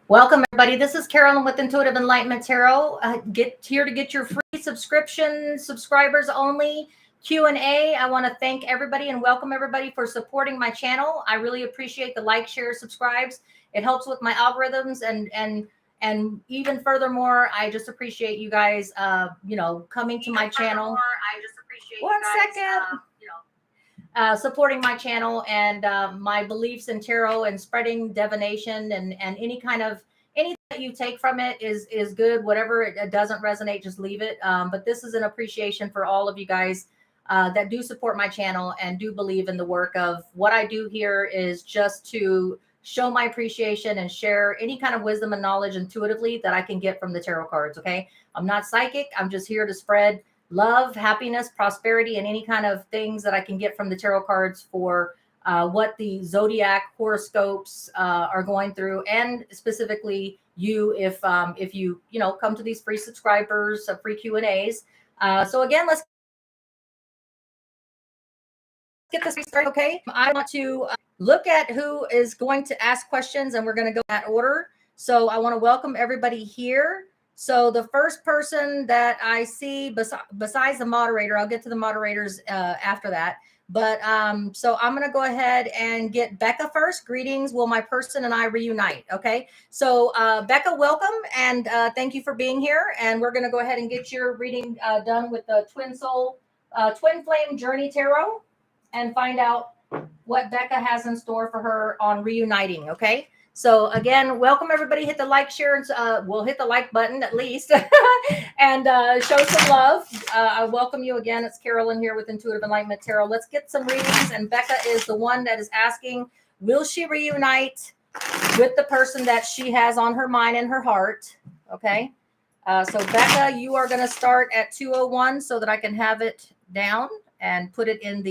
Welcome, everybody. This is Carolyn with Intuitive Enlightenment Tarot. Get here to get your free subscription, subscribers only Q&A. I want to thank everybody and welcome everybody for supporting my channel. I really appreciate the like, share, subscribes. It helps with my algorithms and even furthermore, I just appreciate you guys, coming to my channel. I just appreciate one second. Supporting my channel and my beliefs in tarot and spreading divination and any kind of anything that you take from it is good. Whatever it doesn't resonate, just leave it. But this is an appreciation for all of you guys that do support my channel and do believe in the work of what I do here is just to show my appreciation and share any kind of wisdom and knowledge intuitively that I can get from the tarot cards. Okay. I'm not psychic. I'm just here to spread love, happiness, prosperity, and any kind of things that I can get from the tarot cards for what the zodiac horoscopes are going through, and specifically you, if you come to these free subscribers, free Q&As. So again, let's get this started. Okay, I want to look at who is going to ask questions, and we're going to go in that order. So I want to welcome everybody here. So the first person that I see besides the moderator, I'll get to the moderators after that. But so I'm going to go ahead and get Becca first. Greetings. Will my person and I reunite? Okay. So Becca, welcome. And thank you for being here. And we're going to go ahead and get your reading done with the Twin Flame Journey Tarot and find out what Becca has in store for her on reuniting. Okay. So again, welcome everybody. Hit the like, share, and we'll hit the like button at least, and show some love. I welcome you again. It's Carolyn here with Intuitive Enlightenment Tarot. Let's get some readings. And Becca is the one that is asking, will she reunite with the person that she has on her mind and her heart? Okay. So Becca, you are going to start at 201 so that I can have it down and put it in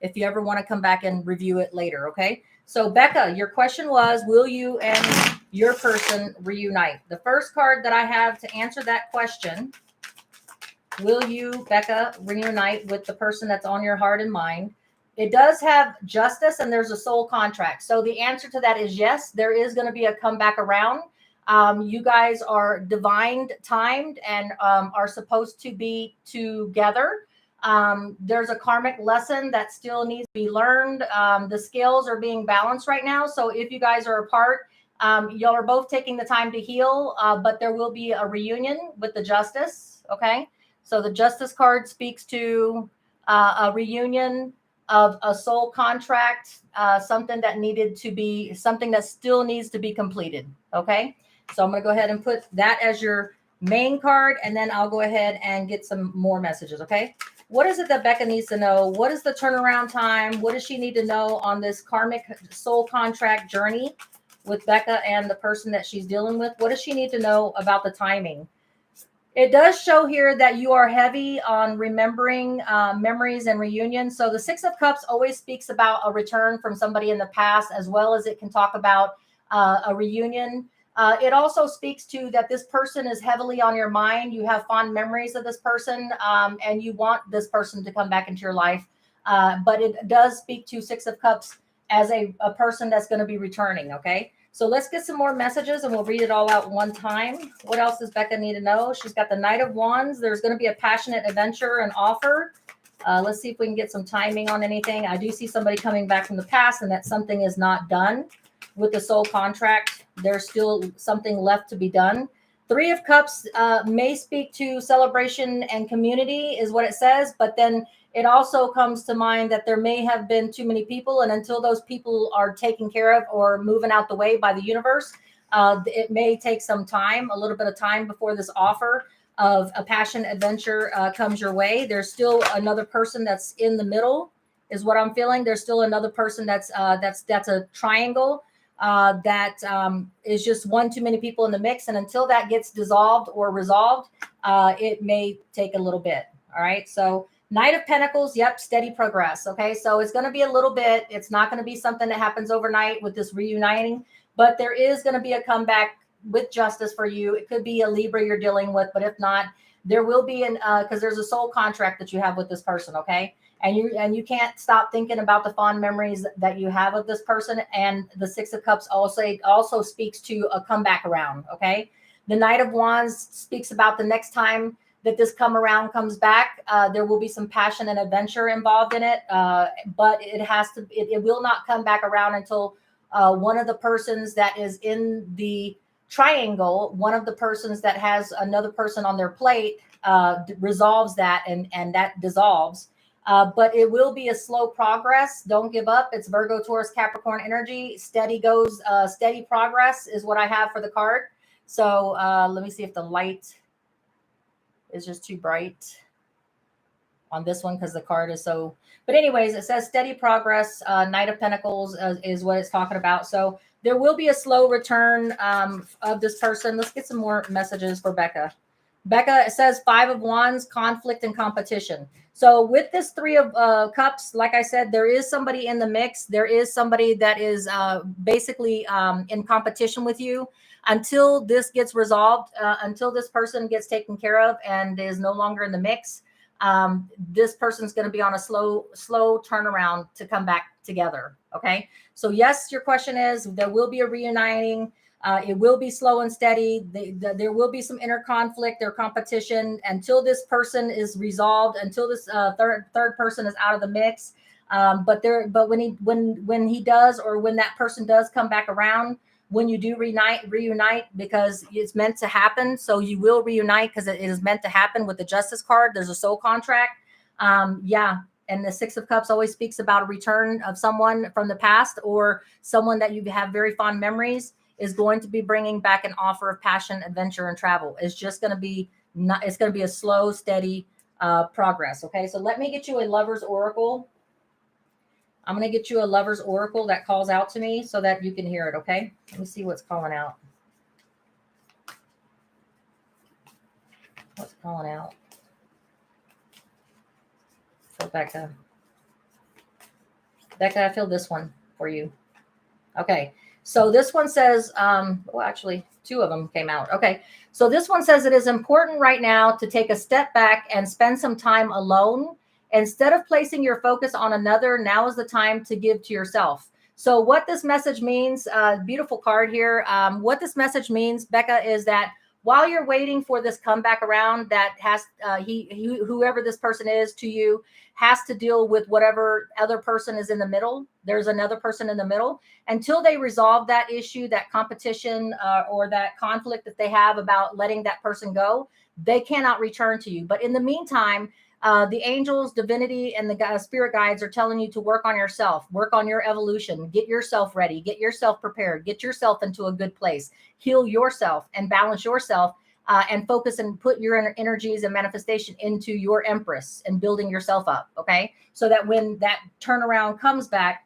if you ever want to come back and review it later. Okay. So Becca, your question was, will you and your person reunite? The first card that I have to answer that question, will you, Becca, reunite with the person that's on your heart and mind? It does have justice and there's a soul contract. So the answer to that is yes, there is going to be a comeback around. You guys are divine timed and are supposed to be together. There's a karmic lesson that still needs to be learned. The scales are being balanced right now. So if you guys are apart, y'all are both taking the time to heal, but there will be a reunion with the justice. Okay. So the justice card speaks to a reunion of a soul contract, something that still needs to be completed. Okay. So I'm going to go ahead and put that as your main card, and then I'll go ahead and get some more messages. Okay. What is it that Becca needs to know? What is the turnaround time? What does she need to know on this karmic soul contract journey with Becca and the person that she's dealing with? What does she need to know about the timing? It does show here that you are heavy on remembering memories and reunions. So the Six of Cups always speaks about a return from somebody in the past, as well as it can talk about a reunion. It also speaks to that this person is heavily on your mind. You have fond memories of this person, and you want this person to come back into your life. But it does speak to Six of Cups as a person that's going to be returning. Okay. So let's get some more messages and we'll read it all out one time. What else does Becca need to know? She's got the Knight of Wands. There's going to be a passionate adventure and offer. Let's see if we can get some timing on anything. I do see somebody coming back from the past and that something is not done with the soul contract. There's still something left to be done. Three of Cups may speak to celebration and community is what it says, but then it also comes to mind that there may have been too many people, and until those people are taken care of or moving out the way by the universe, it may take some time, a little bit of time before this offer of a passion adventure comes your way. There's still another person that's in the middle is what I'm feeling. There's still another person that's a triangle. That is just one too many people in the mix. And until that gets dissolved or resolved, it may take a little bit. All right. So Knight of Pentacles. Yep. Steady progress. Okay. So it's going to be a little bit. It's not going to be something that happens overnight with this reuniting, but there is going to be a comeback with justice for you. It could be a Libra you're dealing with, but if not, there will be because there's a soul contract that you have with this person. Okay. and you can't stop thinking about the fond memories that you have of this person. And the Six of Cups also speaks to a comeback around. Okay, the Knight of Wands speaks about the next time that this come around comes back. There will be some passion and adventure involved in it, but it will not come back around until one of the persons that is in the triangle, one of the persons that has another person on their plate, resolves that, and that dissolves. But it will be a slow progress. Don't give up. It's Virgo, Taurus, Capricorn energy. Steady progress is what I have for the card. So let me see if the light is just too bright on this one because the card is so. But anyways, it says steady progress. Knight of Pentacles is what it's talking about. So there will be a slow return of this person. Let's get some more messages for Becca. Becca, it says Five of Wands, conflict and competition. So with this Three of Cups, like I said, there is somebody in the mix. There is somebody that is basically in competition with you. Until this gets resolved, until this person gets taken care of and is no longer in the mix, this person's going to be on a slow turnaround to come back together. Okay. So yes, your question is, there will be a reuniting. It will be slow and steady. There will be some inner conflict or competition until this person is resolved, until this third person is out of the mix. But when he does, or when that person does come back around, when you do reunite, because it's meant to happen. So you will reunite because it is meant to happen with the Justice card. There's a soul contract. Yeah. And the Six of Cups always speaks about a return of someone from the past, or someone that you have very fond memories is going to be bringing back an offer of passion, adventure, and travel. It's just going to be it's going to be a slow, steady progress. Okay. So let me get you a Lover's Oracle. I'm going to get you a Lover's Oracle that calls out to me so that you can hear it, okay? Let me see what's calling out. What's calling out for Becca? Becca, I feel this one for you. Okay. So this one says, well, actually, two of them came out. Okay. So this one says it is important right now to take a step back and spend some time alone. Instead of placing your focus on another, now is the time to give to yourself. So what this message means, beautiful card here. What this message means, Becca, is that while you're waiting for this comeback around, that has whoever this person is to you has to deal with whatever other person is in the middle. There's another person in the middle. Until they resolve that issue, that competition, or that conflict that they have about letting that person go, they cannot return to you. But in the meantime, the angels, divinity, and the spirit guides are telling you to work on yourself, work on your evolution, get yourself ready, get yourself prepared, get yourself into a good place, heal yourself and balance yourself, and focus and put your energies and manifestation into your Empress and building yourself up. Okay. So that when that turnaround comes back,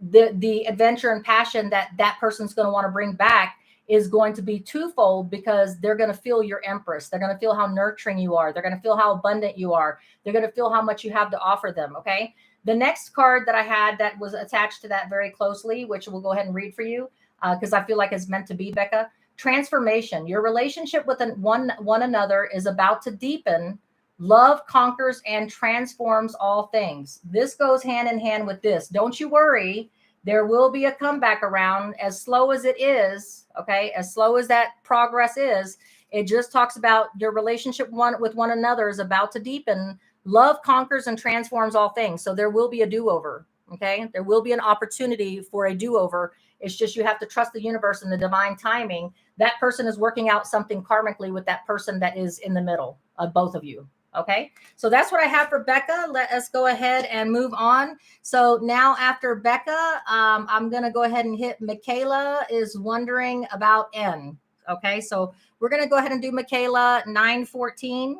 the adventure and passion that person's going to want to bring back is going to be twofold, because they're going to feel your Empress. They're going to feel how nurturing you are. They're going to feel how abundant you are. They're going to feel how much you have to offer them. Okay. The next card that I had that was attached to that very closely, which we'll go ahead and read for you, because I feel like it's meant to be, Becca. Transformation. Your relationship with one another is about to deepen. Love conquers and transforms all things. This goes hand in hand with this. Don't you worry. There will be a comeback around, as slow as it is. Okay. As slow as that progress is, it just talks about your relationship with one another is about to deepen. Love conquers and transforms all things. So there will be a do-over. Okay. There will be an opportunity for a do-over. It's just, you have to trust the universe and the divine timing. That person is working out something karmically with that person that is in the middle of both of you. Okay, so that's what I have for Becca. Let us go ahead and move on. So now after Becca, I'm going to go ahead and hit Michaela is wondering about N. Okay, so we're going to go ahead and do Michaela 914.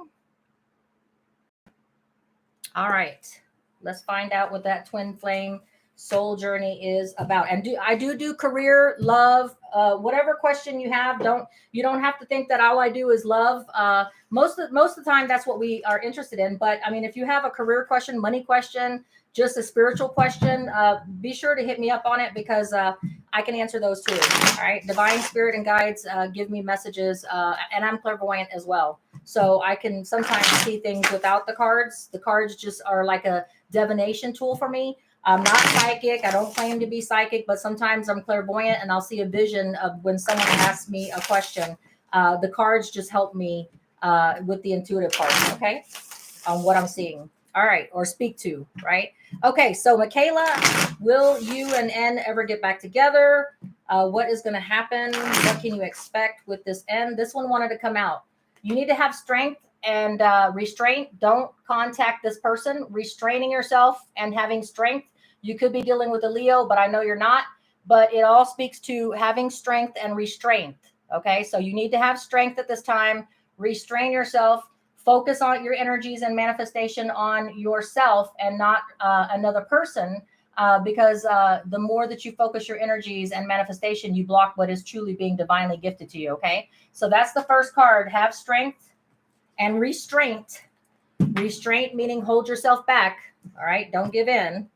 All right, let's find out what that twin flame soul journey is about. And I do career, love, whatever question you have. You don't have to think that all I do is love. Most of the time, that's what we are interested in. But I mean, if you have a career question, money question, just a spiritual question, be sure to hit me up on it, because I can answer those too. All right, divine spirit and guides give me messages, and I'm clairvoyant as well. So I can sometimes see things without the cards. The cards just are like a divination tool for me. I'm not psychic. I don't claim to be psychic, but sometimes I'm clairvoyant and I'll see a vision of when someone asks me a question. The cards just help me with the intuitive part, okay, on what I'm seeing. All right, or speak to, right? Okay, so Michaela, will you and N ever get back together? What is going to happen? What can you expect with this N? This one wanted to come out. You need to have strength and restraint. Don't contact this person. Restraining yourself and having strength. You could be dealing with a Leo, but I know you're not. But it all speaks to having strength and restraint. Okay, so you need to have strength at this time. Restrain yourself. Focus on your energies and manifestation on yourself and not another person. Because the more that you focus your energies and manifestation, you block what is truly being divinely gifted to you. Okay, so that's the first card. Have strength and restraint. Restraint meaning hold yourself back. All right, don't give in.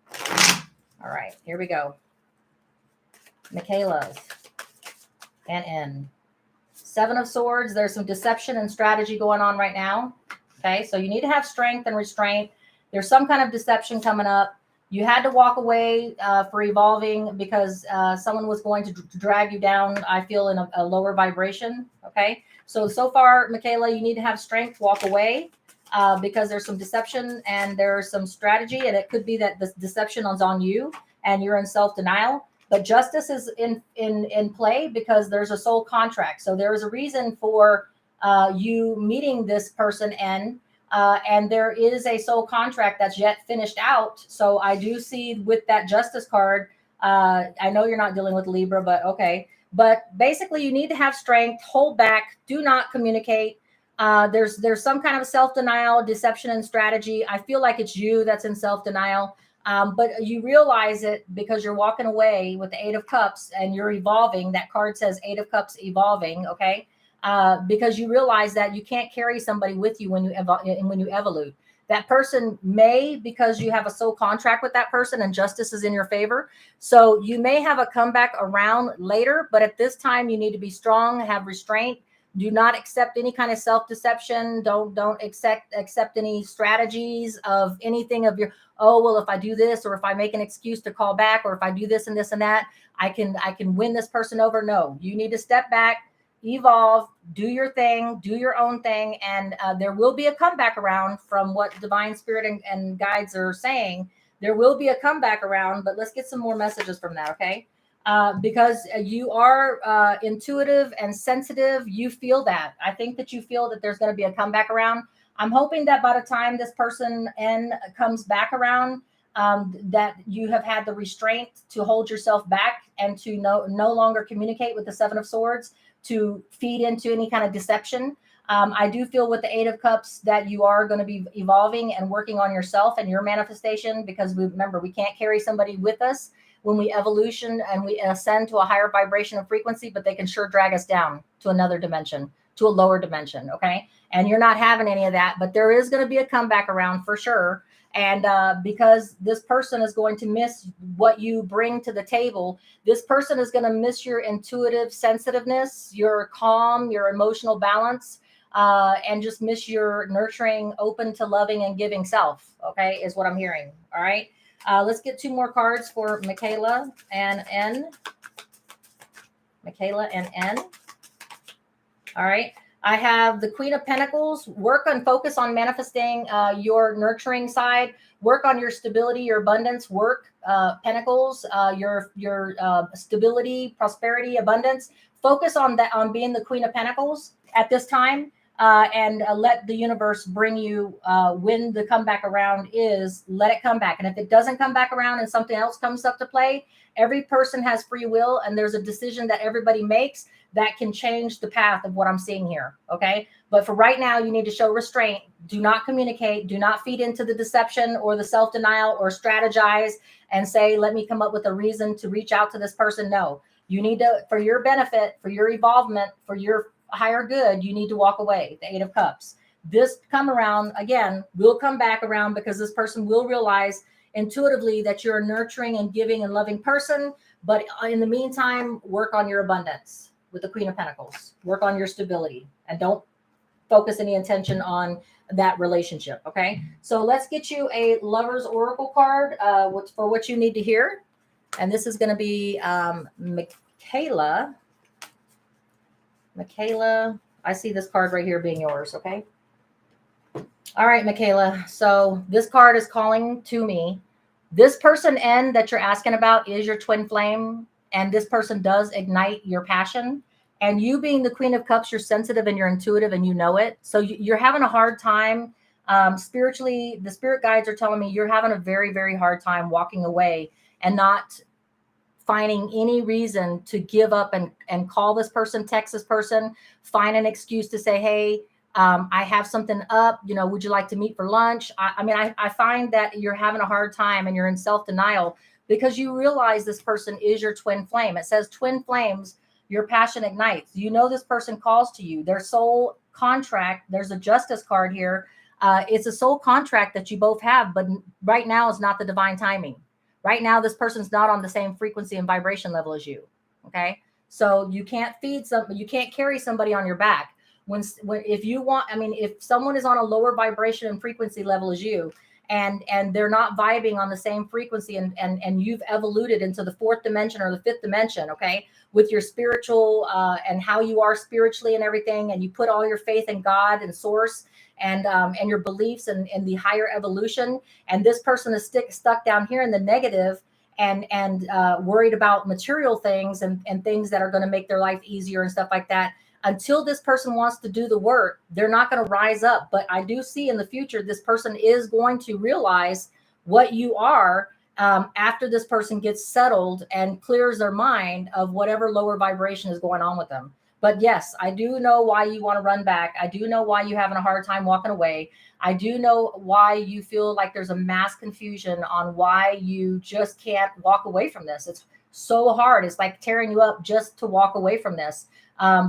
All right, here we go. Michaela's and N. Seven of Swords. There's some deception and strategy going on right now. Okay, so you need to have strength and restraint. There's some kind of deception coming up. You had to walk away for evolving because someone was going to drag you down, I feel, in a lower vibration. Okay, so far, Michaela, you need to have strength, walk away because there's some deception and there's some strategy. And it could be that this deception is on you and you're in self-denial. But justice is in play because there's a soul contract. So there is a reason for you meeting this person, N. And there is a soul contract that's yet finished out. So I do see with that justice card, I know you're not dealing with Libra, but okay. But basically you need to have strength, hold back, do not communicate. There's some kind of self-denial, deception, and strategy. I feel like it's you that's in self-denial. But you realize it because you're walking away with the Eight of Cups and you're evolving. That card says Eight of Cups evolving. Okay. Because you realize that you can't carry somebody with you when you evolve. That person may, because you have a soul contract with that person and justice is in your favor. So you may have a comeback around later, but at this time you need to be strong, have restraint. Do not accept any kind of self-deception. Don't accept any strategies of anything of your, oh, well, if I do this, or if I make an excuse to call back, or if I do this and this and that, I can win this person over. No, you need to step back, evolve, do your thing, do your own thing. And there will be a comeback around from what divine spirit and guides are saying. There will be a comeback around, but let's get some more messages from that. Okay. Because you are intuitive and sensitive. You feel that. I think that you feel that there's going to be a comeback around. I'm hoping that by the time this person N comes back around, that you have had the restraint to hold yourself back and to no longer communicate with the Seven of Swords, to feed into any kind of deception. I do feel with the Eight of Cups that you are going to be evolving and working on yourself and your manifestation, because remember, we can't carry somebody with us when we evolution and we ascend to a higher vibration of frequency, but they can sure drag us down to another dimension, to a lower dimension. Okay. And you're not having any of that, but there is going to be a comeback around for sure. And because this person is going to miss what you bring to the table, this person is going to miss your intuitive sensitiveness, your calm, your emotional balance, and just miss your nurturing, open to loving and giving self. Okay. Is what I'm hearing. All right. Let's get two more cards for Michaela and N. Michaela and N. All right. I have the Queen of Pentacles. Work and focus on manifesting your nurturing side. Work on your stability, your abundance. Work Pentacles, your stability, prosperity, abundance. Focus on that, on being the Queen of Pentacles at this time. And let the universe bring you when the comeback around is, let it come back. And if it doesn't come back around and something else comes up to play, every person has free will and there's a decision that everybody makes that can change the path of what I'm seeing here. Okay. But for right now, you need to show restraint. Do not communicate. Do not feed into the deception or the self-denial or strategize and say, let me come up with a reason to reach out to this person. No, you need to, for your benefit, for your evolvement, for your higher good, you need to walk away. The Eight of Cups. This come around again, will come back around because this person will realize intuitively that you're a nurturing and giving and loving person. But in the meantime, work on your abundance with the Queen of Pentacles. Work on your stability and don't focus any attention on that relationship. Okay. So let's get you a Lover's Oracle card for what you need to hear. And this is going to be Michaela. Michaela, I see this card right here being yours. Okay. All right, Michaela. So this card is calling to me. This person N that you're asking about is your twin flame, and this person does ignite your passion. And you being the Queen of Cups, you're sensitive and you're intuitive and you know it. So you're having a hard time spiritually. The spirit guides are telling me you're having a very, very hard time walking away and not finding any reason to give up and call this person, text this person, find an excuse to say, hey, I have something up, would you like to meet for lunch? I find that you're having a hard time and you're in self-denial because you realize this person is your twin flame. It says twin flames, your passion ignites. This person calls to you. Their soul contract, there's a justice card here. It's a soul contract that you both have, but right now is not the divine timing. Right now, this person's not on the same frequency and vibration level as you. Okay. So you can't you can't carry somebody on your back. If someone is on a lower vibration and frequency level as you, and they're not vibing on the same frequency, and you've evoluted into the fourth dimension or the fifth dimension, okay, with your spiritual and how you are spiritually and everything, and you put all your faith in God and source and your beliefs and the higher evolution, and this person is stuck down here in the negative and worried about material things and things that are going to make their life easier and stuff like that. Until this person wants to do the work, they're not going to rise up. But I do see in the future, this person is going to realize what you are after this person gets settled and clears their mind of whatever lower vibration is going on with them. But yes, I do know why you want to run back. I do know why you're having a hard time walking away. I do know why you feel like there's a mass confusion on why you just can't walk away from this. It's so hard. It's like tearing you up just to walk away from this.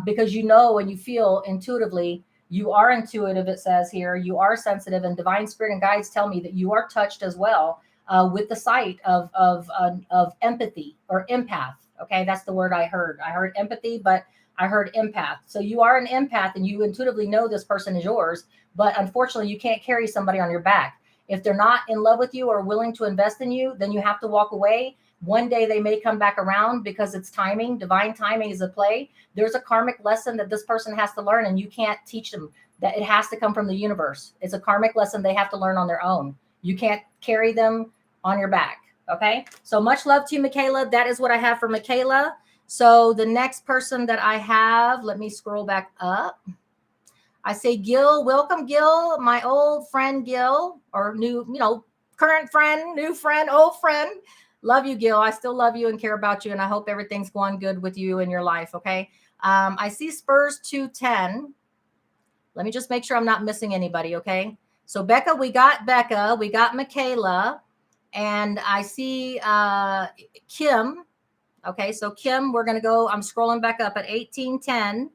Because and you feel intuitively, you are intuitive, it says here, you are sensitive, and divine spirit and guides tell me that you are touched as well with the sight of empathy or empath. Okay, that's the word I heard. I heard empathy, but I heard empath. So you are an empath and you intuitively know this person is yours, but unfortunately you can't carry somebody on your back. If they're not in love with you or willing to invest in you, then you have to walk away. One day they may come back around because it's timing. Divine timing is a play. There's a karmic lesson that this person has to learn, and you can't teach them that. It has to come from the universe. It's a karmic lesson they have to learn on their own. You can't carry them on your back. Okay. So much love to you, Michaela. That is what I have for Michaela. So the next person that I have, let me scroll back up. I say Gil. Welcome, Gil, my old friend Gil, or new, current friend, new friend, old friend. Love you, Gil. I still love you and care about you, and I hope everything's going good with you in your life, okay? I see Spurs 210. Let me just make sure I'm not missing anybody, okay? So Becca, we got Michaela, and I see Kim. Okay, so Kim, we're going to go, I'm scrolling back up at 1810.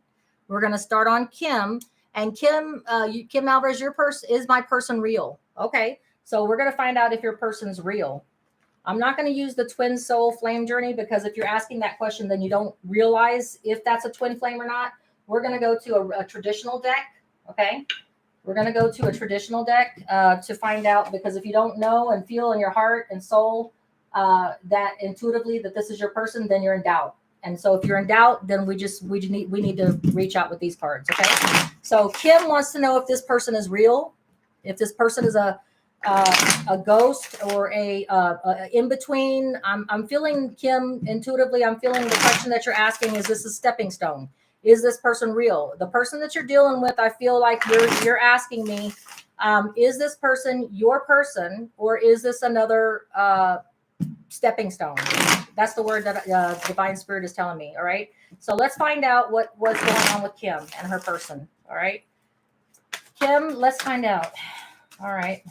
We're going to start on Kim. And Kim, Kim Alvarez, is my person real? Okay, so we're going to find out if your person's real. I'm not going to use the twin soul flame journey, because if you're asking that question, then you don't realize if that's a twin flame or not. We're going to go to a traditional deck. Okay. We're going to go to a traditional deck to find out, because if you don't know and feel in your heart and soul that intuitively that this is your person, then you're in doubt. And so if you're in doubt, then we need to reach out with these cards. Okay. So Kim wants to know if this person is real, if this person is a ghost or a in between. I'm feeling, Kim, intuitively, I'm feeling the question that you're asking, is this a stepping stone? Is this person real? The person that you're dealing with, I feel like you're asking me, is this person your person, or is this another stepping stone? That's the word that Divine Spirit is telling me. All right. So let's find out what's going on with Kim and her person. All right. Kim, let's find out. All right.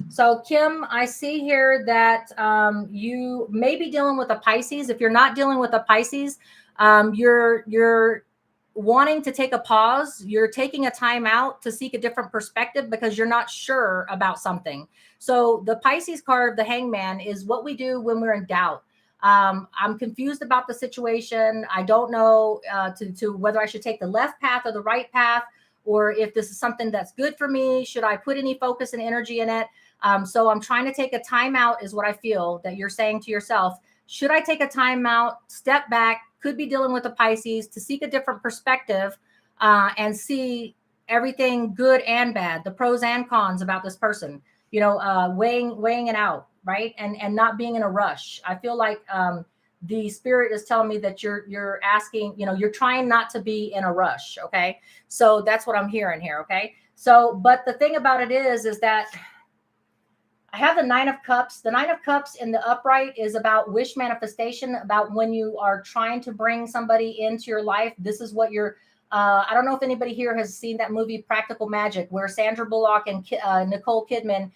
So Kim, I see here that you may be dealing with a Pisces. If you're not dealing with a Pisces, you're wanting to take a pause. You're taking a time out to seek a different perspective because you're not sure about something. So the Pisces card, the Hangman, is what we do when we're in doubt. I'm confused about the situation. I don't know to whether I should take the left path or the right path. or if this is something that's good for me. Should I put any focus and energy in it? So I'm trying to take a time out is what I feel that you're saying to yourself. Should I take a time out, step back, could be dealing with a Pisces, to seek a different perspective and see everything good and bad, the pros and cons about this person, weighing it out, right? And not being in a rush. I feel like the spirit is telling me that you're asking, you're trying not to be in a rush. Okay. So that's what I'm hearing here. Okay. So, but the thing about it is that I have the 9 of Cups. The 9 of Cups in the upright is about wish manifestation, about when you are trying to bring somebody into your life. This is what you're, I don't know if anybody here has seen that movie Practical Magic, where Sandra Bullock and Nicole Kidman,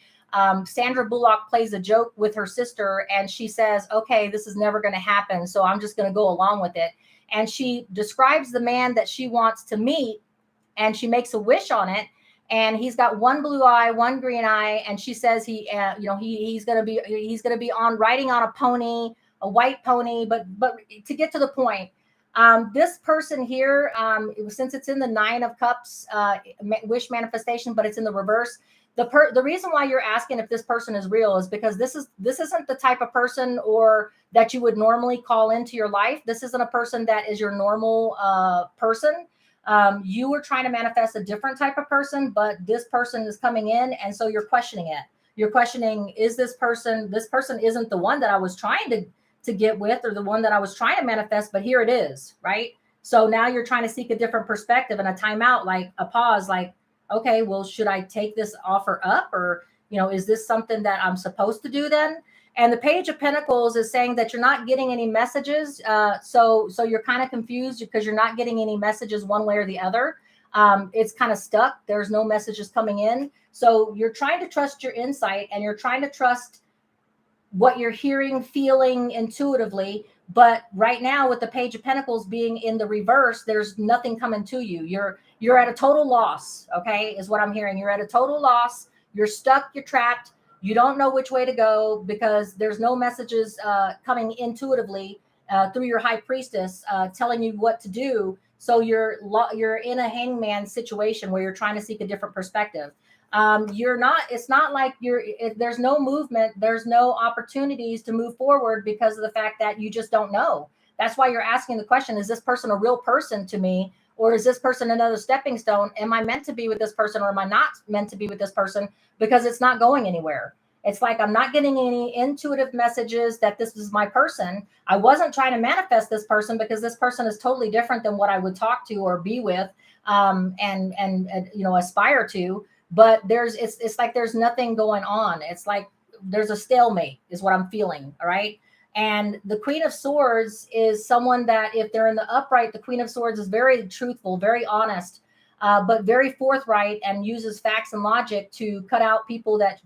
Sandra Bullock plays a joke with her sister, and she says, okay, this is never going to happen, so I'm just going to go along with it. And she describes the man that she wants to meet, and she makes a wish on it. And he's got one blue eye, one green eye, and she says he's gonna be on riding on a pony, a white pony. But to get to the point, this person here, since it's in the 9 of Cups, wish manifestation, but it's in the reverse. The reason why you're asking if this person is real is because this isn't the type of person or that you would normally call into your life. This isn't a person that is your normal person. You were trying to manifest a different type of person, but this person is coming in. And so you're questioning it. You're questioning, is this person isn't the one that I was trying to get with, or the one that I was trying to manifest, but here it is. Right. So now you're trying to seek a different perspective and a timeout, like a pause, like, okay, well, should I take this offer up, or, is this something that I'm supposed to do then? And the Page of Pentacles is saying that you're not getting any messages. So you're kind of confused because you're not getting any messages one way or the other. It's kind of stuck. There's no messages coming in. So you're trying to trust your insight, and you're trying to trust what you're hearing, feeling intuitively. But right now, with the Page of Pentacles being in the reverse, there's nothing coming to you. You're at a total loss. Okay, is what I'm hearing. You're at a total loss. You're stuck. You're trapped. You don't know which way to go because there's no messages coming intuitively through your high priestess telling you what to do. So you're in a hangman situation where you're trying to seek a different perspective. It's not like there's no movement. There's no opportunities to move forward because of the fact that you just don't know. That's why you're asking the question, is this person a real person to me? Or is this person another stepping stone? Am I meant to be with this person, or am I not meant to be with this person? Because it's not going anywhere. It's like I'm not getting any intuitive messages that this is my person. I wasn't trying to manifest this person because this person is totally different than what I would talk to or be with and aspire to. But it's like there's nothing going on. It's like there's a stalemate is what I'm feeling. All right. And the Queen of Swords is someone that, if they're in the upright, the Queen of Swords is very truthful, very honest, but very forthright, and uses facts and logic to cut out people that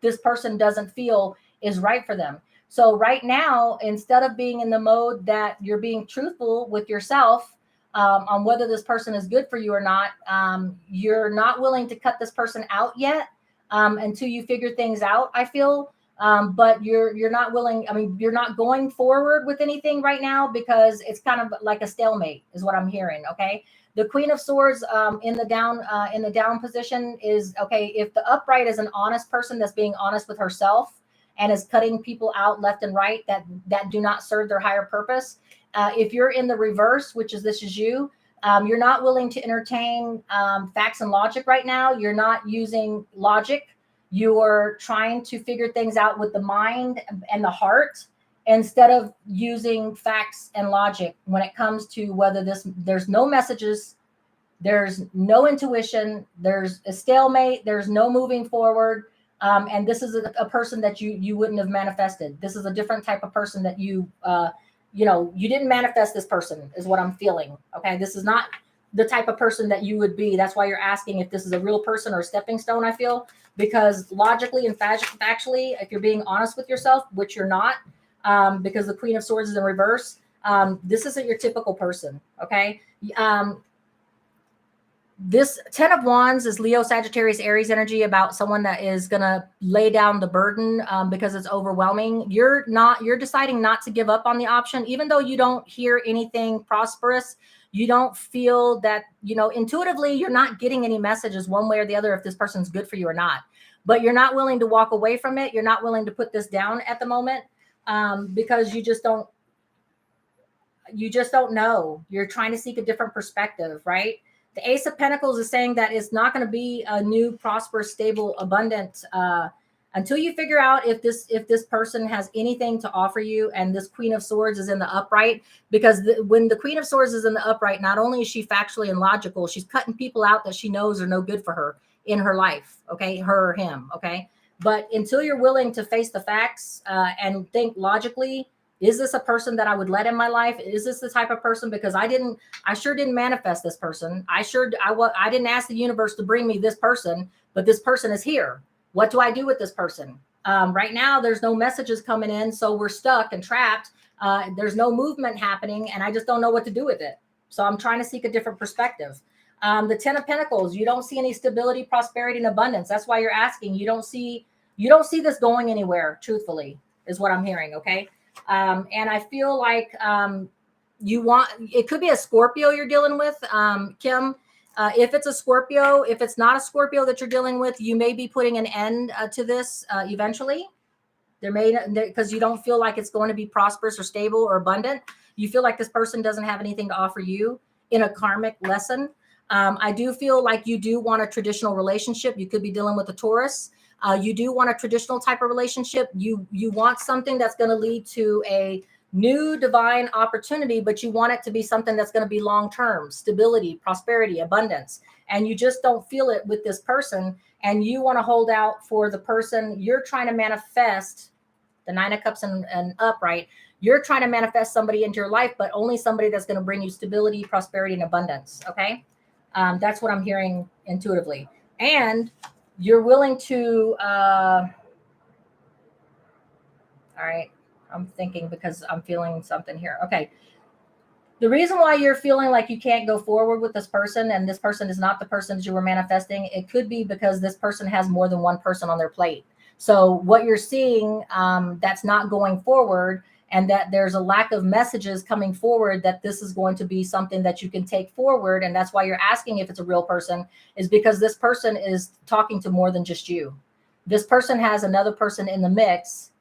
this person doesn't feel is right for them. So right now, instead of being in the mode that you're being truthful with yourself on whether this person is good for you or not, you're not willing to cut this person out yet until you figure things out, I feel. But you're not willing. I mean, you're not going forward with anything right now because it's kind of like a stalemate is what I'm hearing. Okay. The Queen of Swords in the down position is okay. If the upright is an honest person that's being honest with herself and is cutting people out left and right that do not serve their higher purpose. If you're in the reverse, which is this is you, you're not willing to entertain facts and logic right now. You're not using logic. You're trying to figure things out with the mind and the heart instead of using facts and logic when it comes to whether there's no messages, there's no intuition, there's a stalemate, there's no moving forward. And this is a person that you wouldn't have manifested. This is a different type of person that you didn't manifest this person is what I'm feeling. Okay. This is not the type of person that you would be. That's why you're asking if this is a real person or a stepping stone, I feel, because logically and factually, if you're being honest with yourself, which you're not, because the Queen of Swords is in reverse, this isn't your typical person. Okay. This 10 of Wands is Leo, Sagittarius, Aries energy about someone that is going to lay down the burden because it's overwhelming. You're deciding not to give up on the option, even though you don't hear anything prosperous. You don't feel that, intuitively, you're not getting any messages one way or the other if this person's good for you or not. But you're not willing to walk away from it. You're not willing to put this down at the moment because you just don't know. You're trying to seek a different perspective, right? The Ace of Pentacles is saying that it's not going to be a new, prosperous, stable, abundant until you figure out if this person has anything to offer you. And this Queen of Swords is in the upright, because when the Queen of Swords is in the upright, not only is she factually and logical, she's cutting people out that she knows are no good for her in her life. Okay, her or him. Okay, but until you're willing to face the facts and think logically, is this a person that I would let in my life? Is this the type of person? Because I sure didn't manifest this person. I didn't ask the universe to bring me this person, but this person is here. What do I do with this person? Right now, there's no messages coming in, so we're stuck and trapped. There's no movement happening, and I just don't know what to do with it. So I'm trying to seek a different perspective. The 10 of Pentacles, you don't see any stability, prosperity, and abundance. That's why you're asking. You don't see this going anywhere, truthfully, is what I'm hearing, okay? And I feel like it could be a Scorpio you're dealing with, Kim. If it's a Scorpio, if it's not a Scorpio that you're dealing with, you may be putting an end to this eventually. Because you don't feel like it's going to be prosperous or stable or abundant. You feel like this person doesn't have anything to offer you in a karmic lesson. I do feel like you do want a traditional relationship. You could be dealing with a Taurus. You do want a traditional type of relationship. You want something that's going to lead to a new divine opportunity, but you want it to be something that's going to be long-term, stability, prosperity, abundance. And you just don't feel it with this person. And you want to hold out for the person you're trying to manifest, the 9 of Cups and upright. You're trying to manifest somebody into your life, but only somebody that's going to bring you stability, prosperity, and abundance. Okay. That's what I'm hearing intuitively. And you're willing to, all right, I'm thinking because I'm feeling something here. Okay. The reason why you're feeling like you can't go forward with this person, and this person is not the person that you were manifesting, it could be because this person has more than one person on their plate. So what you're seeing that's not going forward, and that there's a lack of messages coming forward that this is going to be something that you can take forward. And that's why you're asking if it's a real person, is because this person is talking to more than just you. This person has another person in the mix,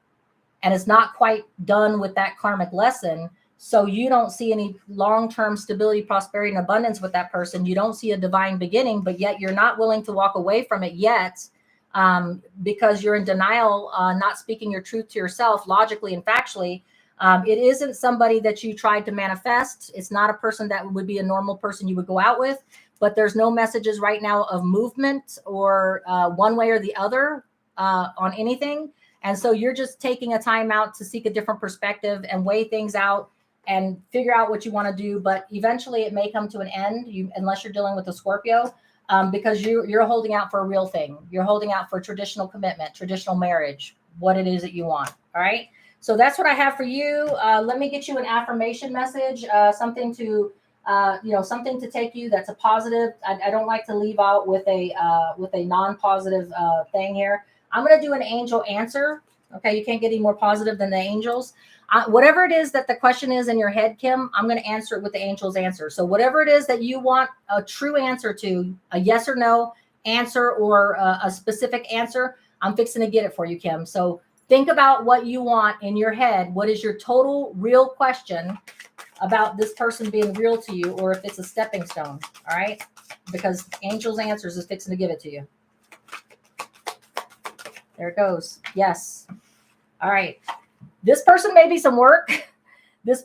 and it's not quite done with that karmic lesson. So you don't see any long-term stability, prosperity, and abundance with that person. You don't see a divine beginning, but yet you're not willing to walk away from it yet because you're in denial, not speaking your truth to yourself logically and factually. It isn't somebody that you tried to manifest. It's not a person that would be a normal person you would go out with, but there's no messages right now of movement or one way or the other on anything. And so you're just taking a time out to seek a different perspective and weigh things out and figure out what you want to do. But eventually it may come to an end, unless you're dealing with a Scorpio, because you're holding out for a real thing. You're holding out for traditional commitment, traditional marriage, what it is that you want. All right. So that's what I have for you. Let me get you an affirmation message, something to, something to take you that's a positive. I don't like to leave out with a non-positive thing here. I'm going to do an angel answer. Okay. You can't get any more positive than the angels. Whatever it is that the question is in your head, Kim, I'm going to answer it with the angel's answer. So whatever it is that you want a true answer to, a yes or no answer, or a specific answer, I'm fixing to get it for you, Kim. So think about what you want in your head. What is your total real question about this person being real to you, or if it's a stepping stone? All right. Because angel's answers is fixing to give it to you. There it goes. Yes. All right. This person may be some work. This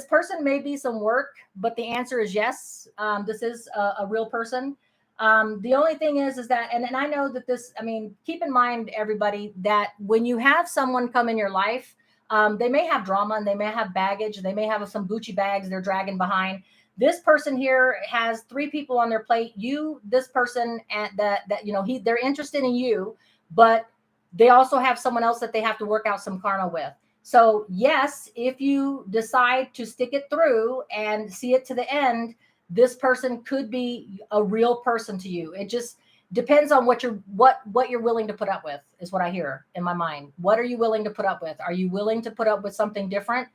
person may be some work, but the answer is yes. This is a real person. The only thing is that, and I know that this, keep in mind, everybody, that when you have someone come in your life, they may have drama and they may have baggage. They may have some Gucci bags they're dragging behind. This person here has 3 people on their plate. This person, they're interested in you, but they also have someone else that they have to work out some karma with. So yes, if you decide to stick it through and see it to the end, this person could be a real person to you. It just depends on what you're willing to put up with, is what I hear in my mind. What are you willing to put up with? Are you willing to put up with something different?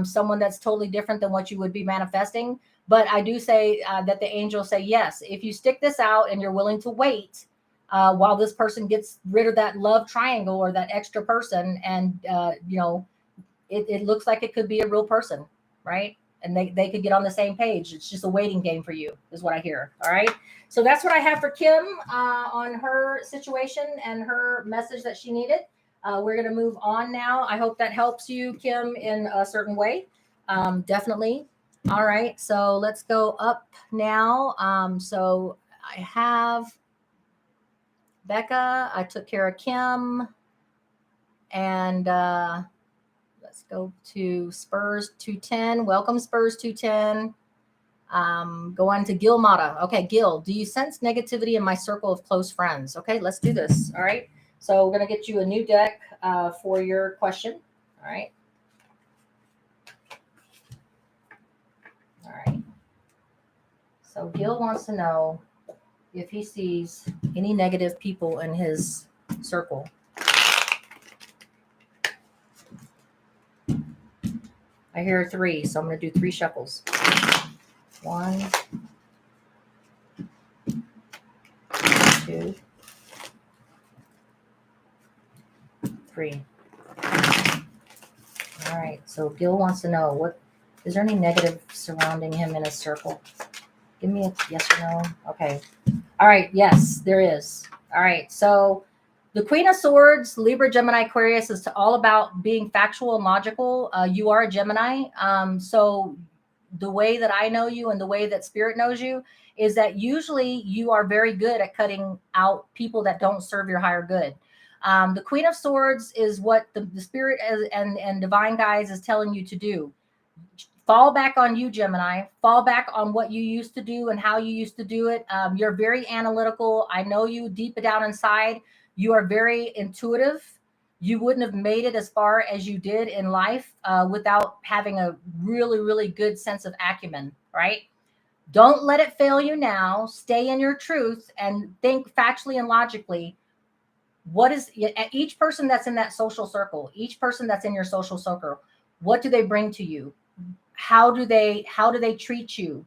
Someone that's totally different than what you would be manifesting. But I do say that the angels say, yes, if you stick this out and you're willing to wait while this person gets rid of that love triangle or that extra person, and it looks like it could be a real person, right? And they could get on the same page. It's just a waiting game for you, is what I hear. All right. So that's what I have for Kim on her situation and her message that she needed. We're going to move on now. I hope that helps you, Kim, in a certain way. Definitely. All right. So let's go up now. So I have Becca. I took care of Kim. And let's go to Spurs 210. Welcome, Spurs 210. Go on to Gil Mata. Okay, Gil, do you sense negativity in my circle of close friends? Okay, let's do this. All right. So we're going to get you a new deck for your question. All right. All right. So Gil wants to know if he sees any negative people in his circle. I hear 3, so I'm going to do 3 shuffles. 1, 2, 3. All right. So Gil wants to know, is there any negative surrounding him in his circle? Give me a yes or no. Okay. All right. Yes, there is. All right. So the Queen of Swords, Libra, Gemini, Aquarius is all about being factual and logical. You are a Gemini. So the way that I know you and the way that Spirit knows you is that usually you are very good at cutting out people that don't serve your higher good. The Queen of Swords is what the Spirit and divine guides is telling you to do. Fall back on you, Gemini. Fall back on what you used to do and how you used to do it. You're very analytical. I know you deep down inside. You are very intuitive. You wouldn't have made it as far as you did in life without having a really, really good sense of acumen, right? Don't let it fail you now. Stay in your truth and think factually and logically. What is each person that's in that social circle, each person that's in your social circle, what do they bring to you? How do they treat you?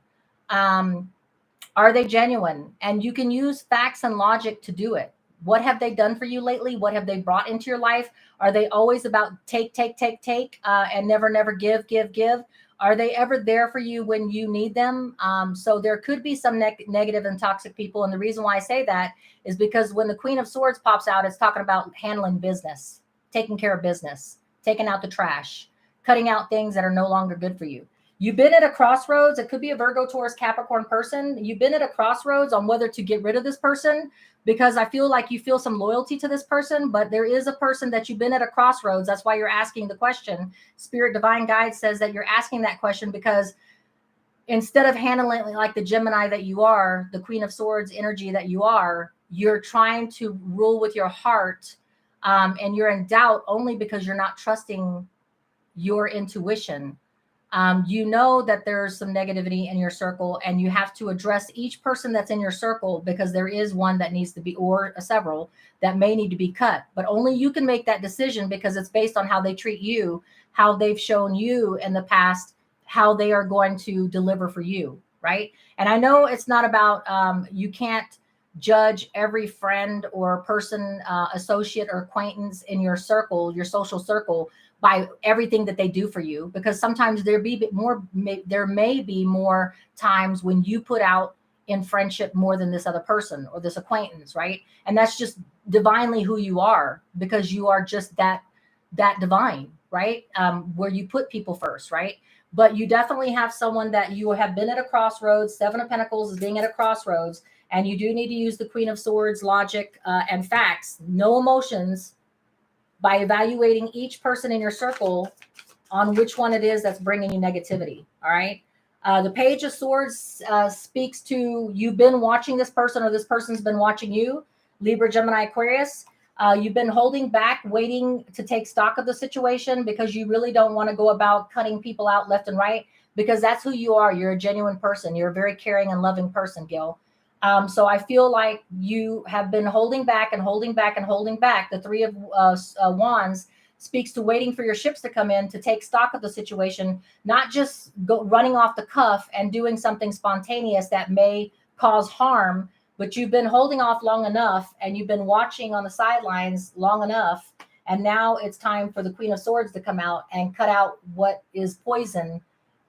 Are they genuine? And you can use facts and logic to do it. What have they done for you lately? What have they brought into your life? Are they always about take, and never give? Are they ever there for you when you need them? So there could be some negative and toxic people. And the reason why I say that is because when the Queen of Swords pops out, it's talking about handling business, taking care of business, taking out the trash, cutting out things that are no longer good for you. You've been at a crossroads. It could be a Virgo, Taurus, Capricorn person. You've been at a crossroads on whether to get rid of this person, because I feel like you feel some loyalty to this person, but there is a person that you've been at a crossroads. That's why you're asking the question. Spirit Divine Guide says that you're asking that question because instead of handling it like the Gemini that you are, the Queen of Swords energy that you are, you're trying to rule with your heart, and you're in doubt only because you're not trusting your intuition. You know that there's some negativity in your circle, and you have to address each person that's in your circle because there is one that needs to be, or several that may need to be cut. But only you can make that decision because it's based on how they treat you, how they've shown you in the past, how they are going to deliver for you, right? And I know it's not about, you can't judge every friend or person, associate or acquaintance in your circle, your social circle, by everything that they do for you, because sometimes there may be more times when you put out in friendship more than this other person or this acquaintance, right? And that's just divinely who you are, because you are just that divine, right? Where you put people first, right? But you definitely have someone that you have been at a crossroads. 7 of Pentacles is being at a crossroads, and you do need to use the Queen of Swords logic and facts, no emotions, by evaluating each person in your circle on which one it is that's bringing you negativity. All right. The Page of Swords speaks to, you've been watching this person or this person's been watching you, Libra, Gemini, Aquarius. You've been holding back, waiting to take stock of the situation because you really don't want to go about cutting people out left and right, because that's who you are. You're a genuine person. You're a very caring and loving person, Gil. So I feel like you have been holding back and holding back and holding back. The Three of Wands speaks to waiting for your ships to come in to take stock of the situation, not just running off the cuff and doing something spontaneous that may cause harm, but you've been holding off long enough and you've been watching on the sidelines long enough. And now it's time for the Queen of Swords to come out and cut out what is poison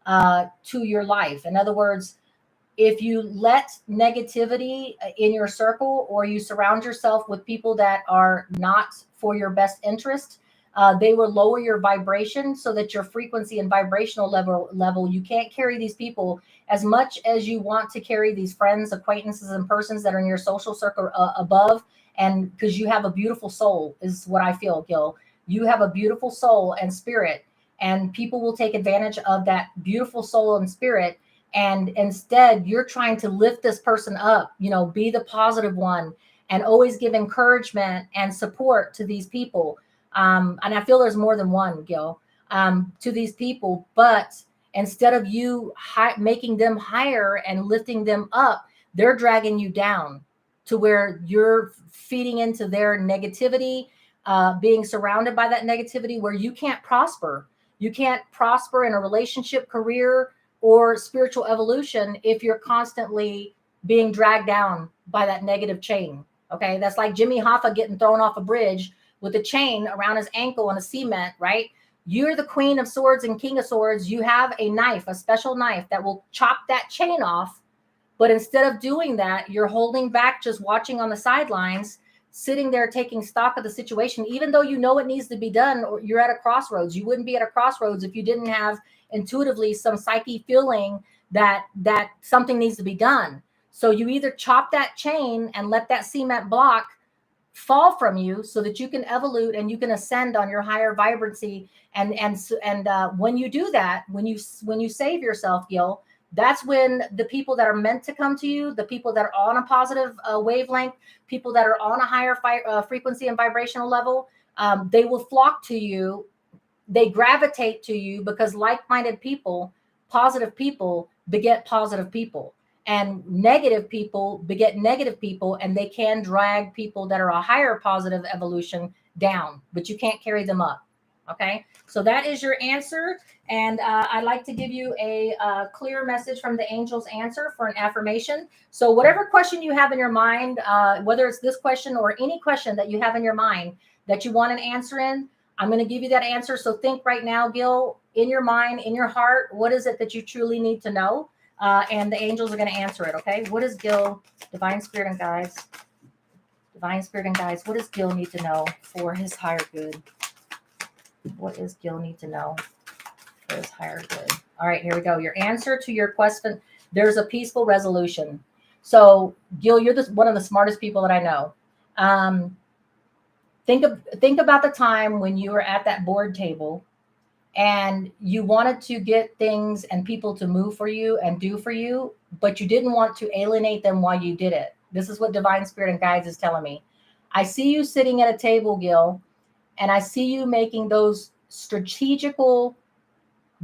to your life. In other words, if you let negativity in your circle, or you surround yourself with people that are not for your best interest, they will lower your vibration so that your frequency and vibrational level, you can't carry these people as much as you want to carry these friends, acquaintances, and persons that are in your social circle above. And because you have a beautiful soul, is what I feel, Gil. You have a beautiful soul and spirit, and people will take advantage of that beautiful soul and spirit. And instead, you're trying to lift this person up, be the positive one, and always give encouragement and support to these people. And I feel there's more than one, Gil, to these people. But instead of you making them higher and lifting them up, they're dragging you down to where you're feeding into their negativity, being surrounded by that negativity, where you can't prosper. You can't prosper in a relationship, career, or spiritual evolution if you're constantly being dragged down by that negative chain. Okay, that's like Jimmy Hoffa getting thrown off a bridge with a chain around his ankle and a cement, right? You're the Queen of Swords and King of Swords. You have a knife, a special knife that will chop that chain off. But instead of doing that, you're holding back, just watching on the sidelines, sitting there taking stock of the situation, even though you know it needs to be done, or you're at a crossroads. You wouldn't be at a crossroads if you didn't have intuitively some psyche feeling that something needs to be done. So you either chop that chain and let that cement block fall from you so that you can evolve and you can ascend on your higher vibrancy. And when you do that, when you save yourself, Gil, that's when the people that are meant to come to you, the people that are on a positive wavelength, people that are on a higher frequency and vibrational level, they will flock to you. They gravitate to you because like-minded people, positive people beget positive people, and negative people beget negative people, and they can drag people that are a higher positive evolution down, but you can't carry them up. Okay, so that is your answer. And I'd like to give you a clear message from the angels answer for an affirmation. So whatever question you have in your mind, whether it's this question or any question that you have in your mind that you want an answer in, I'm going to give you that answer. So think right now, Gil, in your mind, in your heart, what is it that you truly need to know? And the angels are going to answer it. Okay. What is Gil, divine spirit and guides? Divine spirit and guides, what does Gil need to know for his higher good? What does Gil need to know for his higher good? All right, here we go. Your answer to your question, there's a peaceful resolution. So Gil, you're one of the smartest people that I know. Think about the time when you were at that board table and you wanted to get things and people to move for you and do for you, but you didn't want to alienate them while you did it. This is what divine spirit and guides is telling me. I see you sitting at a table, Gil, and I see you making those strategical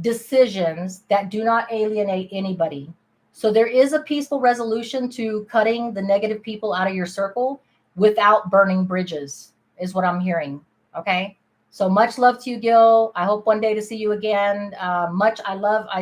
decisions that do not alienate anybody. So there is a peaceful resolution to cutting the negative people out of your circle without burning bridges, is what I'm hearing. Okay. So much love to you, Gil. I hope one day to see you again. I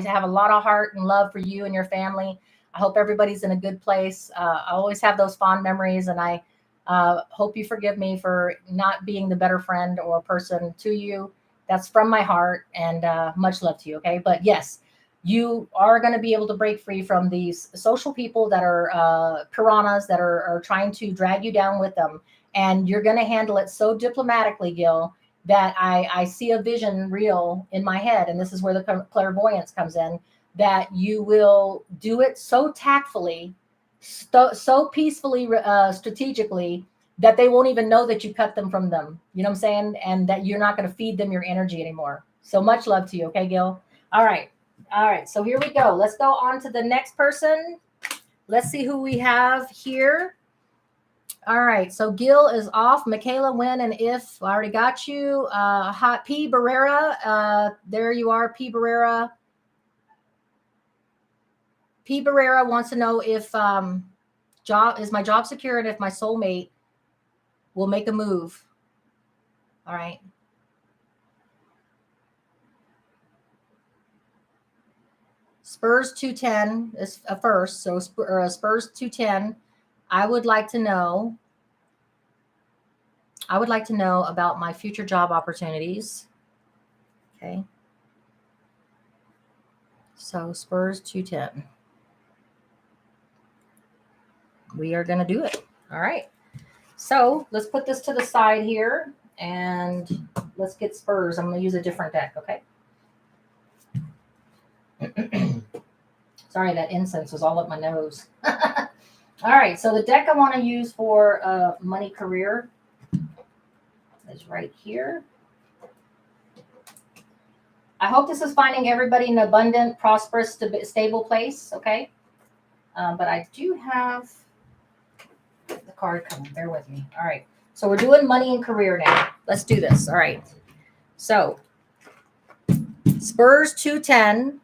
have a lot of heart and love for you and your family. I hope everybody's in a good place. I always have those fond memories, and I hope you forgive me for not being the better friend or person to you. That's from my heart, and much love to you. Okay. But yes, you are going to be able to break free from these social people that are piranhas that are trying to drag you down with them. And you're going to handle it so diplomatically, Gil, that I see a vision real in my head. And this is where the clairvoyance comes in, that you will do it so tactfully, so peacefully, strategically, that they won't even know that you cut them from them. You know what I'm saying? And that you're not going to feed them your energy anymore. So much love to you. Okay, Gil? All right. So here we go. Let's go on to the next person. Let's see who we have here. All right. So Gil is off. Michaela, when and if. I already got you. P. Barrera. There you are, P. Barrera. P. Barrera wants to know if is my job secure and if my soulmate will make a move. All right. Spurs 210 is a first. So Spurs 210. I would like to know about my future job opportunities. Okay. So Spurs 210. We are going to do it. All right. So let's put this to the side here and let's get Spurs. I'm going to use a different deck. Okay. Sorry, that incense was all up my nose. All right. So the deck I want to use for money career is right here. I hope this is finding everybody in an abundant, prosperous, stable place. Okay. But I do have the card coming. Bear with me. All right. So we're doing money and career now. Let's do this. All right. So Spurs 210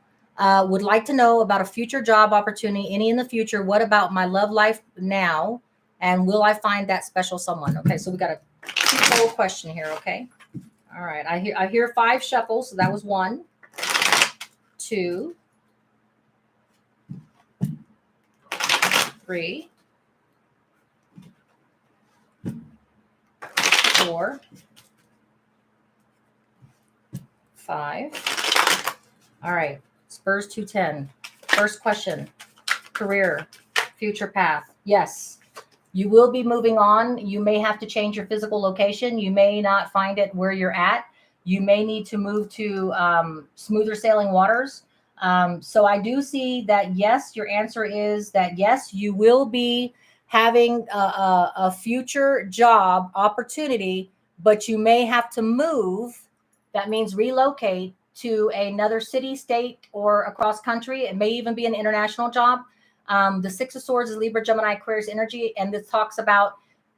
would like to know about a future job opportunity, any in the future. What about my love life now? And will I find that special someone? Okay. So we got a two-fold question here. Okay. All right. I hear 5 shuffles. So that was 1, 2, 3, 4, 5. All right. Spurs 210. First question. Career. Future path. Yes. You will be moving on. You may have to change your physical location. You may not find it where you're at. You may need to move to smoother sailing waters. So I do see that, yes, your answer is that, yes, you will be having a future job opportunity, but you may have to move. That means relocate to another city, state, or across country. It may even be an international job. The 6 of Swords is Libra, Gemini, Aquarius energy. And this talks about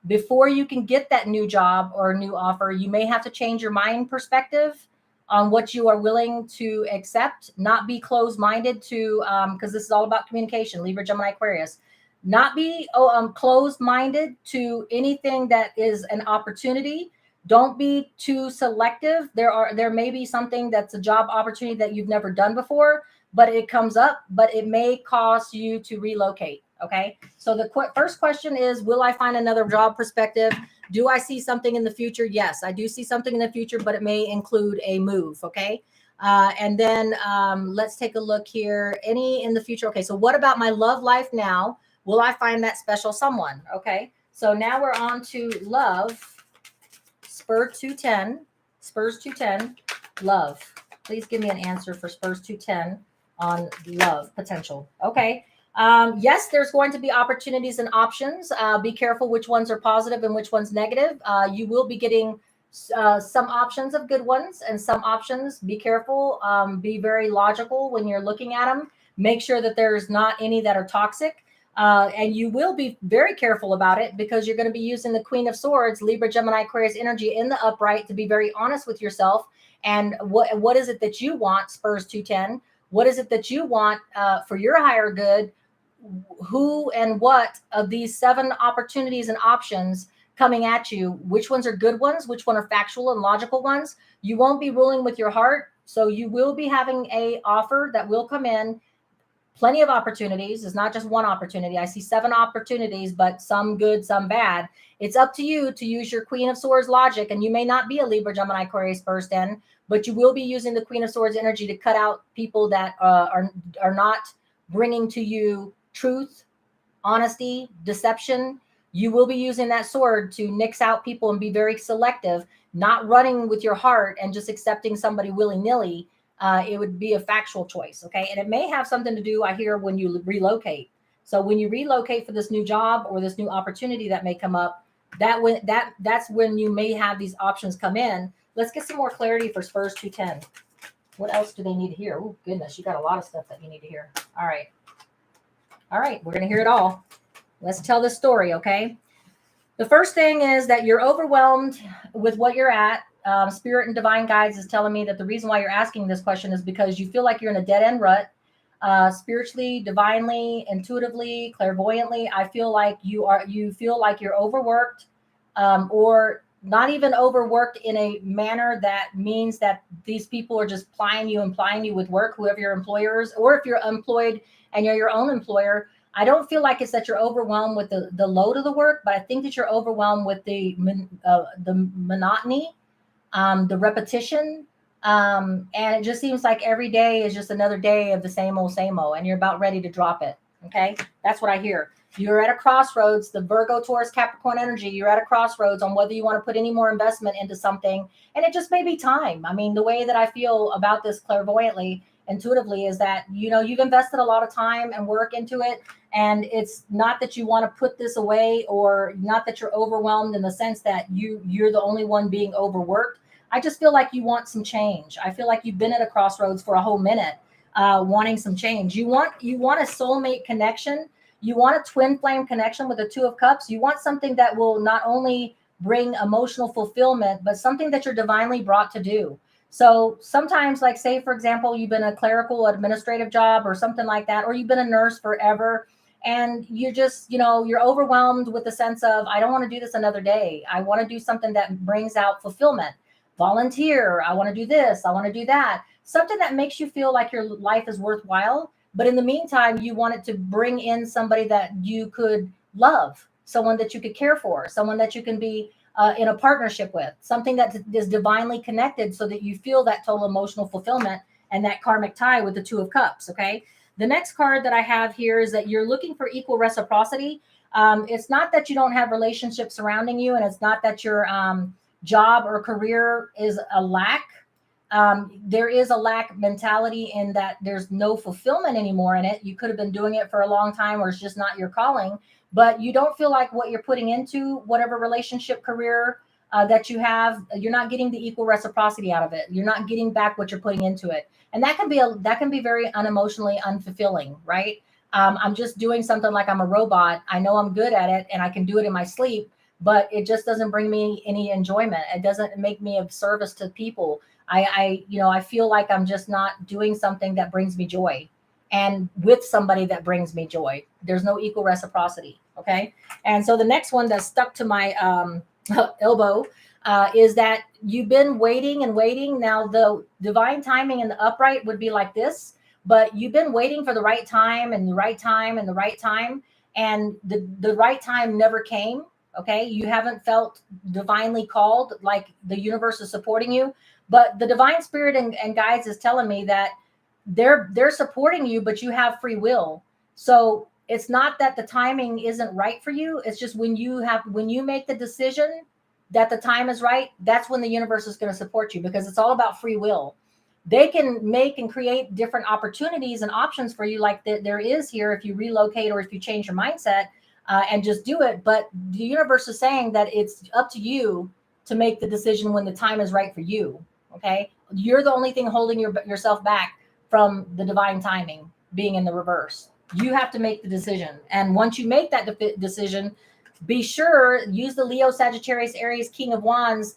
before you can get that new job or new offer, you may have to change your mind perspective on what you are willing to accept, not be closed-minded to, because this is all about communication, Libra, Gemini, Aquarius. Not be closed-minded to anything that is an opportunity. Don't be too selective. There may be something that's a job opportunity that you've never done before, but it comes up, but it may cause you to relocate. Okay. So the first question is, will I find another job perspective? Do I see something in the future? Yes, I do see something in the future, but it may include a move. Okay. And then let's take a look here. Any in the future? Okay. So what about my love life now? Will I find that special someone? Okay. So now we're on to love. Spurs 210. Spurs 210. Love. Please give me an answer for Spurs 210 on love potential. Okay. Yes, there's going to be opportunities and options. Be careful which ones are positive and which ones negative. You will be getting some options of good ones and some options. Be careful. Be very logical when you're looking at them. Make sure that there's not any that are toxic. And you will be very careful about it because you're going to be using the Queen of Swords, Libra, Gemini, Aquarius energy in the upright to be very honest with yourself. And what is it that you want, Spurs 210? What is it that you want for your higher good? Who and what of these 7 opportunities and options coming at you? Which ones are good ones? Which one are factual and logical ones? You won't be ruling with your heart. So you will be having a offer that will come in. Plenty of opportunities. It's not just one opportunity. I see 7 opportunities, but some good, some bad. It's up to you to use your Queen of Swords logic. And you may not be a Libra, Gemini, Aquarius, Spurs 10, but you will be using the Queen of Swords energy to cut out people that are not bringing to you truth, honesty, deception. You will be using that sword to nix out people and be very selective, not running with your heart and just accepting somebody willy-nilly. It would be a factual choice. Okay. And it may have something to do, I hear, when you relocate. So when you relocate for this new job or this new opportunity that may come up, that's when you may have these options come in. Let's get some more clarity for Spurs 210. What else do they need to hear? Oh, goodness. You got a lot of stuff that you need to hear. All right. All right. We're going to hear it all. Let's tell this story. Okay. The first thing is that you're overwhelmed with what you're at. Spirit and divine guides is telling me that the reason why you're asking this question is because you feel like you're in a dead end rut. spiritually, divinely, intuitively, clairvoyantly. I feel like you feel like you're overworked, or not even overworked in a manner that means that these people are just plying you and plying you with work, whoever your employers, or if you're employed and you're your own employer. I don't feel like it's that you're overwhelmed with the load of the work, but I think that you're overwhelmed with the monotony, the repetition, and it just seems like every day is just another day of the same old, and you're about ready to drop it. Okay, that's what I hear. You're at a crossroads. The Virgo, Taurus, Capricorn energy. You're at a crossroads on whether you want to put any more investment into something, and it just may be time. I mean, the way that I feel about this clairvoyantly, intuitively, is that you've invested a lot of time and work into it, and it's not that you want to put this away, or not that you're overwhelmed in the sense that you're the only one being overworked. I just feel like you want some change. I feel like you've been at a crossroads for a whole minute, wanting some change. You want a soulmate connection. You want a twin flame connection with the Two of Cups. You want something that will not only bring emotional fulfillment, but something that you're divinely brought to do. So sometimes, like, say, for example, you've been a clerical administrative job or something like that, or you've been a nurse forever, and you just, you're overwhelmed with the sense of, I don't want to do this another day. I want to do something that brings out fulfillment. Volunteer. I want to do this. I want to do that. Something that makes you feel like your life is worthwhile. But in the meantime, you want it to bring in somebody that you could love, someone that you could care for, someone that you can be in a partnership with, something that is divinely connected, so that you feel that total emotional fulfillment and that karmic tie with the Two of Cups. Okay. The next card that I have here is that you're looking for equal reciprocity. It's not that you don't have relationships surrounding you, and it's not that your job or career is a lack. There is a lack mentality in that there's no fulfillment anymore in it. You could have been doing it for a long time, or it's just not your calling, but you don't feel like what you're putting into whatever relationship, career that you have, you're not getting the equal reciprocity out of it. You're not getting back what you're putting into it. And that can be very unemotionally unfulfilling, right? I'm just doing something like I'm a robot. I know I'm good at it and I can do it in my sleep, but it just doesn't bring me any enjoyment. It doesn't make me of service to people. I feel like I'm just not doing something that brings me joy, and with somebody that brings me joy. There's no equal reciprocity. Okay. And so the next one that's stuck to my elbow is that you've been waiting and waiting. Now, the divine timing in the upright would be like this, but you've been waiting for the right time and the right time and the right time. And the right time never came. Okay. You haven't felt divinely called, like the universe is supporting you, but the divine spirit and guides is telling me that they're supporting you, but you have free will. So it's not that the timing isn't right for you. It's just when you make the decision that the time is right, that's when the universe is going to support you, because it's all about free will. They can make and create different opportunities and options for you, like there is here, if you relocate or if you change your mindset, and just do it. But the universe is saying that it's up to you to make the decision when the time is right for you. Okay. You're the only thing holding yourself back from the divine timing being in the reverse. You have to make the decision. And once you make that decision, be sure, use the Leo, Sagittarius, Aries, King of Wands,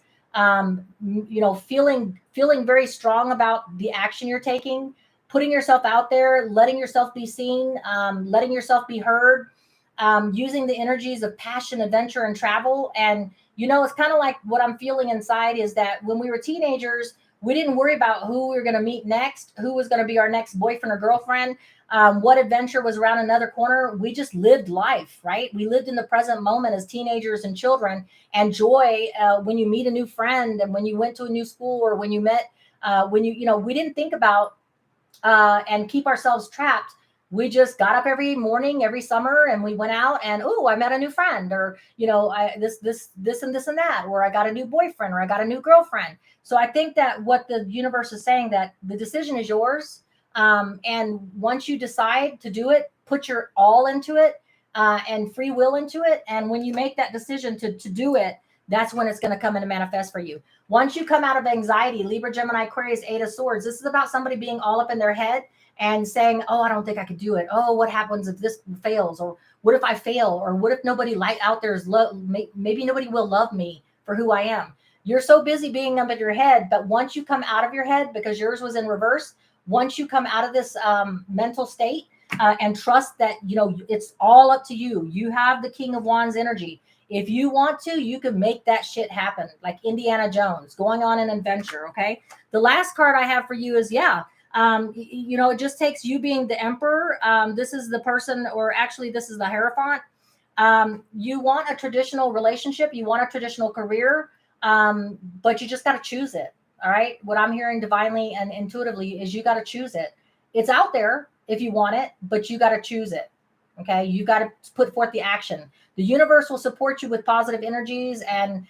feeling very strong about the action you're taking, putting yourself out there, letting yourself be seen, letting yourself be heard, using the energies of passion, adventure, and travel. And, it's kind of like what I'm feeling inside is that when we were teenagers, we didn't worry about who we were going to meet next, who was going to be our next boyfriend or girlfriend, what adventure was around another corner. We just lived life, right? We lived in the present moment as teenagers and children, and joy when you meet a new friend, and when you went to a new school, or when you met, we didn't think about and keep ourselves trapped. We just got up every morning, every summer, and we went out and, I met a new friend, or, this and this and that, or I got a new boyfriend, or I got a new girlfriend. So I think that what the universe is saying, that the decision is yours. And once you decide to do it, put your all into it, and free will into it. And when you make that decision to do it, that's when it's going to come in and manifest for you. Once you come out of anxiety, Libra, Gemini, Aquarius, Eight of Swords, this is about somebody being all up in their head and saying, I don't think I could do it. Oh, what happens if this fails? Or what if I fail? Or what if nobody out there is maybe nobody will love me for who I am. You're so busy being up in your head. But once you come out of your head, because yours was in reverse, once you come out of this mental state and trust that, it's all up to you. You have the King of Wands energy. If you want to, you can make that shit happen, like Indiana Jones going on an adventure. Okay. The last card I have for you is, it just takes you being the emperor. This is the person, or actually this is the Hierophant. You want a traditional relationship. You want a traditional career, but you just got to choose it. All right. What I'm hearing divinely and intuitively is you got to choose it. It's out there if you want it, but you got to choose it. Okay. You got to put forth the action. The universe will support you with positive energies and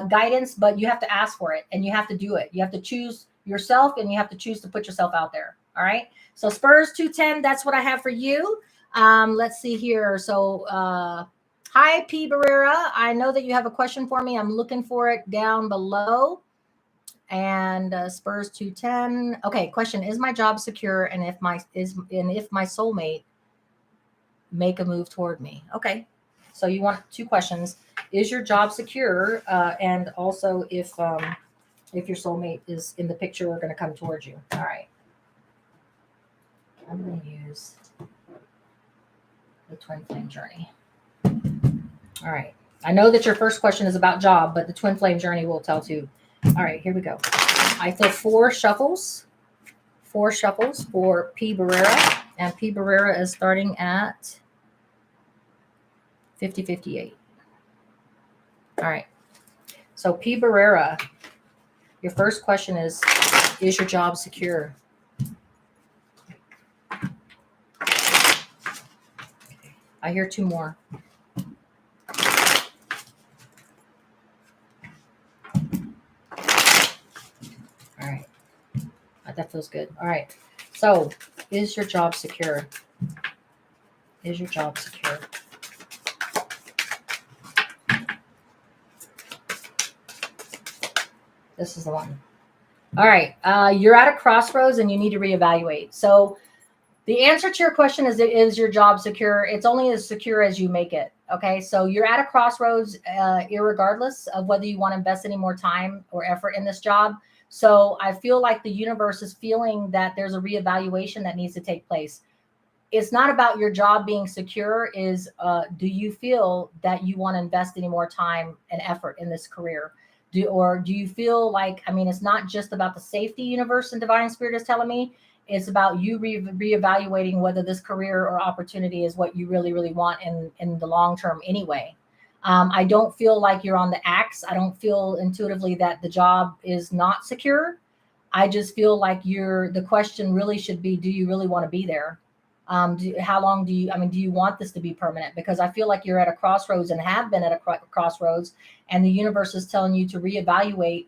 guidance, but you have to ask for it and you have to do it. You have to choose yourself and you have to choose to put yourself out there. All right. So Spurs 210, that's what I have for you. Let's see here. So, hi, P. Barrera. I know that you have a question for me. I'm looking for it down below. And Spurs 210. Okay, question: is my job secure? And if my soulmate make a move toward me? Okay, so you want 2 questions: is your job secure? And also if your soulmate is in the picture or going to come towards you. All right, I'm going to use the Twin Flame Journey. All right. I know that your first question is about job, but the Twin Flame Journey will tell too. All right, here we go. I feel 4 shuffles. 4 shuffles for P. Barrera. And P. Barrera is starting at 5058. All right. So P. Barrera, your first question is your job secure? I hear 2 more. All right. That feels good. All right. So, is your job secure? Is your job secure? This is the one. All right. You're at a crossroads and you need to reevaluate. So, the answer to your question is your job secure? It's only as secure as you make it. Okay. So you're at a crossroads, irregardless of whether you want to invest any more time or effort in this job. So I feel like the universe is feeling that there's a reevaluation that needs to take place. It's not about your job being secure. Do you feel that you want to invest any more time and effort in this career? Do you feel like, it's not just about the safety universe and divine spirit is telling me. It's about you reevaluating whether this career or opportunity is what you really, really want in the long term anyway. I don't feel like you're on the axe. I don't feel intuitively that the job is not secure. I just feel like the question really should be, do you really want to be there? How long do you want this to be permanent? Because I feel like you're at a crossroads and have been at a crossroads, and the universe is telling you to reevaluate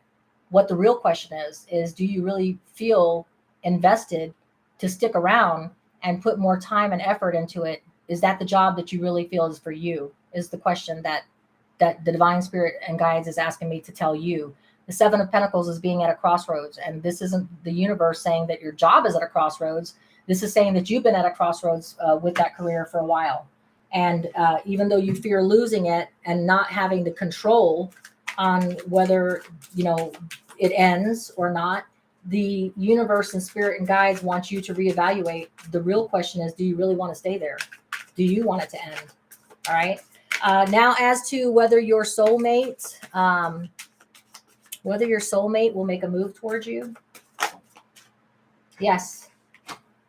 what the real question is do you really feel invested to stick around and put more time and effort into it? Is that the job that you really feel is for you? Is the question that the divine spirit and guides is asking me to tell you. The 7 of Pentacles is being at a crossroads, and this isn't the universe saying that your job is at a crossroads. This is saying that you've been at a crossroads with that career for a while. And even though you fear losing it and not having the control on whether, it ends or not, the universe and spirit and guides want you to reevaluate. The real question is, do you really want to stay there? Do you want it to end? All right. Now, as to whether your soulmate will make a move towards you. Yes.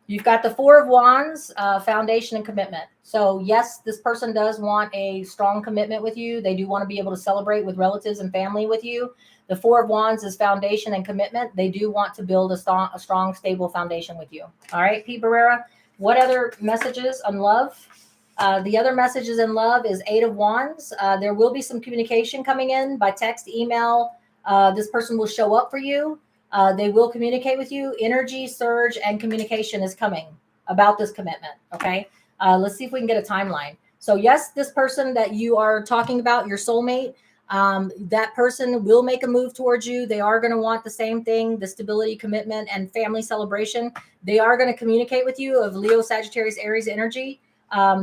You've got the 4 of Wands, foundation and commitment. So yes, this person does want a strong commitment with you. They do want to be able to celebrate with relatives and family with you. The 4 of Wands is foundation and commitment. They do want to build a strong, stable foundation with you. All right, P. Barrera. What other messages on love? The other messages in love is 8 of Wands. There will be some communication coming in by text, email. This person will show up for you. They will communicate with you. Energy, surge, and communication is coming about this commitment. Okay. Let's see if we can get a timeline. So yes, this person that you are talking about, your soulmate, that person will make a move towards you. They are going to want the same thing, the stability, commitment, and family celebration. They are going to communicate with you of Leo, Sagittarius, Aries energy.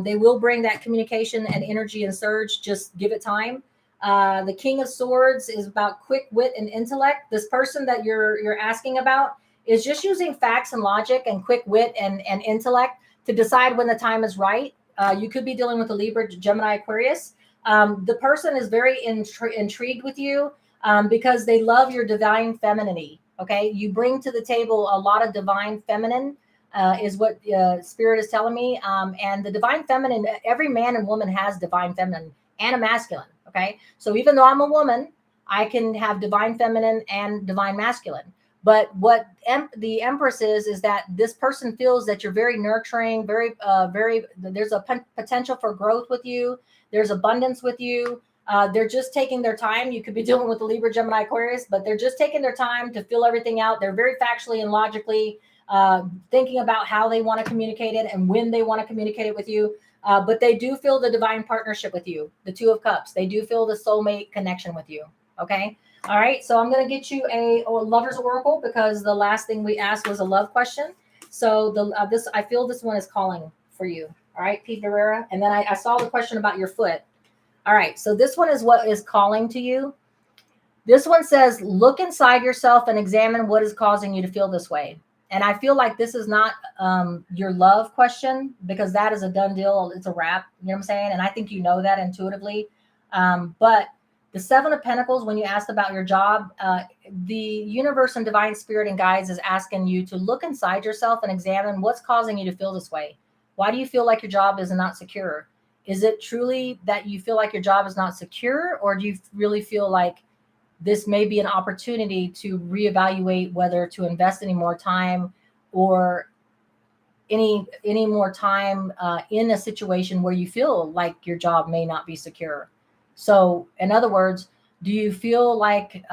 They will bring that communication and energy and surge. Just give it time. The King of Swords is about quick wit and intellect. This person that you're asking about is just using facts and logic and quick wit and intellect to decide when the time is right. You could be dealing with a Libra, Gemini, Aquarius. The person is very intrigued with you because they love your divine femininity. Okay, you bring to the table a lot of divine feminine, is what Spirit is telling me. And the divine feminine, every man and woman has divine feminine and a masculine. Okay, so even though I'm a woman, I can have divine feminine and divine masculine. But what the Empress is that this person feels that you're very nurturing, very, there's a potential for growth with you. There's abundance with you. They're just taking their time. You could be dealing with the Libra, Gemini, Aquarius, but they're just taking their time to fill everything out. They're very factually and logically thinking about how they want to communicate it and when they want to communicate it with you. But they do feel the divine partnership with you, the Two of Cups. They do feel the soulmate connection with you. Okay. All right. So I'm going to get you a lover's oracle because the last thing we asked was a love question. So I feel this one is calling for you. All right, P. Barrera. And then I saw the question about your foot. All right. So this one is what is calling to you. This one says, look inside yourself and examine what is causing you to feel this way. And I feel like this is not your love question because that is a done deal. It's a wrap. You know what I'm saying? And I think you know that intuitively. But the Seven of Pentacles, when you asked about your job, the universe and divine spirit and guides is asking you to look inside yourself and examine what's causing you to feel this way. Why do you feel like your job is not secure? Is it truly that you feel like your job is not secure, or do you really feel like this may be an opportunity to reevaluate whether to invest any more time or any more time in a situation where you feel like your job may not be secure? So in other words, do you feel like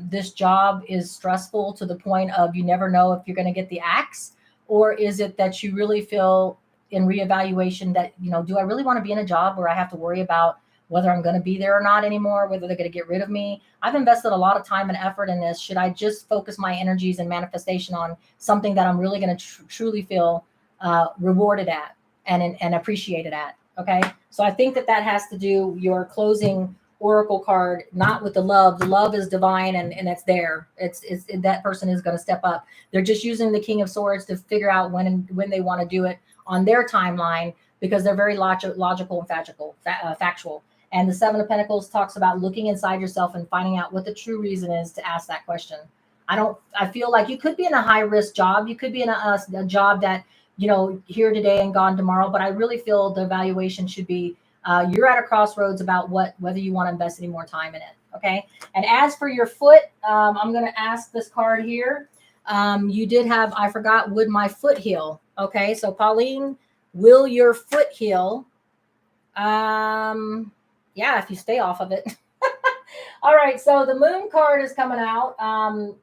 this job is stressful to the point of you never know if you're going to get the axe? Or is it that you really feel in reevaluation that, do I really want to be in a job where I have to worry about whether I'm going to be there or not anymore, whether they're going to get rid of me? I've invested a lot of time and effort in this. Should I just focus my energies and manifestation on something that I'm really going to truly feel rewarded at and appreciated at? Okay. So I think that has to do your closing oracle card, not with the love. The love is divine and it's there. It's that person is going to step up. They're just using the King of Swords to figure out when they want to do it on their timeline because they're very logical and factual. And the Seven of Pentacles talks about looking inside yourself and finding out what the true reason is to ask that question. I feel like you could be in a high risk job. You could be in a job that, here today and gone tomorrow. But I really feel the evaluation should be you're at a crossroads about whether you want to invest any more time in it. Okay. And as for your foot, I'm going to ask this card here. You did have, I forgot, would my foot heal? Okay. So Pauline, will your foot heal? Yeah, if you stay off of it. All right. So the moon card is coming out.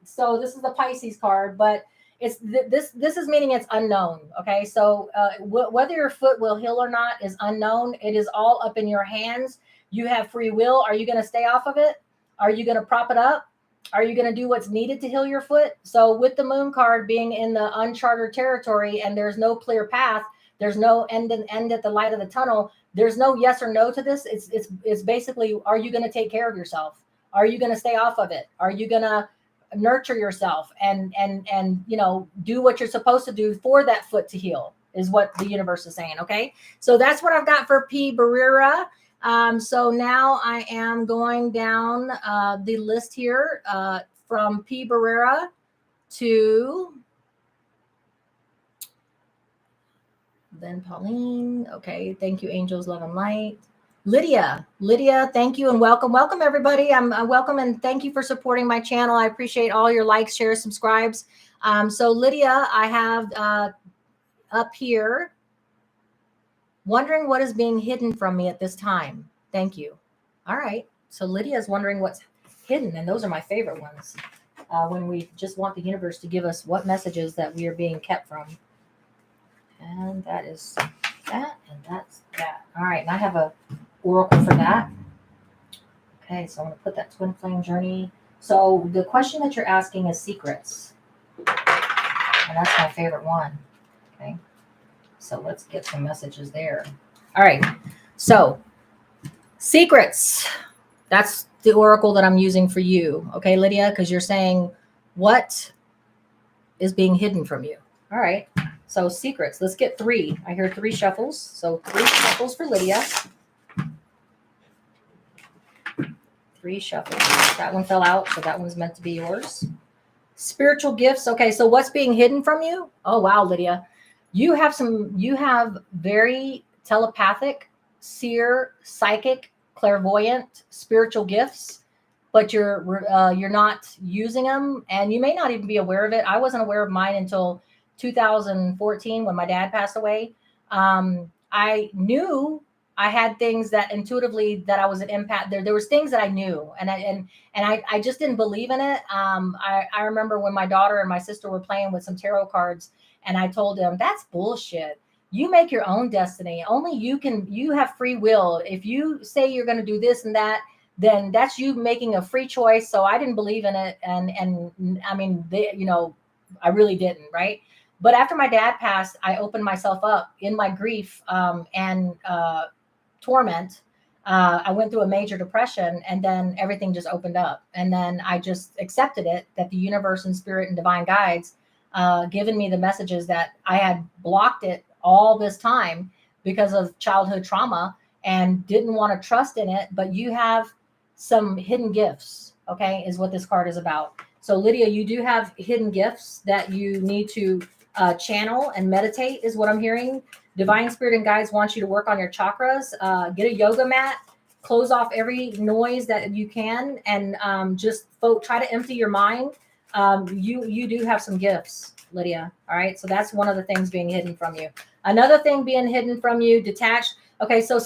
So this is the Pisces card, but it's this is meaning it's unknown. Okay. So whether your foot will heal or not is unknown. It is all up in your hands. You have free will. Are you going to stay off of it? Are you going to prop it up? Are you going to do what's needed to heal your foot? So with the moon card being in the uncharted territory and there's no clear path, there's no end at the light of the tunnel. There's no yes or no to this. It's basically, are you going to take care of yourself? Are you going to stay off of it? Are you going to nurture yourself and do what you're supposed to do for that foot to heal is what the universe is saying. Okay. So that's what I've got for P. Barrera. So now I am going down the list here from P. Barrera to then Pauline. Okay. Thank you, angels, love, and light. Lydia, thank you and welcome everybody. I'm welcome and thank you for supporting my channel. I appreciate all your likes, shares, subscribes. So Lydia, I have up here, wondering what is being hidden from me at this time. Thank you. All right. So Lydia is wondering what's hidden, and those are my favorite ones. When we just want the universe to give us what messages that we are being kept from. And that is that, and that's that. All right. And I have a oracle for that. Okay, so I'm going to put that twin flame journey. So the question that you're asking is secrets. And that's my favorite one. Okay. So let's get some messages there. All right. So secrets. That's the oracle that I'm using for you. Okay, Lydia, because you're saying what is being hidden from you? All right. So secrets. Let's get 3. I hear 3 shuffles. So 3 shuffles for Lydia. 3 shuffles. That one fell out, so that one's meant to be yours. Spiritual gifts. Okay, so what's being hidden from you? Oh wow, Lydia. You have very telepathic, seer, psychic, clairvoyant, spiritual gifts, but you're not using them, and you may not even be aware of it. I wasn't aware of mine until 2014 when my dad passed away. I knew I had things that intuitively that I was an empath. There was things that I knew, and I just didn't believe in it. I remember when my daughter and my sister were playing with some tarot cards, and I told them, that's bullshit. You make your own destiny. Only you have free will. If you say you're going to do this and that, then that's you making a free choice. So I didn't believe in it. And I mean, I really didn't. Right. But after my dad passed, I opened myself up in my grief and torment. I went through a major depression, and then everything just opened up. And then I just accepted it, that the universe and spirit and divine guides given me the messages that I had blocked it all this time because of childhood trauma and didn't want to trust in it. But you have some hidden gifts, okay, is what this card is about. So Lydia, you do have hidden gifts that you need to channel and meditate, is what I'm hearing. Divine spirit and guides want you to work on your chakras, get a yoga mat, close off every noise that you can, and just try to empty your mind. You do have some gifts, Lydia. All right. So that's one of the things being hidden from you. Another thing being hidden from you, detached. Okay. So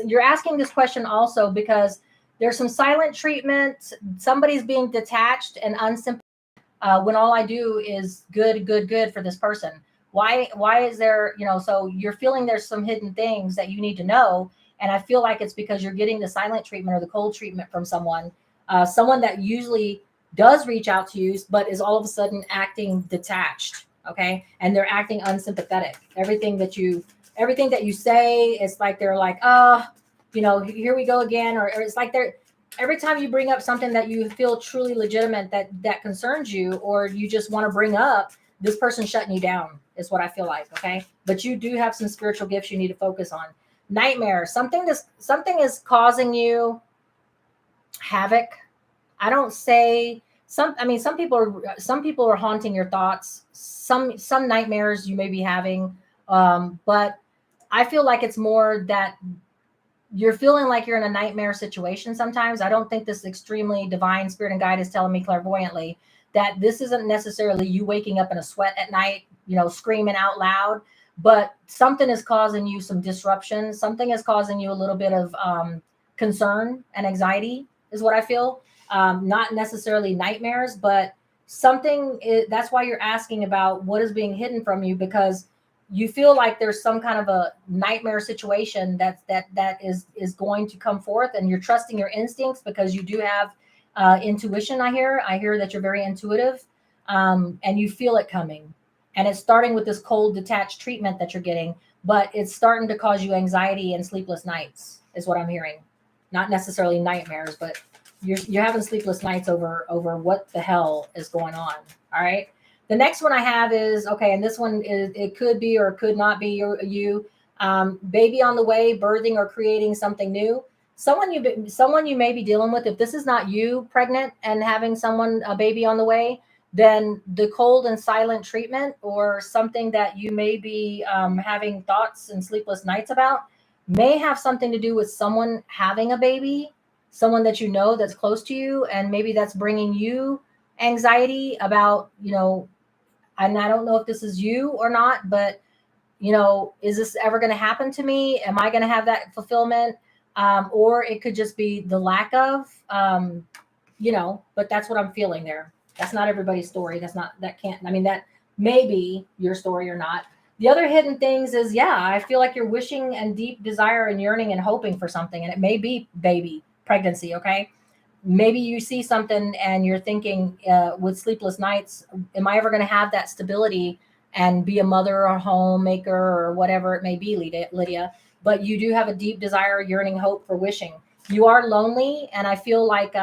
you're asking this question also because there's some silent treatment. Somebody's being detached and unsympathetic when all I do is good for this person. Why is there, so you're feeling there's some hidden things that you need to know. And I feel like it's because you're getting the silent treatment or the cold treatment from someone that usually does reach out to you, but is all of a sudden acting detached. Okay. And they're acting unsympathetic. Everything that you say, it's like, they're like, here we go again. Or it's like every time you bring up something that you feel truly legitimate that concerns you, or you just want to bring up, this person's shutting you down is what I feel like. Okay. But you do have some spiritual gifts you need to focus on. Nightmare. Something is causing you havoc. I don't say some people are haunting your thoughts. Some nightmares you may be having. But I feel like it's more that you're feeling like you're in a nightmare situation sometimes. I don't think this extremely divine spirit and guide is telling me clairvoyantly that this isn't necessarily you waking up in a sweat at night, screaming out loud, but something is causing you some disruption. Something is causing you a little bit of concern and anxiety is what I feel. Not necessarily nightmares, but that's why you're asking about what is being hidden from you, because you feel like there's some kind of a nightmare situation that is going to come forth, and you're trusting your instincts because you do have intuition. I hear that you're very intuitive, and you feel it coming, and it's starting with this cold detached treatment that you're getting, but it's starting to cause you anxiety and sleepless nights is what I'm hearing. Not necessarily nightmares, but you're having sleepless nights over what the hell is going on. All right. The next one I have is, okay, and this one it could be or could not be you. Baby on the way, birthing or creating something new. Someone you may be dealing with. If this is not you pregnant and having a baby on the way, then the cold and silent treatment or something that you may be having thoughts and sleepless nights about may have something to do with someone having a baby, someone that that's close to you, and maybe that's bringing you anxiety about, and I don't know if this is you or not, but is this ever going to happen to me? Am I going to have that fulfillment? Or it could just be the lack of, but that's what I'm feeling there. That's not everybody's story. That may be your story or not. The other hidden things is, I feel like you're wishing and deep desire and yearning and hoping for something. And it may be baby pregnancy. Okay. Maybe you see something and you're thinking with sleepless nights, am I ever going to have that stability and be a mother or homemaker or whatever it may be, Lydia? But you do have a deep desire, yearning, hope for wishing. You are lonely. And I feel like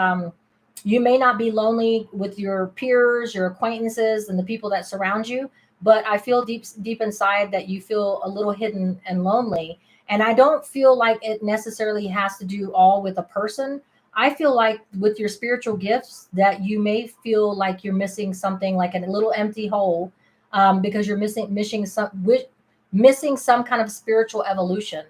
You may not be lonely with your peers, your acquaintances, and the people that surround you, but I feel deep inside that you feel a little hidden and lonely. And I don't feel like it necessarily has to do all with a person. I feel like with your spiritual gifts that you may feel like you're missing something, like a little empty hole, because you're missing some kind of spiritual evolution,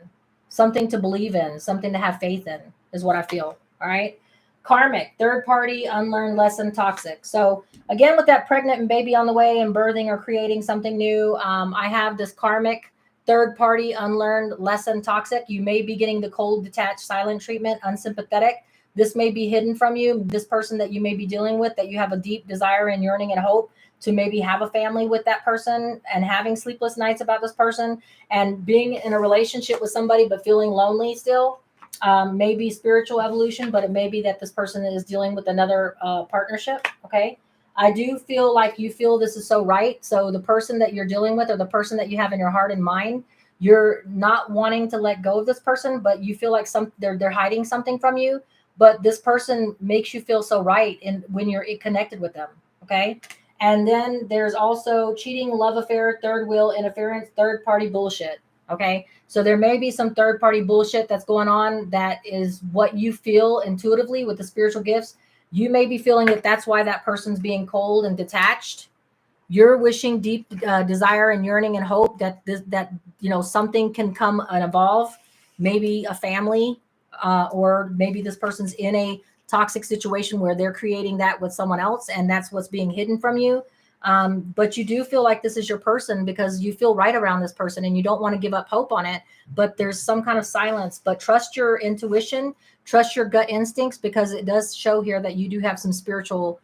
something to believe in, something to have faith in, is what I feel. All right. Karmic, third party, unlearned lesson, toxic. So again, with that pregnant and baby on the way and birthing or creating something new, I have this karmic, third party, unlearned lesson, toxic. You may be getting the cold, detached, silent treatment, unsympathetic. This may be hidden from you. This person that you may be dealing with, that you have a deep desire and yearning and hope to maybe have a family with that person, and having sleepless nights about this person, and being in a relationship with somebody but feeling lonely still. Maybe spiritual evolution, but it may be that this person is dealing with another partnership. Okay. I do feel like you feel this is so right. So the person that you're dealing with, or the person that you have in your heart and mind, you're not wanting to let go of this person, but you feel like they're hiding something from you. But this person makes you feel so right in when you're connected with them. Okay. And then there's also cheating, love affair, third wheel interference, third party bullshit. Okay. So there may be some third party bullshit that's going on that is what you feel intuitively with the spiritual gifts. You may be feeling that that's why that person's being cold and detached. You're wishing deep desire and yearning and hope that something can come and evolve, maybe a family, or maybe this person's in a toxic situation where they're creating that with someone else, and that's what's being hidden from you. But you do feel like this is your person because you feel right around this person and you don't want to give up hope on it. But there's some kind of silence. But trust your intuition, trust your gut instincts, because it does show here that you do have some spiritual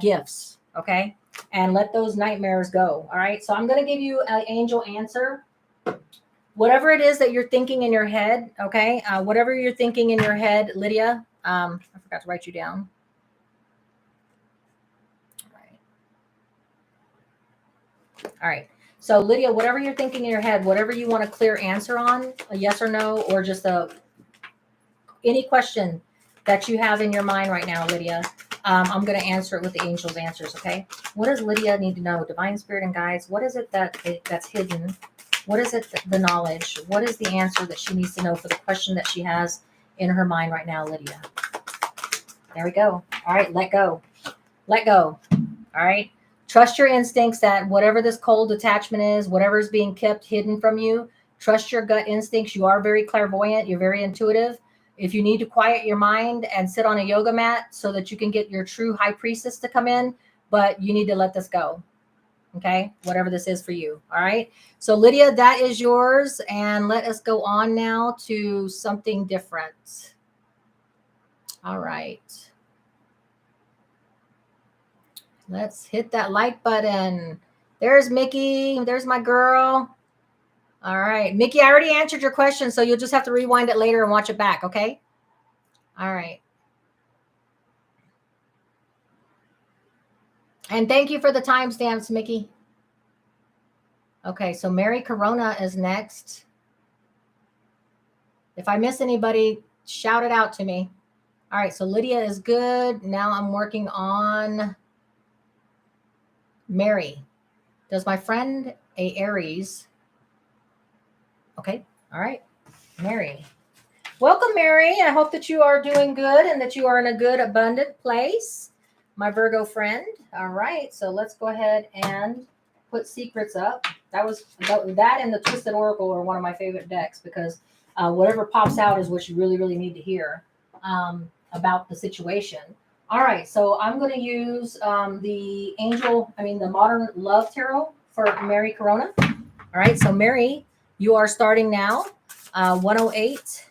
gifts. Okay. And let those nightmares go. All right. So I'm going to give you an angel answer. Whatever it is that you're thinking in your head. Okay. Whatever you're thinking in your head, Lydia. I forgot to write you down. All right. So Lydia, whatever you're thinking in your head, whatever you want a clear answer on, a yes or no, or just any question that you have in your mind right now, Lydia, I'm going to answer it with the angels' answers. Okay. What does Lydia need to know? Divine Spirit and guides. What is it that's hidden? What is it? The knowledge. What is the answer that she needs to know for the question that she has in her mind right now, Lydia? There we go. All right. Let go. Let go. All right. Trust your instincts that whatever this cold attachment is, whatever is being kept hidden from you, trust your gut instincts. You are very clairvoyant. You're very intuitive. If you need to quiet your mind and sit on a yoga mat so that you can get your true high priestess to come in, but you need to let this go. Okay. Whatever this is for you. All right. So Lydia, that is yours. And let us go on now to something different. All right. Let's hit that like button. There's Mickey. There's my girl. All right. Mickey, I already answered your question, so you'll just have to rewind it later and watch it back, okay? All right. And thank you for the timestamps, Mickey. Okay, so Mary Corona is next. If I miss anybody, shout it out to me. All right, so Lydia is good. Now I'm working on Mary. Does my friend a Aries? Okay, all right. Mary. Welcome, Mary. I hope that you are doing good and that you are in a good, abundant place, my Virgo friend. All right, so let's go ahead and put secrets up. That and the Twisted Oracle are one of my favorite decks because whatever pops out is what you really, really need to hear about the situation. All right, so I'm going to use the Modern Love Tarot for Mary Corona. All right, so Mary, you are starting now. 108.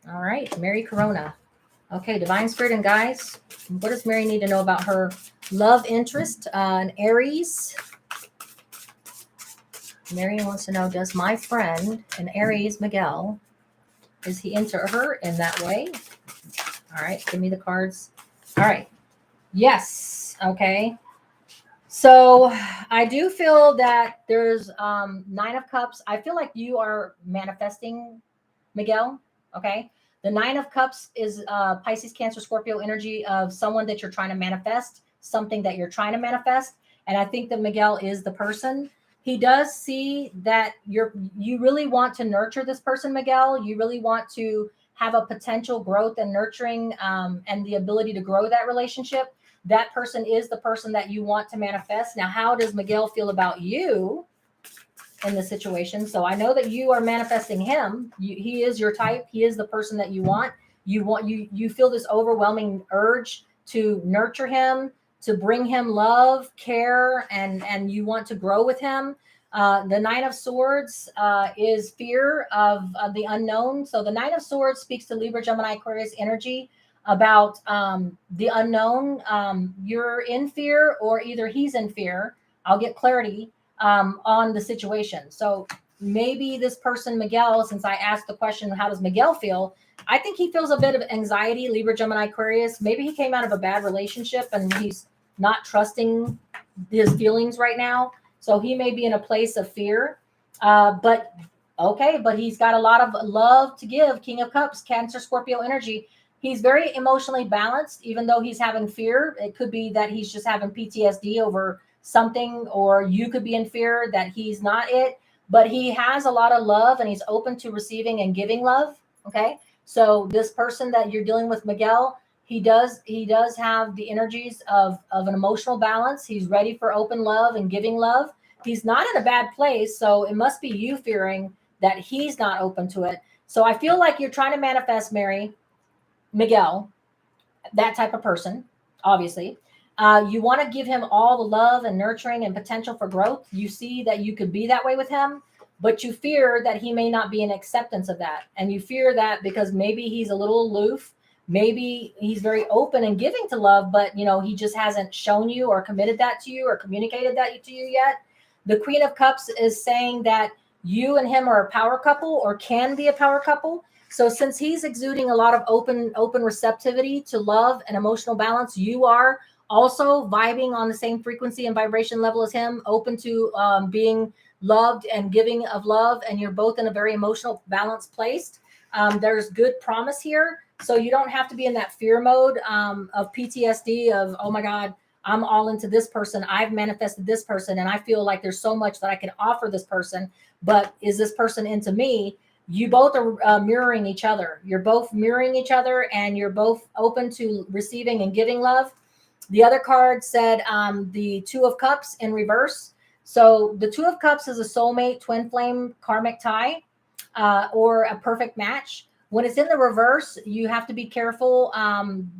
All right, Mary Corona. Okay, Divine Spirit and guys, what does Mary need to know about her love interest? An Aries. Mary wants to know, does my friend, an Aries, Miguel, is he into her in that way? All right, give me the cards. All right. Yes. Okay. So I do feel that there's 9 of Cups. I feel like you are manifesting Miguel. Okay. The Nine of Cups is Pisces, Cancer, Scorpio energy of someone that you're trying to manifest, something that you're trying to manifest. And I think that Miguel is the person. He does see that you really want to nurture this person, Miguel. You really want to have a potential growth and nurturing and the ability to grow that relationship. That person is the person that you want to manifest. Now, how does Miguel feel about you in the situation? So I know that you are manifesting him. He is your type. He is the person that you want. You feel this overwhelming urge to nurture him, to bring him love, care, and you want to grow with him. The Nine of Swords is fear of the unknown. So the Nine of Swords speaks to Libra, Gemini, Aquarius energy about the unknown. You're in fear, or either he's in fear. I'll get clarity on the situation. So maybe this person, Miguel, since I asked the question, how does Miguel feel? I think he feels a bit of anxiety, Libra, Gemini, Aquarius. Maybe he came out of a bad relationship and he's not trusting his feelings right now. So he may be in a place of fear. But he's got a lot of love to give. King of Cups, Cancer, Scorpio energy. He's very emotionally balanced, even though he's having fear. It could be that he's just having PTSD over something, or you could be in fear that he's not it, but he has a lot of love and he's open to receiving and giving love. Okay. So this person that you're dealing with, Miguel, he does have the energies of an emotional balance. He's ready for open love and giving love. He's not in a bad place. So it must be you fearing that he's not open to it. So I feel like you're trying to manifest, Miguel, that type of person, obviously. You want to give him all the love and nurturing and potential for growth. You see that you could be that way with him, but you fear that he may not be in acceptance of that. And you fear that because maybe he's a little aloof. Maybe he's very open and giving to love, but he just hasn't shown you or committed that to you or communicated that to you yet. The Queen of Cups is saying that you and him are a power couple, or can be a power couple. So since he's exuding a lot of open receptivity to love and emotional balance, you are also vibing on the same frequency and vibration level as him, open to being loved and giving of love. And you're both in a very emotional, balanced place. There's good promise here. So you don't have to be in that fear mode of PTSD of, oh my God, I'm all into this person. I've manifested this person. And I feel like there's so much that I can offer this person, but is this person into me? You both are mirroring each other. You're both mirroring each other, and you're both open to receiving and giving love. The other card said the Two of Cups in reverse. So the Two of Cups is a soulmate, twin flame, karmic tie, or a perfect match. When it's in the reverse, you have to be careful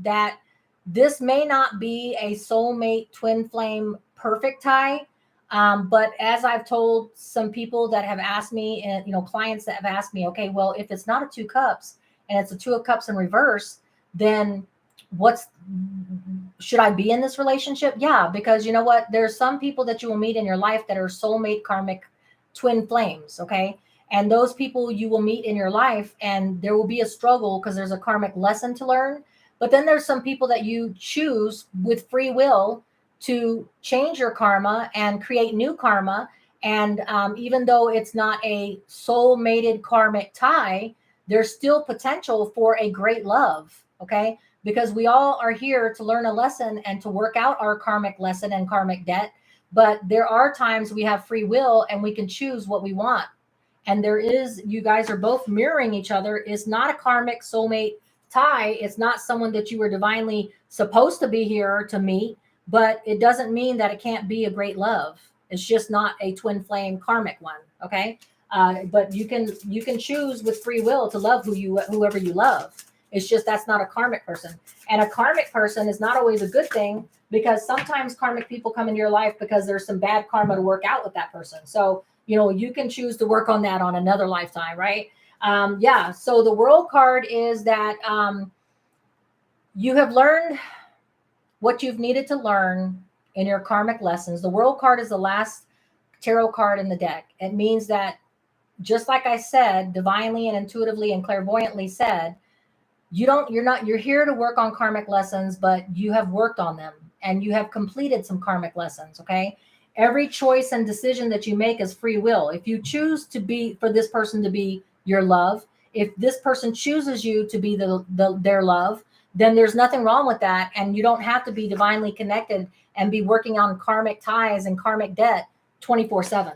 that this may not be a soulmate, twin flame, perfect tie. But as I've told some people that have asked me, and clients that have asked me, okay, well, if it's not a Two Cups and it's a Two of Cups in reverse, then should I be in this relationship? Yeah, because you know what? There's some people that you will meet in your life that are soulmate, karmic, twin flames. Okay. And those people you will meet in your life, and there will be a struggle because there's a karmic lesson to learn. But then there's some people that you choose with free will to change your karma and create new karma. And even though it's not a soul-mated karmic tie, there's still potential for a great love. Okay. Because we all are here to learn a lesson and to work out our karmic lesson and karmic debt. But there are times we have free will and we can choose what we want. And you guys are both mirroring each other. It's not a karmic soulmate tie. It's not someone that you were divinely supposed to be here to meet, but it doesn't mean that it can't be a great love. It's just not a twin flame karmic one. Okay. But you can choose with free will to love whoever you love. It's just that's not a karmic person. And a karmic person is not always a good thing, because sometimes karmic people come into your life because there's some bad karma to work out with that person. So, you can choose to work on that on another lifetime, right? So the World card is that you have learned what you've needed to learn in your karmic lessons. The World card is the last tarot card in the deck. It means that, just like I said, divinely and intuitively and clairvoyantly said, you're here to work on karmic lessons, but you have worked on them and you have completed some karmic lessons. Okay. Every choice and decision that you make is free will. If you choose for this person to be your love, If this person chooses you to be their love, then there's nothing wrong with that. And you don't have to be divinely connected and be working on karmic ties and karmic debt 24/7.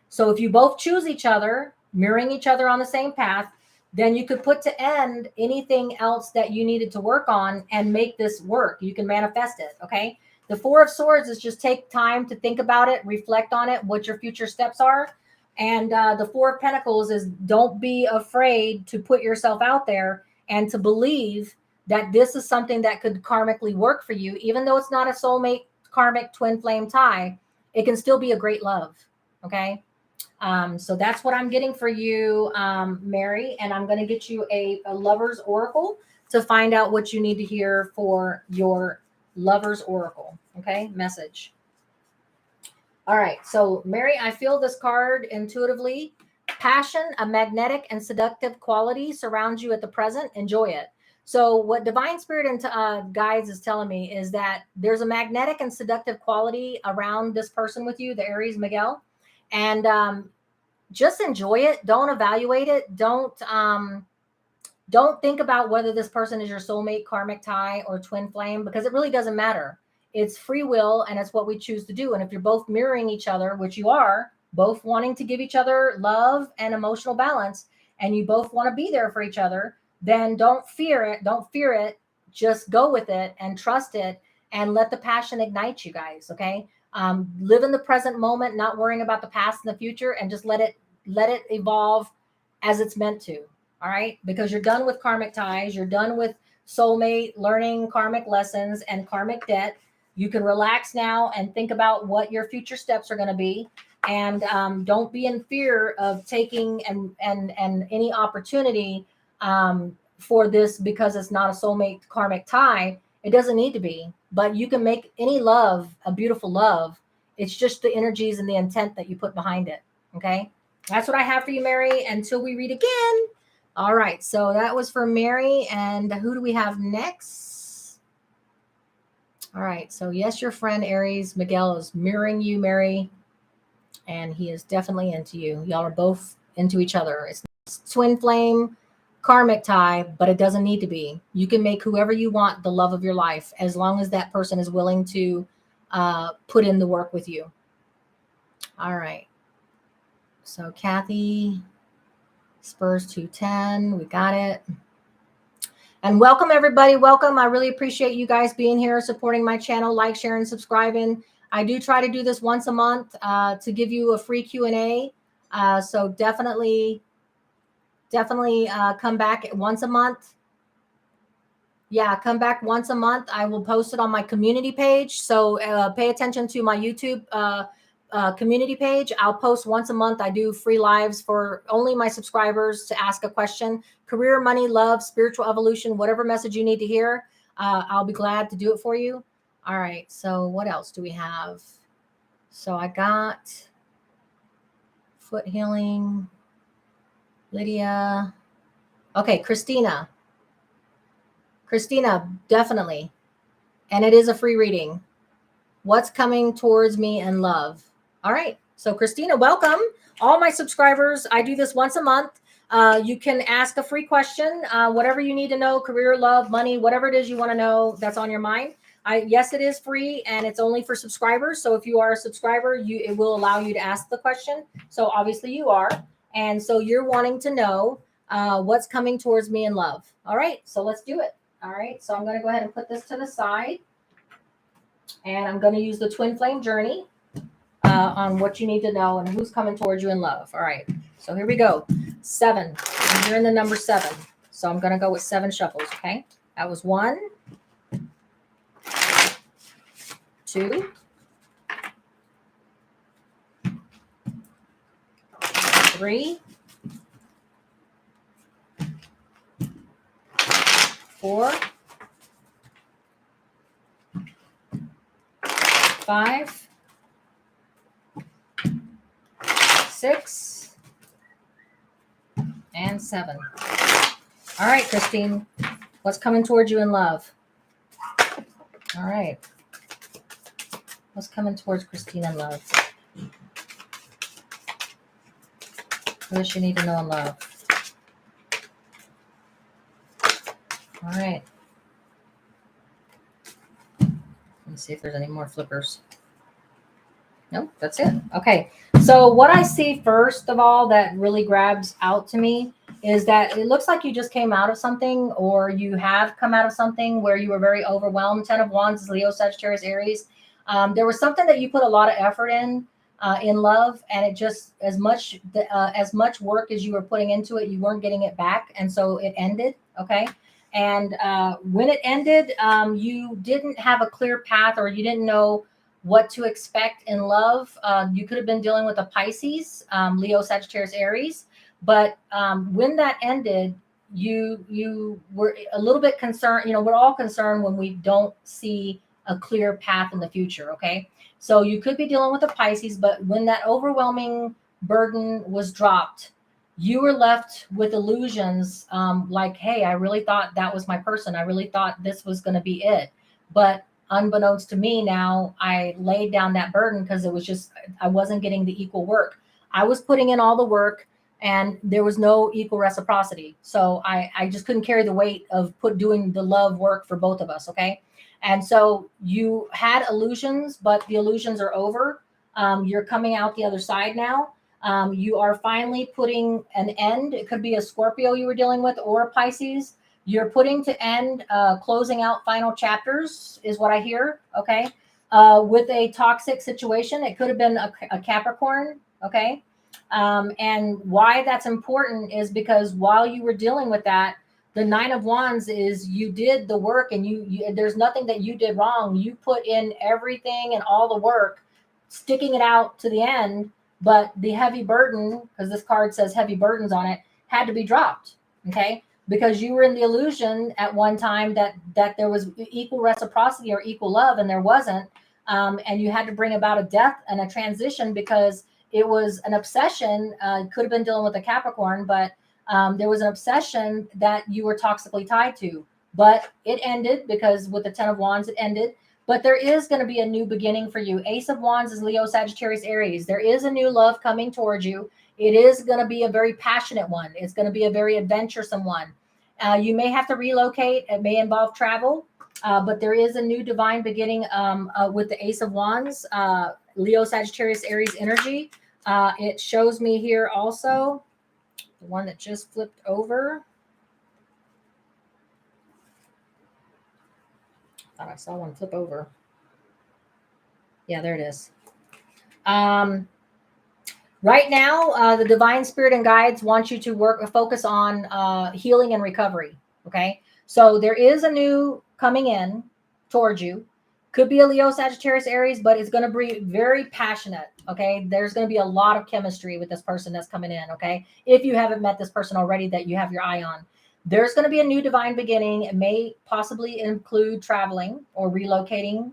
So if you both choose each other, mirroring each other on the same path, then you could put to end anything else that you needed to work on and make this work. You can manifest it. Okay. The Four of Swords is just take time to think about it, reflect on it, what your future steps are. And the Four of Pentacles is don't be afraid to put yourself out there and to believe that this is something that could karmically work for you. Even though it's not a soulmate karmic twin flame tie, it can still be a great love. Okay. So that's what I'm getting for you, Mary. And I'm going to get you a lover's oracle to find out what you need to hear for your lover's oracle. Okay. Message. All right. So Mary, I feel this card intuitively. Passion, a magnetic and seductive quality surrounds you at the present. Enjoy it. So what Divine Spirit and guides is telling me is that there's a magnetic and seductive quality around this person with you, the Aries Miguel. And just enjoy it. Don't evaluate it. Don't think about whether this person is your soulmate, karmic tie, or twin flame, because it really doesn't matter. It's free will, and it's what we choose to do. And if you're both mirroring each other, which you are, both wanting to give each other love and emotional balance, and you both want to be there for each other, then don't fear it. Don't fear it. Just go with it and trust it and let the passion ignite you guys. Okay. Live in the present moment, not worrying about the past and the future, and just let it evolve as it's meant to. All right. Because you're done with karmic ties. You're done with soulmate, learning karmic lessons and karmic debt. You can relax now and think about what your future steps are going to be. And don't be in fear of taking and any opportunity for this, because it's not a soulmate karmic tie. It doesn't need to be, but you can make any love a beautiful love. It's just the energies and the intent that you put behind it. Okay. That's what I have for you, Mary, until we read again. All right. So that was for Mary. And who do we have next? All right. So yes, your friend Aries Miguel is mirroring you, Mary. And he is definitely into you. Y'all are both into each other. It's twin flame karmic tie, but it doesn't need to be. You can make whoever you want the love of your life, as long as that person is willing to put in the work with you. All right. So Kathy, Spurs 210, we got it. And welcome everybody. Welcome. I really appreciate you guys being here, supporting my channel, like, sharing, subscribing. I do try to do this once a month to give you a free Q&A. So definitely come back once a month. Yeah, come back once a month. I will post it on my community page. So pay attention to my YouTube community page. I'll post once a month. I do free lives for only my subscribers to ask a question. Career, money, love, spiritual evolution, whatever message you need to hear. I'll be glad to do it for you. All right. So what else do we have? So I got foot healing. Lydia. Okay, Christina. Christina, definitely. And it is a free reading. What's coming towards me in love? All right. So Christina, welcome. All my subscribers, I do this once a month. You can ask a free question, whatever you need to know, career, love, money, whatever it is you want to know that's on your mind. Yes, it is free, and it's only for subscribers. So if you are a subscriber, it will allow you to ask the question. So obviously you are. And so you're wanting to know what's coming towards me in love. All right. So let's do it. All right. So I'm going to go ahead and put this to the side. And I'm going to use the twin flame journey on what you need to know and who's coming towards you in love. All right. So here we go. 7. And you're in the number 7. So I'm going to go with 7 shuffles. Okay. That was 1, 2, 3, 4, 5, 6, and 7. All right, Christine, what's coming towards you in love? All right. What's coming towards Christine in love? What does she need to know in love? All right. Let me see if there's any more flippers. Nope, that's it. Okay. So what I see first of all that really grabs out to me is that it looks like you just came out of something, or you have come out of something where you were very overwhelmed. 10 of Wands is Leo, Sagittarius, Aries. There was something that you put a lot of effort in love, and it just as much work as you were putting into it, you weren't getting it back, and so it ended. Okay. And when it ended, you didn't have a clear path, or you didn't know what to expect in love. You could have been dealing with a Pisces, Leo, Sagittarius, Aries, but when that ended, you were a little bit concerned. You know, we're all concerned when we don't see a clear path in the future. Okay, so you could be dealing with a Pisces, but when that overwhelming burden was dropped, you were left with illusions, like, hey, I really thought that was my person. I really thought this was going to be it. But unbeknownst to me, now I laid down that burden because it was just, I wasn't getting the equal work. I was putting in all the work and there was no equal reciprocity. So I just couldn't carry the weight of doing the love work for both of us. Okay. And so you had illusions, but the illusions are over. You're coming out the other side now. You are finally putting an end. It could be a Scorpio you were dealing with, or a Pisces. You're putting to end, closing out final chapters is what I hear. Okay. With a toxic situation, it could have been a Capricorn. Okay. And why that's important is because while you were dealing with that, the 9 of Wands is you did the work, and you there's nothing that you did wrong. You put in everything and all the work, sticking it out to the end. But the heavy burden, because this card says heavy burdens on it, had to be dropped. Okay. Because you were in the illusion at one time that there was equal reciprocity or equal love, and there wasn't. And you had to bring about a death and a transition because it was an obsession. Could have been dealing with a Capricorn, but there was an obsession that you were toxically tied to. But it ended because with the 10 of Wands, it ended. But there is going to be a new beginning for you. Ace of Wands is Leo, Sagittarius, Aries. There is a new love coming towards you. It is going to be a very passionate one. It's going to be a very adventuresome one. You may have to relocate. It may involve travel, but there is a new divine beginning with the Ace of Wands, Leo, Sagittarius, Aries energy. It shows me here also, the one that just flipped over. Thought I saw one flip over. Yeah, there it is. Right now, the divine spirit and guides want you to focus on healing and recovery. Okay. So there is a new coming in towards you. Could be a Leo, Sagittarius, Aries, but it's going to be very passionate. Okay. There's going to be a lot of chemistry with this person that's coming in. Okay. If you haven't met this person already that you have your eye on, there's going to be a new divine beginning. It may possibly include traveling or relocating.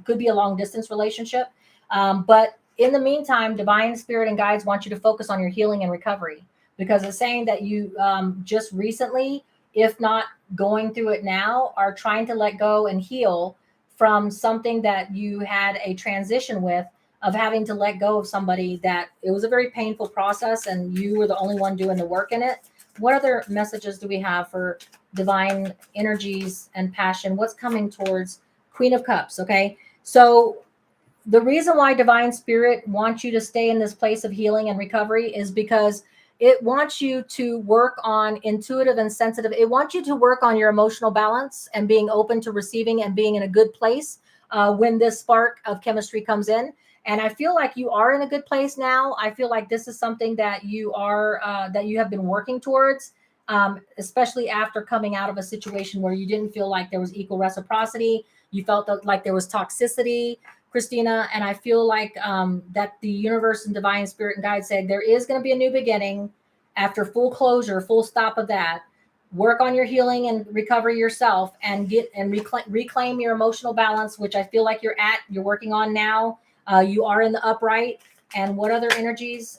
Could be a long distance relationship. But in the meantime, divine spirit and guides want you to focus on your healing and recovery, because it's saying that you just recently, if not going through it now, are trying to let go and heal from something that you had a transition with, of having to let go of somebody that it was a very painful process and you were the only one doing the work in it. What other messages do we have for divine energies and passion? What's coming towards Queen of Cups? Okay. So the reason why divine spirit wants you to stay in this place of healing and recovery is because it wants you to work on intuitive and sensitive. It wants you to work on your emotional balance and being open to receiving and being in a good place when this spark of chemistry comes in. And I feel like you are in a good place now. I feel like this is something that you have been working towards, especially after coming out of a situation where you didn't feel like there was equal reciprocity. You felt like there was toxicity, Christina, and I feel like that the universe and divine spirit and guide said there is going to be a new beginning after full closure, full stop of that. Work on your healing and recovery yourself, and reclaim your emotional balance, which I feel like you're working on now. You are in the upright. And what other energies?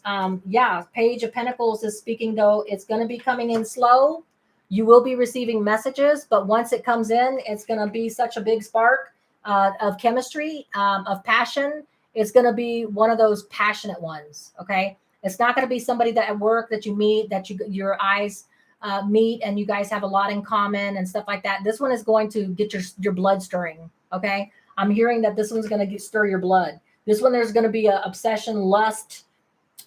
Page of Pentacles is speaking, though it's going to be coming in slow. You will be receiving messages, but once it comes in, it's going to be such a big spark of chemistry, of passion. It's going to be one of those passionate ones. Okay. It's not going to be somebody that at work that you meet, that your eyes meet and you guys have a lot in common and stuff like that. This one is going to get your blood stirring. Okay. I'm hearing that this one's going to stir your blood. This one, there's going to be a obsession, lust,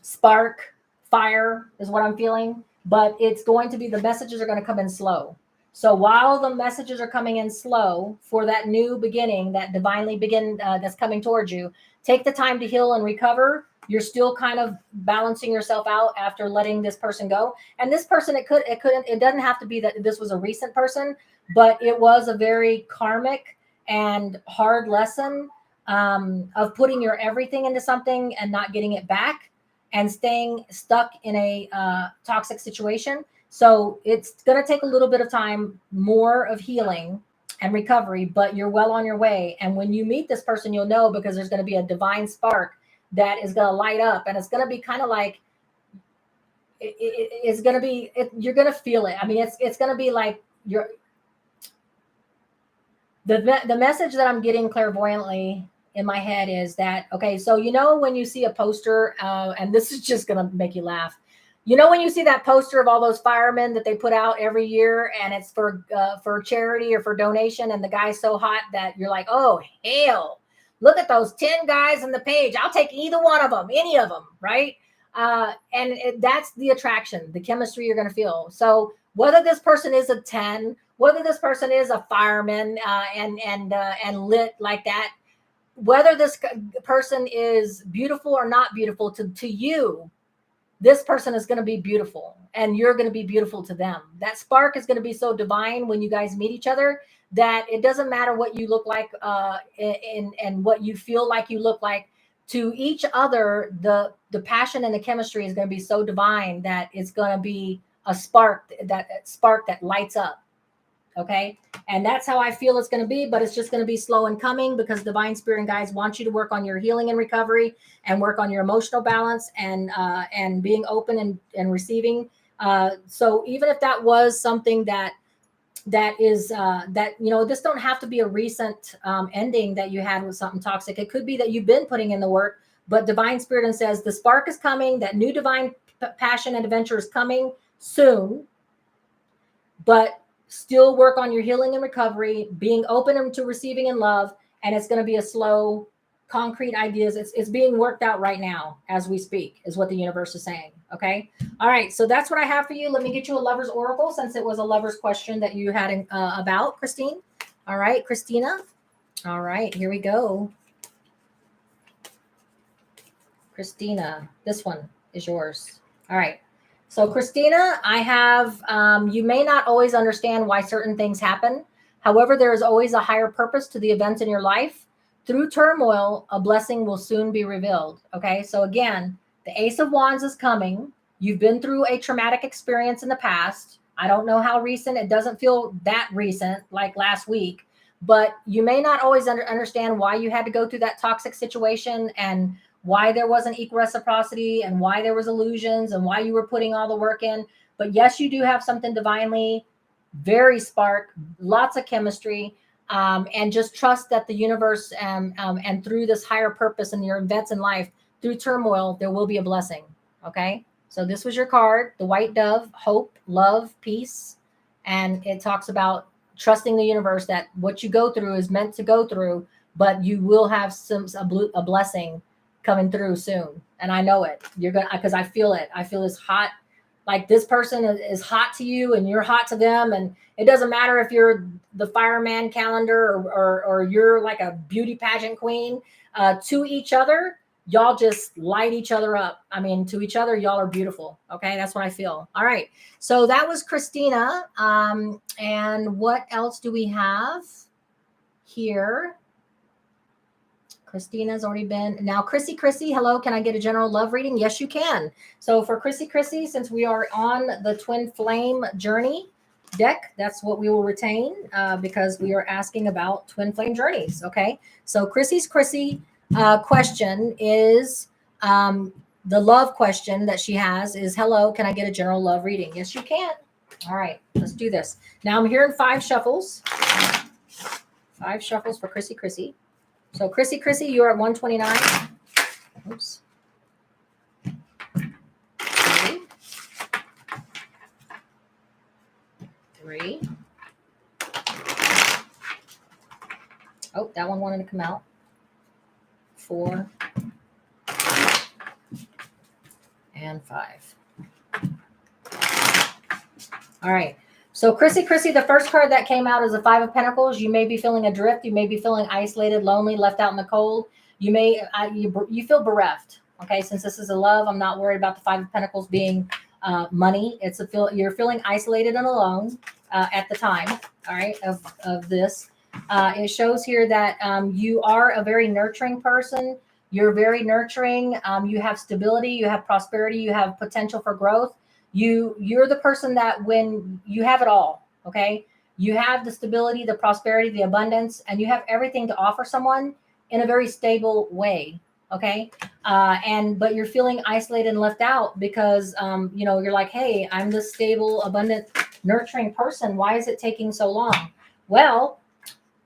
spark, fire is what I'm feeling, but it's going to be, the messages are going to come in slow. So while the messages are coming in slow for that new beginning, that divinely begin that's coming towards you, take the time to heal and recover. You're still kind of balancing yourself out after letting this person go. And this person, it doesn't have to be that this was a recent person, but it was a very karmic and hard lesson of putting your everything into something and not getting it back and staying stuck in a toxic situation. So it's going to take a little bit of time, more of healing and recovery, but you're well on your way. And when you meet this person, you'll know, because there's going to be a divine spark that is going to light up, and it's going to be kind of like, it's going to be, you're going to feel it. I mean, it's going to be like the message that I'm getting clairvoyantly in my head is that, okay, so when you see a poster, and this is just going to make you laugh. When you see that poster of all those firemen that they put out every year, and it's for charity or for donation, and the guy's so hot that you're like, oh, hell, look at those 10 guys on the page. I'll take either one of them, any of them, right? That's the attraction, the chemistry you're going to feel. So whether this person is a 10, whether this person is a fireman and lit like that, whether this person is beautiful or not beautiful to you, this person is going to be beautiful, and you're going to be beautiful to them. That spark is going to be so divine when you guys meet each other that it doesn't matter what you look like and what you feel like you look like. To each other, the passion and the chemistry is going to be so divine that it's going to be a spark that lights up. Okay. And that's how I feel it's going to be, but it's just going to be slow in coming, because divine spirit and guides want you to work on your healing and recovery, and work on your emotional balance and being open and receiving. So even if that was something that is this don't have to be a recent ending that you had with something toxic. It could be that you've been putting in the work, but divine spirit and says the spark is coming, that new divine passion and adventure is coming soon, but still work on your healing and recovery, being open to receiving and love. And it's going to be a slow, concrete ideas. It's being worked out right now as we speak, is what the universe is saying. Okay. All right. So that's what I have for you. Let me get you a lover's oracle, since it was a lover's question that you had about, Christine. All right, Christina. All right, here we go. Christina, this one is yours. All right. So Christina, I have, you may not always understand why certain things happen. However, there is always a higher purpose to the events in your life. Through turmoil, a blessing will soon be revealed. Okay. So again, the Ace of Wands is coming. You've been through a traumatic experience in the past. I don't know how recent. It doesn't feel that recent, like last week, but you may not always understand why you had to go through that toxic situation, and why there wasn't equal reciprocity, and why there was illusions, and why you were putting all the work in. But yes, you do have something divinely, very spark, lots of chemistry, and just trust that the universe and through this higher purpose and your events in life, through turmoil, there will be a blessing. Okay. So this was your card, the white dove, hope, love, peace. And it talks about trusting the universe that what you go through is meant to go through, but you will have a blessing coming through soon. And I know it. You're going to, because I feel it. I feel this hot, like this person is hot to you and you're hot to them. And it doesn't matter if you're the fireman calendar or you're like a beauty pageant queen. To each other, y'all just light each other up. I mean, to each other, y'all are beautiful. Okay. That's what I feel. All right. So that was Christina. And what else do we have here? Christina's already been. Now, Chrissy, hello. Can I get a general love reading? Yes, you can. So for Chrissy, since we are on the Twin Flame journey deck, that's what we will retain because we are asking about Twin Flame journeys. Okay. So Chrissy's question is the love question that she has is, hello, can I get a general love reading? Yes, you can. All right, let's do this. Now I'm hearing 5 shuffles. 5 shuffles for Chrissy. So Chrissy, you're at 129. Oops. Okay. 3. Oh, that one wanted to come out. 4 and 5. All right. So Chrissy, the first card that came out is the 5 of Pentacles. You may be feeling adrift. You may be feeling isolated, lonely, left out in the cold. You may you feel bereft. Okay, since this is a love, I'm not worried about the 5 of Pentacles being money. It's you're feeling isolated and alone at the time. All right, of this. It shows here that you are a very nurturing person. You're very nurturing. You have stability. You have prosperity. You have potential for growth. You're the person that when you have it all, okay, you have the stability, the prosperity, the abundance, and you have everything to offer someone in a very stable way. Okay. But you're feeling isolated and left out because, you're like, hey, I'm this stable, abundant, nurturing person. Why is it taking so long? Well,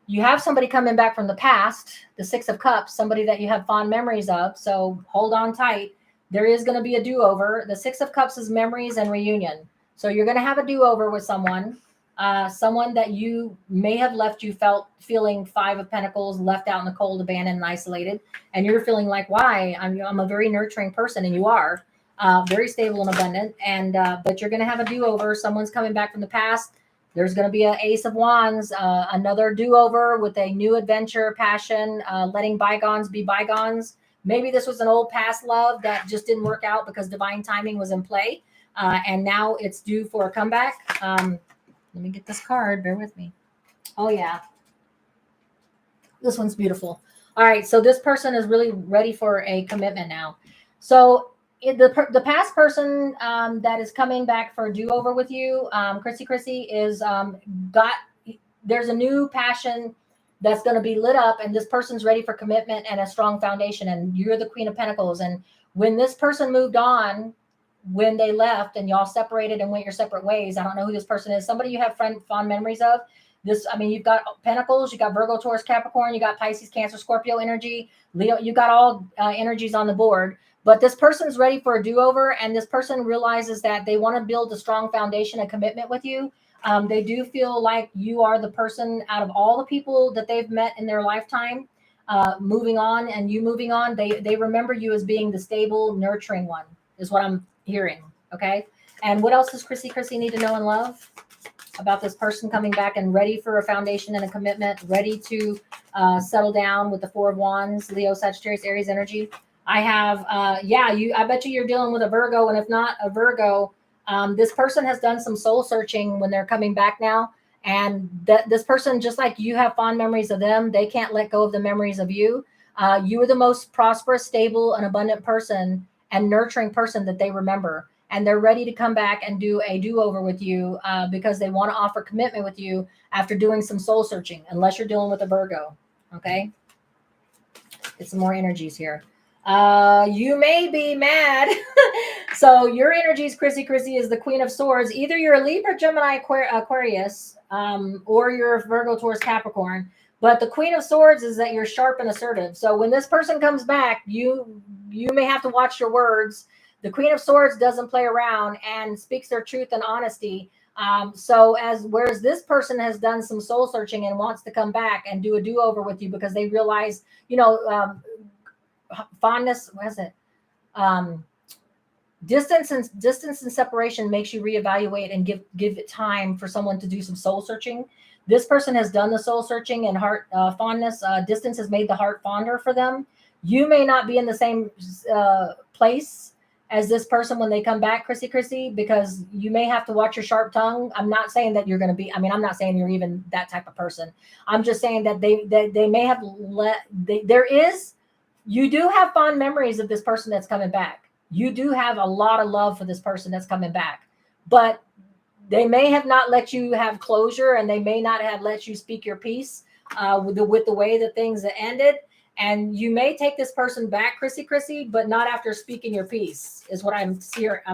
you have somebody coming back from the past, the 6 of Cups, somebody that you have fond memories of. So hold on tight. There is going to be a do-over. The 6 of Cups is memories and reunion. So you're going to have a do-over with someone that you may have left you feeling 5 of Pentacles, left out in the cold, abandoned, and isolated. And you're feeling like, why? I'm a very nurturing person, and you are very stable and abundant. And but you're going to have a do-over. Someone's coming back from the past. There's going to be an Ace of Wands, another do-over with a new adventure, passion, letting bygones be bygones. Maybe this was an old past love that just didn't work out because divine timing was in play. And now it's due for a comeback. Let me get this card. Bear with me. Oh, yeah. This one's beautiful. All right. So this person is really ready for a commitment now. So the past person that is coming back for a do-over with you, Chrissy, is there's a new passion that's going to be lit up, and this person's ready for commitment and a strong foundation, and you're the Queen of Pentacles. And when this person moved on, when they left and y'all separated and went your separate ways, I don't know who this person is, somebody you have fond memories of. You've got Pentacles, you got Virgo, Taurus, Capricorn, you got Pisces, Cancer, Scorpio energy, Leo, you got all energies on the board. But this person's ready for a do-over, and this person realizes that they want to build a strong foundation and commitment with you. They do feel like you are the person out of all the people that they've met in their lifetime, moving on, and you moving on. They remember you as being the stable, nurturing one, is what I'm hearing. Okay. And what else does Chrissy need to know and love about this person coming back and ready for a foundation and a commitment, ready to settle down with the 4 of Wands, Leo, Sagittarius, Aries energy? I have, I bet you're dealing with a Virgo, and if not a Virgo, this person has done some soul searching when they're coming back now. And this person, just like you have fond memories of them, they can't let go of the memories of you. You are the most prosperous, stable, and abundant person and nurturing person that they remember. And they're ready to come back and do a do-over with you because they want to offer commitment with you after doing some soul searching, unless you're dealing with a Virgo. Okay. Get some more energies here. You may be mad. So your energies, Chrissy, is the Queen of Swords. Either you're a Libra, Gemini, Aquarius, or you're a Virgo, Taurus, Capricorn. But the Queen of Swords is that you're sharp and assertive. So when this person comes back, you may have to watch your words. The Queen of Swords doesn't play around and speaks their truth and honesty. Whereas this person has done some soul searching and wants to come back and do a do-over with you because they realize, fondness, what is it? Distance and separation makes you reevaluate and give it time for someone to do some soul searching. This person has done the soul searching and heart fondness. Distance has made the heart fonder for them. You may not be in the same place as this person when they come back, Chrissy, because you may have to watch your sharp tongue. I'm not saying that you're going to be, I'm not saying you're even that type of person. I'm just saying that they may have you do have fond memories of this person that's coming back. You do have a lot of love for this person that's coming back, but they may have not let you have closure, and they may not have let you speak your piece with the way that things ended. And you may take this person back, Chrissy, but not after speaking your piece, is what I'm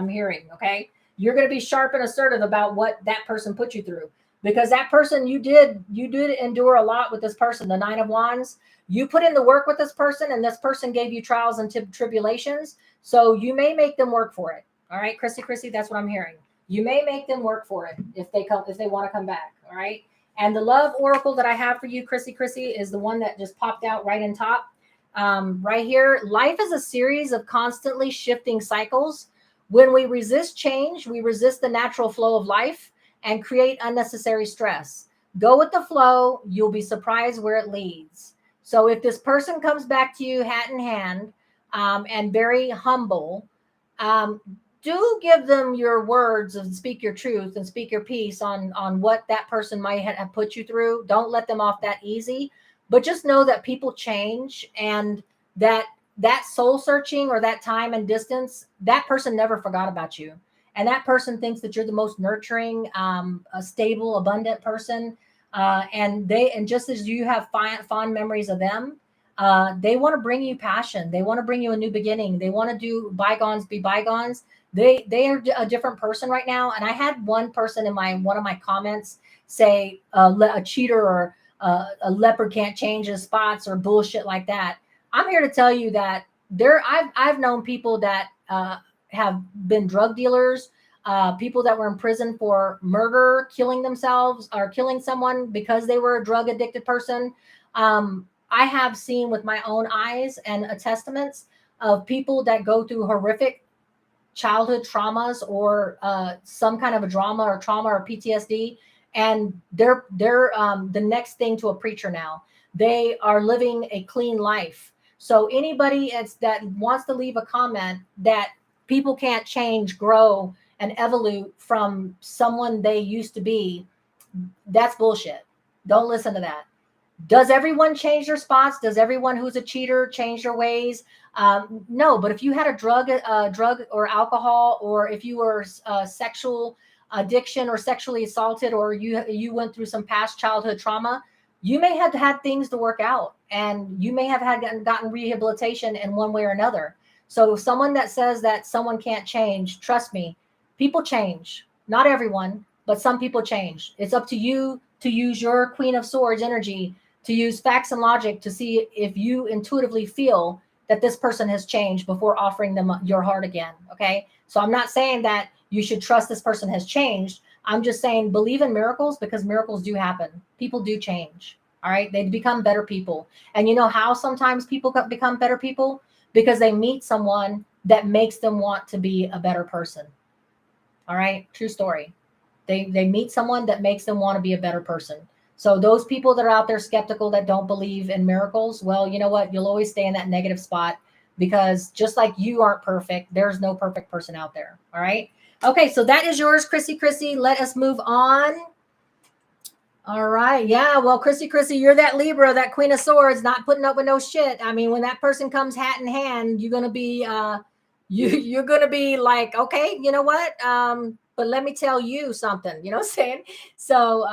hearing. Okay. You're going to be sharp and assertive about what that person put you through, because that person, you did endure a lot with this person. The 9 of Wands, you put in the work with this person, and this person gave you trials and tribulations. So you may make them work for it. All right, Chrissy, that's what I'm hearing. you may make them work for it if they want to come back. All right. And the love oracle that I have for you, Chrissy, is the one that just popped out right in top. Right here, life is a series of constantly shifting cycles. When we resist change, we resist the natural flow of life and create unnecessary stress. Go with the flow. You'll be surprised where it leads. So if this person comes back to you hat in hand and very humble, do give them your words and speak your truth and speak your piece on what that person might have put you through. Don't let them off that easy, but just know that people change, and that soul searching or that time and distance, that person never forgot about you. And that person thinks that you're the most nurturing, a stable, abundant person. And just as you have fond memories of them, they want to bring you passion. They want to bring you a new beginning. They want to do bygones be bygones. They are a different person right now. And I had one person in one of my comments say a cheater or a leopard can't change his spots or bullshit like that. I'm here to tell you that I've known people that have been drug dealers, people that were in prison for murder, killing themselves or killing someone because they were a drug addicted person. I have seen with my own eyes and testaments of people that go through horrific childhood traumas or some kind of a trauma or PTSD, and they're the next thing to a preacher now. They are living a clean life. So anybody that wants to leave a comment that people can't change, grow, and evolve from someone they used to be, that's bullshit. Don't listen to that. Does everyone change their spots? Does everyone who's a cheater change their ways? No, but if you had a drug or alcohol, or if you were sexual addiction or sexually assaulted, or you went through some past childhood trauma, you may have had things to work out, and you may have gotten rehabilitation in one way or another. So someone that says that someone can't change, trust me, people change. Not everyone, but some people change. It's up to you to use your Queen of Swords energy, to use facts and logic to see if you intuitively feel that this person has changed before offering them your heart again. Okay. So I'm not saying that you should trust this person has changed. I'm just saying believe in miracles, because miracles do happen. People do change. All right. They become better people. And you know how sometimes people become better people? Because they meet someone that makes them want to be a better person. All right. True story. They meet someone that makes them want to be a better person. So those people that are out there skeptical, that don't believe in miracles, well, you know what? You'll always stay in that negative spot, because just like you aren't perfect, there's no perfect person out there. All right. Okay. So that is yours, Chrissy. Let us move on. All right. Yeah. Well, Chrissy, you're that Libra, that Queen of Swords, not putting up with no shit. I mean, when that person comes hat in hand, you're going to be, you're going to be like, okay, you know what? But let me tell you something, you know what I'm saying? So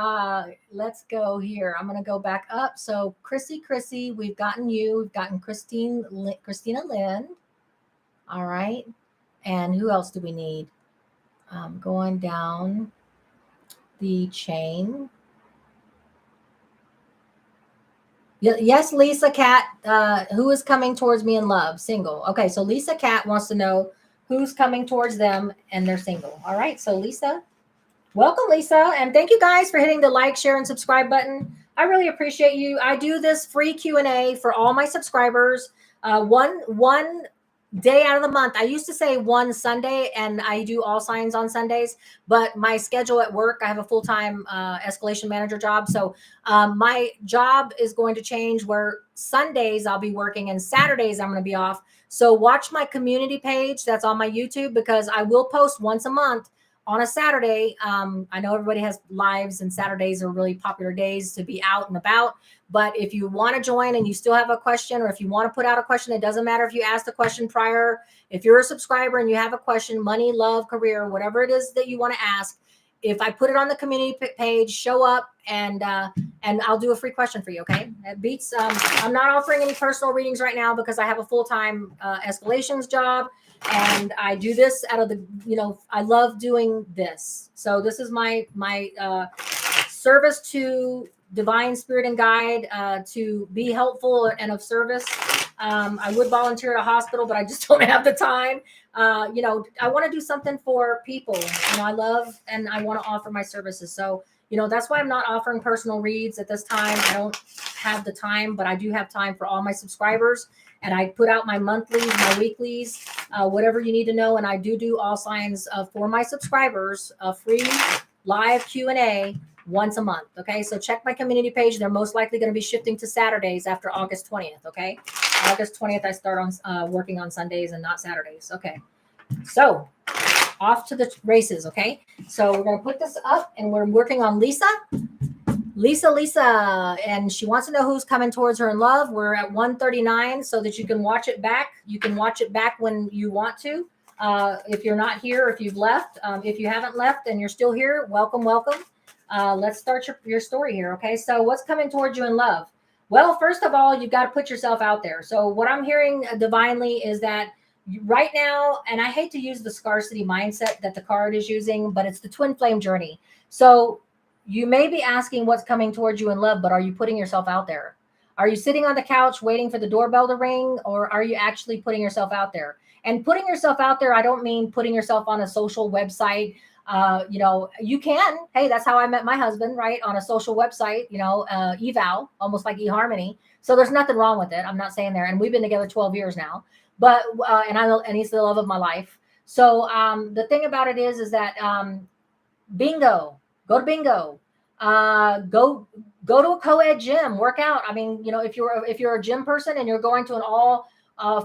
let's go here. I'm going to go back up. So Chrissy, we've gotten you. We've gotten Christina Lynn. All right. And who else do we need? Going down the chain. Yes, Lisa Cat, who is coming towards me in love? Single. Okay, so Lisa Cat wants to know who's coming towards them and they're single. All right, so Lisa, welcome, Lisa. And thank you guys for hitting the like, share, and subscribe button. I really appreciate you. I do this free Q&A for all my subscribers. One day out of the month. I used to say one Sunday, and I do all signs on Sundays, but my schedule at work, I have a full-time escalation manager job. So my job is going to change, where Sundays I'll be working and Saturdays I'm going to be off. So watch my community page that's on my YouTube, because I will post once a month on a Saturday. I know everybody has lives, and Saturdays are really popular days to be out and about. But if you want to join and you still have a question, or if you want to put out a question, it doesn't matter if you asked the question prior. If you're a subscriber and you have a question, money, love, career, whatever it is that you want to ask, if I put it on the community page, show up, and I'll do a free question for you. Okay. It beats. I'm not offering any personal readings right now, because I have a full-time escalations job. And I do this out of the, I love doing this. So this is my service to divine spirit and guide, to be helpful and of service. I would volunteer at a hospital, but I just don't have the time. I want to do something for people. I love and I want to offer my services. So, that's why I'm not offering personal reads at this time. I don't have the time, but I do have time for all my subscribers. And I put out my monthlies, my weeklies, whatever you need to know. And I do all signs for my subscribers, a free live Q&A once a month. Okay. So check my community page. They're most likely going to be shifting to Saturdays after August 20th. Okay. August 20th, I start on working on Sundays and not Saturdays. Okay. So off to the races. Okay. So we're going to put this up and we're working on Lisa. And she wants to know who's coming towards her in love. We're at 139 so that you can watch it back. You can watch it back when you want to. If you're not here, if you've left, if you haven't left and you're still here, welcome. Let's start your story here. Okay. So what's coming towards you in love? Well, first of all, you've got to put yourself out there. So what I'm hearing divinely is that right now, and I hate to use the scarcity mindset that the card is using, but it's the twin flame journey. So you may be asking what's coming towards you in love, but are you putting yourself out there? Are you sitting on the couch waiting for the doorbell to ring, or are you actually putting yourself out there? And putting yourself out there, I don't mean putting yourself on a social website. You can. Hey, that's how I met my husband, right? On a social website, eval, almost like eHarmony. So there's nothing wrong with it. I'm not saying there. And we've been together 12 years now, but, and he's the love of my life. So the thing about it is that bingo, go to bingo, go to a co-ed gym, work out. I mean, if you're a gym person and you're going to an all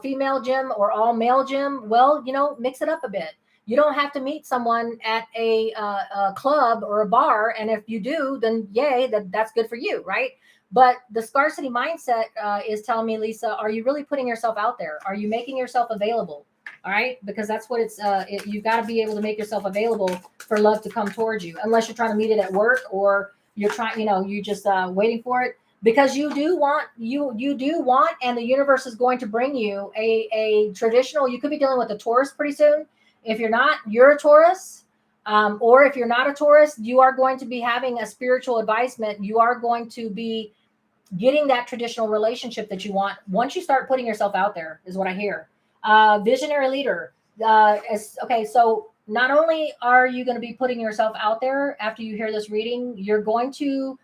female gym or all male gym, well, mix it up a bit. You don't have to meet someone at a club or a bar. And if you do, then yay, that's good for you, right? But the scarcity mindset is telling me, Lisa, are you really putting yourself out there? Are you making yourself available? All right, because that's what you've got to be able to make yourself available for love to come towards you, unless you're trying to meet it at work or you're trying, you just waiting for it, because you do want, and the universe is going to bring you a traditional, you could be dealing with a Taurus pretty soon. If you're not, you're a Taurus. Or if you're not a Taurus, you are going to be having a spiritual advisement. You are going to be getting that traditional relationship that you want once you start putting yourself out there, is what I hear. Visionary leader. Okay, so not only are you going to be putting yourself out there after you hear this reading, you're going to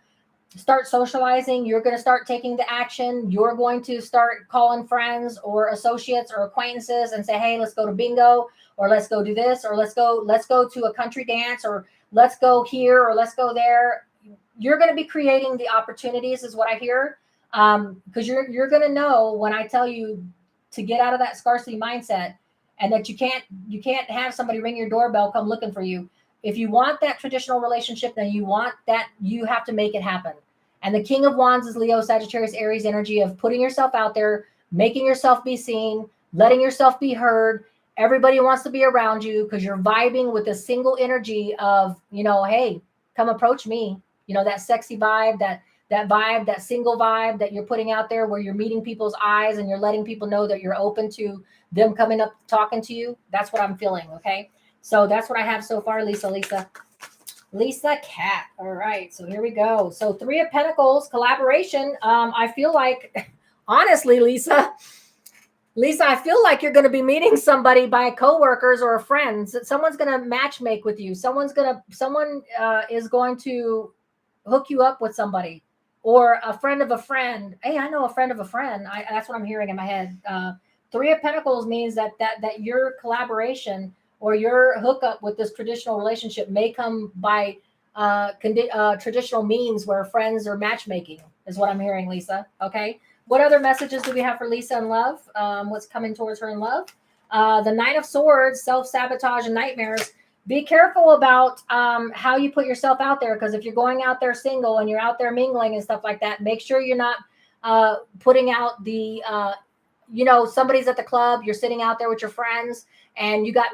start socializing. You're going to start taking the action. You're going to start calling friends or associates or acquaintances and say, hey, let's go to bingo, or let's go do this, or let's go to a country dance, or let's go here, or let's go there. You're going to be creating the opportunities, is what I hear. Because you're going to know when I tell you to get out of that scarcity mindset, and that you can't have somebody ring your doorbell, come looking for you. If you want that traditional relationship, then you have to make it happen. And the King of Wands is Leo, Sagittarius, Aries energy of putting yourself out there, making yourself be seen, letting yourself be heard. Everybody wants to be around you because you're vibing with a single energy of, hey, come approach me. That sexy vibe, that vibe, that single vibe that you're putting out there, where you're meeting people's eyes and you're letting people know that you're open to them coming up, talking to you. That's what I'm feeling. Okay. So that's what I have so far, Lisa Cat. All right. So here we go. So 3 of Pentacles, collaboration. I feel like, honestly, Lisa, I feel like you're going to be meeting somebody by coworkers or friends. Someone's going to match make with you. Someone is going to hook you up with somebody, or a friend of a friend. Hey, I know a friend of a friend. That's what I'm hearing in my head. 3 of Pentacles means that your collaboration or your hookup with this traditional relationship may come by traditional means, where friends are matchmaking, is what I'm hearing, Lisa. Okay. What other messages do we have for Lisa in love? What's coming towards her in love? The Knight of Swords, self-sabotage and nightmares. Be careful about how you put yourself out there, because if you're going out there single and you're out there mingling and stuff like that, make sure you're not putting out the, somebody's at the club, you're sitting out there with your friends, and you got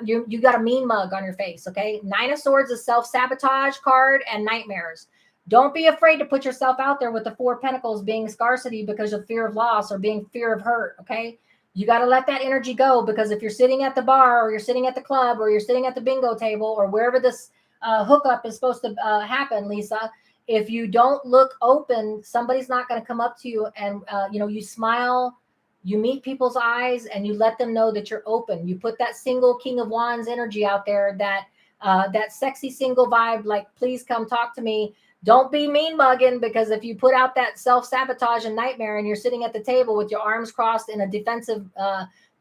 a mean mug on your face. Okay. 9 of Swords is self-sabotage card and nightmares. Don't be afraid to put yourself out there with the 4 of Pentacles being scarcity because of fear of loss or being fear of hurt. Okay. You got to let that energy go, because if you're sitting at the bar, or you're sitting at the club, or you're sitting at the bingo table, or wherever this hookup is supposed to happen, Lisa, if you don't look open, somebody's not going to come up to you and, you smile You meet people's eyes and you let them know that you're open. You put that single King of Wands energy out there, that sexy single vibe, like, please come talk to me. Don't be mean mugging, because if you put out that self-sabotage and nightmare and you're sitting at the table with your arms crossed in a defensive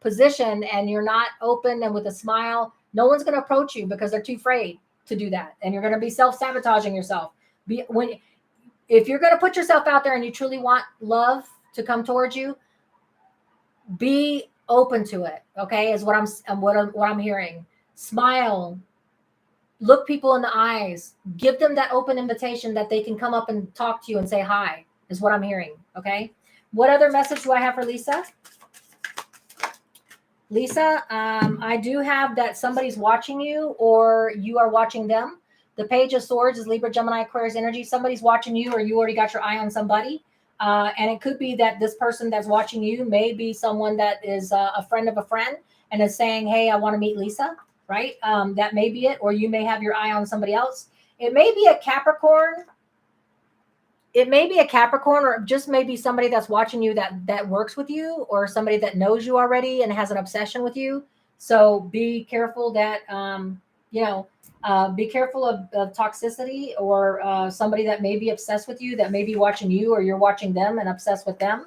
position and you're not open and with a smile, no one's going to approach you because they're too afraid to do that. And you're going to be self-sabotaging yourself. If you're going to put yourself out there and you truly want love to come towards you, be open to it. Okay, is what I'm hearing. Smile, look people in the eyes, give them that open invitation that they can come up and talk to you and say hi, is what I'm hearing. Okay, what other message do I have for Lisa? Lisa, I do have that somebody's watching you or you are watching them. The Page of Swords is Libra, Gemini, Aquarius energy. Somebody's watching you or you already got your eye on somebody. And it could be that this person that's watching you may be someone that is a friend of a friend and is saying, hey, I want to meet Lisa, right? That may be it. Or you may have your eye on somebody else. It may be a Capricorn. It may be a Capricorn, or just maybe somebody that's watching you that works with you, or somebody that knows you already and has an obsession with you. So be careful that, be careful of toxicity, or somebody that may be obsessed with you, that may be watching you or you're watching them and obsessed with them.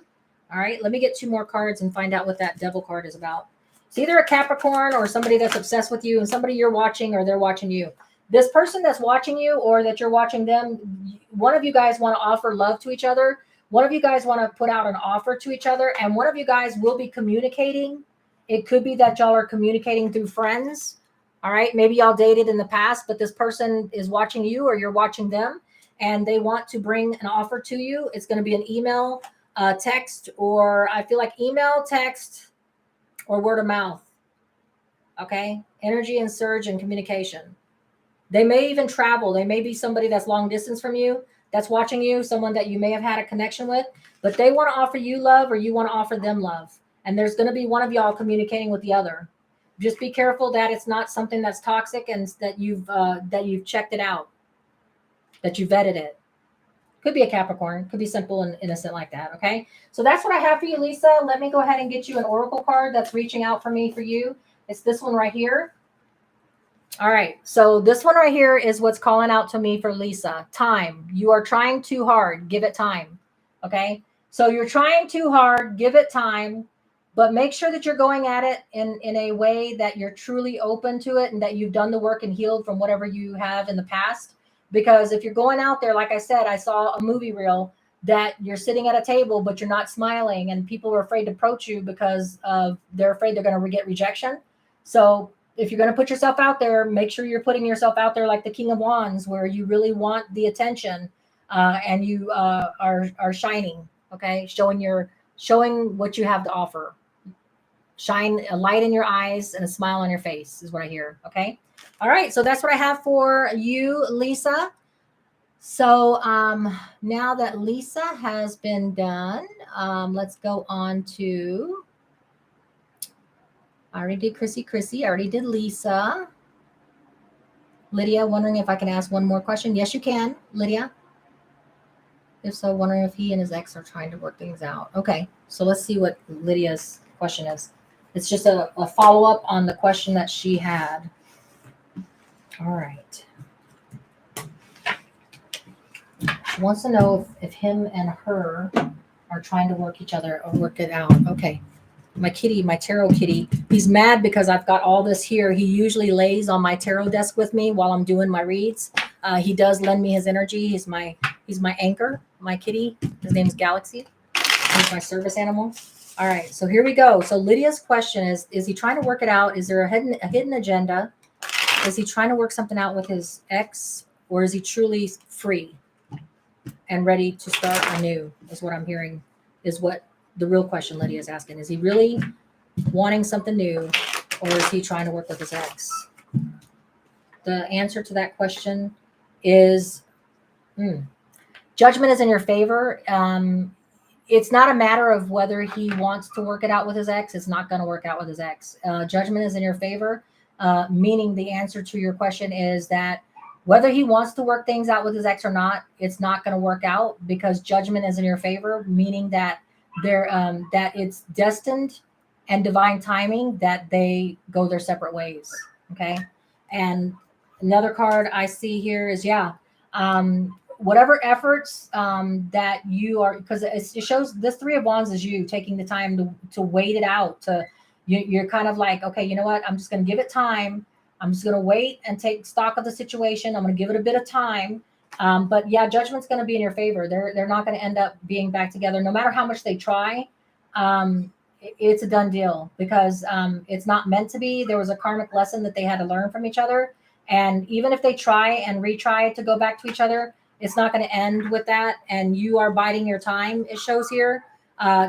All right, let me get 2 more cards and find out what that Devil card is about. It's either a Capricorn or somebody that's obsessed with you and somebody you're watching or they're watching you. This person that's watching you or that you're watching them, one of you guys want to offer love to each other. One of you guys want to put out an offer to each other, and one of you guys will be communicating. It could be that y'all are communicating through friends. All right, maybe y'all dated in the past, but this person is watching you or you're watching them, and they want to bring an offer to you. It's going to be an email, text, or I feel like email, text, or word of mouth. Okay, energy and surge and communication. They may even travel. They may be somebody that's long distance from you, that's watching you, someone that you may have had a connection with, but they want to offer you love or you want to offer them love. And there's going to be one of y'all communicating with the other. Just be careful that it's not something that's toxic and that you've checked it out, that you vetted it. Could be a Capricorn, could be simple and innocent like that. Okay. So that's what I have for you, Lisa. Let me go ahead and get you an oracle card that's reaching out for me for you. It's this one right here. All right, so this one right here is what's calling out to me for Lisa. Time. You are trying too hard. Give it time. Okay, so you're trying too hard. Give it time, but make sure that you're going at it in a way that you're truly open to it and that you've done the work and healed from whatever you have in the past. Because if you're going out there, like I said, I saw a movie reel that you're sitting at a table, but you're not smiling, and people are afraid to approach you because they're afraid they're going to get rejection. So if you're going to put yourself out there, make sure you're putting yourself out there like the King of Wands, where you really want the attention and you are shining. Okay, showing what you have to offer. Shine a light in your eyes and a smile on your face is what I hear. Okay, all right. So that's what I have for you, Lisa. So now that Lisa has been done, let's go on to. I already did Chrissy. I already did Lisa. Lydia, wondering if I can ask one more question. Yes, you can, Lydia. If so, wondering if he and his ex are trying to work things out. Okay, so let's see what Lydia's question is. It's just a follow-up on the question that she had. All right. She wants to know if him and her are trying to work each other or work it out. Okay. My kitty, my tarot kitty, he's mad because I've got all this here. He usually lays on my tarot desk with me while I'm doing my reads. He does lend me his energy. He's my anchor, my kitty. His name is Galaxy. He's my service animal. All right, so here we go. So Lydia's question is he trying to work it out? Is there a hidden agenda? Is he trying to work something out with his ex, or is he truly free and ready to start anew? Is what I'm hearing, is what the real question Lydia is asking. Is he really wanting something new, or is he trying to work with his ex? The answer to that question is judgment is in your favor. It's not a matter of whether he wants to work it out with his ex. It's not going to work out with his ex. Judgment is in your favor, meaning the answer to your question is that whether he wants to work things out with his ex or not, it's not going to work out because judgment is in your favor, meaning that that it's destined and divine timing that they go their separate ways. Okay. And another card I see here is, whatever efforts that you are, because it shows this Three of Wands is you taking the time to wait it out. You're kind of like, okay, you know what? I'm just going to give it time. I'm just going to wait and take stock of the situation. I'm going to give it a bit of time. But yeah, judgment's going to be in your favor. They're not going to end up being back together, no matter how much they try. It's a done deal because it's not meant to be. There was a karmic lesson that they had to learn from each other, and even if they try and retry to go back to each other, it's not going to end with that. And you are biding your time. It shows here,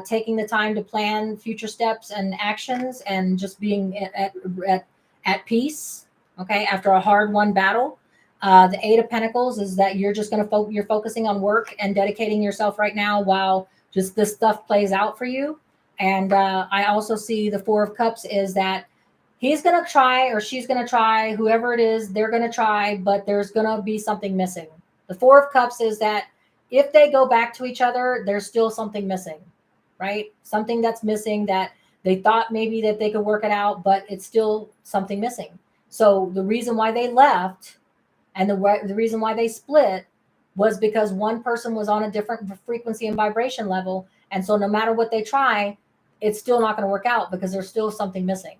taking the time to plan future steps and actions, and just being at peace. Okay, after a hard-won battle. The Eight of Pentacles is that you're just going to you're focusing on work and dedicating yourself right now while just this stuff plays out for you. And I also see the Four of Cups is that he's going to try, or she's going to try, whoever it is, they're going to try, but there's going to be something missing. The Four of Cups is that if they go back to each other, there's still something missing, right? Something that's missing that they thought maybe that they could work it out, but it's still something missing. So the reason why they left and the reason why they split was because one person was on a different frequency and vibration level. And so no matter what they try, it's still not going to work out because there's still something missing.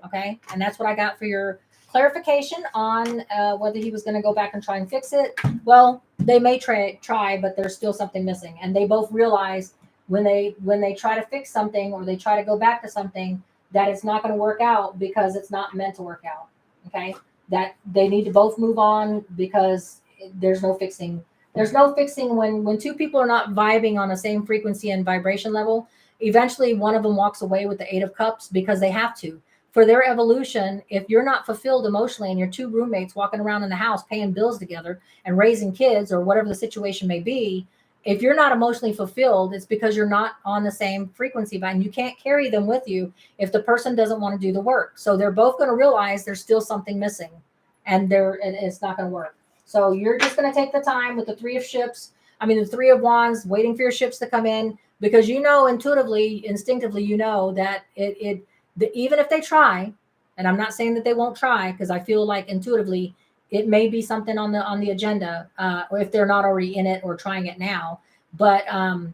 Okay. And that's what I got for your clarification on whether he was going to go back and try and fix it. Well, they may try, but there's still something missing. And they both realize when they try to fix something or they try to go back to something, that it's not going to work out because it's not meant to work out. Okay. That they need to both move on because there's no fixing. There's no fixing when two people are not vibing on the same frequency and vibration level. Eventually, one of them walks away with the Eight of Cups because they have to. For their evolution, if you're not fulfilled emotionally and you're two roommates walking around in the house paying bills together and raising kids or whatever the situation may be, if you're not emotionally fulfilled, it's because you're not on the same frequency, and you can't carry them with you if the person doesn't want to do the work. So they're both going to realize there's still something missing, and it's not going to work. So you're just going to take the time with the Three of Wands, waiting for your ships to come in, because you know intuitively, instinctively, you know that even if they try, and I'm not saying that they won't try, because I feel like intuitively it may be something on the agenda, or if they're not already in it or trying it now, but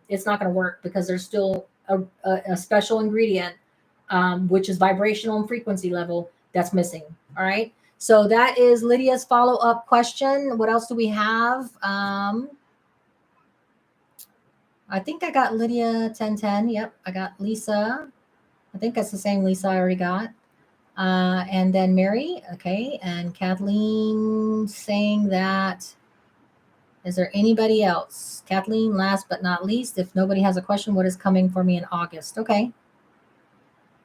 it's not going to work because there's still a special ingredient, which is vibrational and frequency level, that's missing. All right. So that is Lydia's follow-up question. What else do we have? I think I got Lydia 1010. Yep, I got Lisa. I think that's the same Lisa I already got. And then Mary, okay, and Kathleen saying that, is there anybody else? Kathleen, last but not least, if nobody has a question, what is coming for me in August? Okay.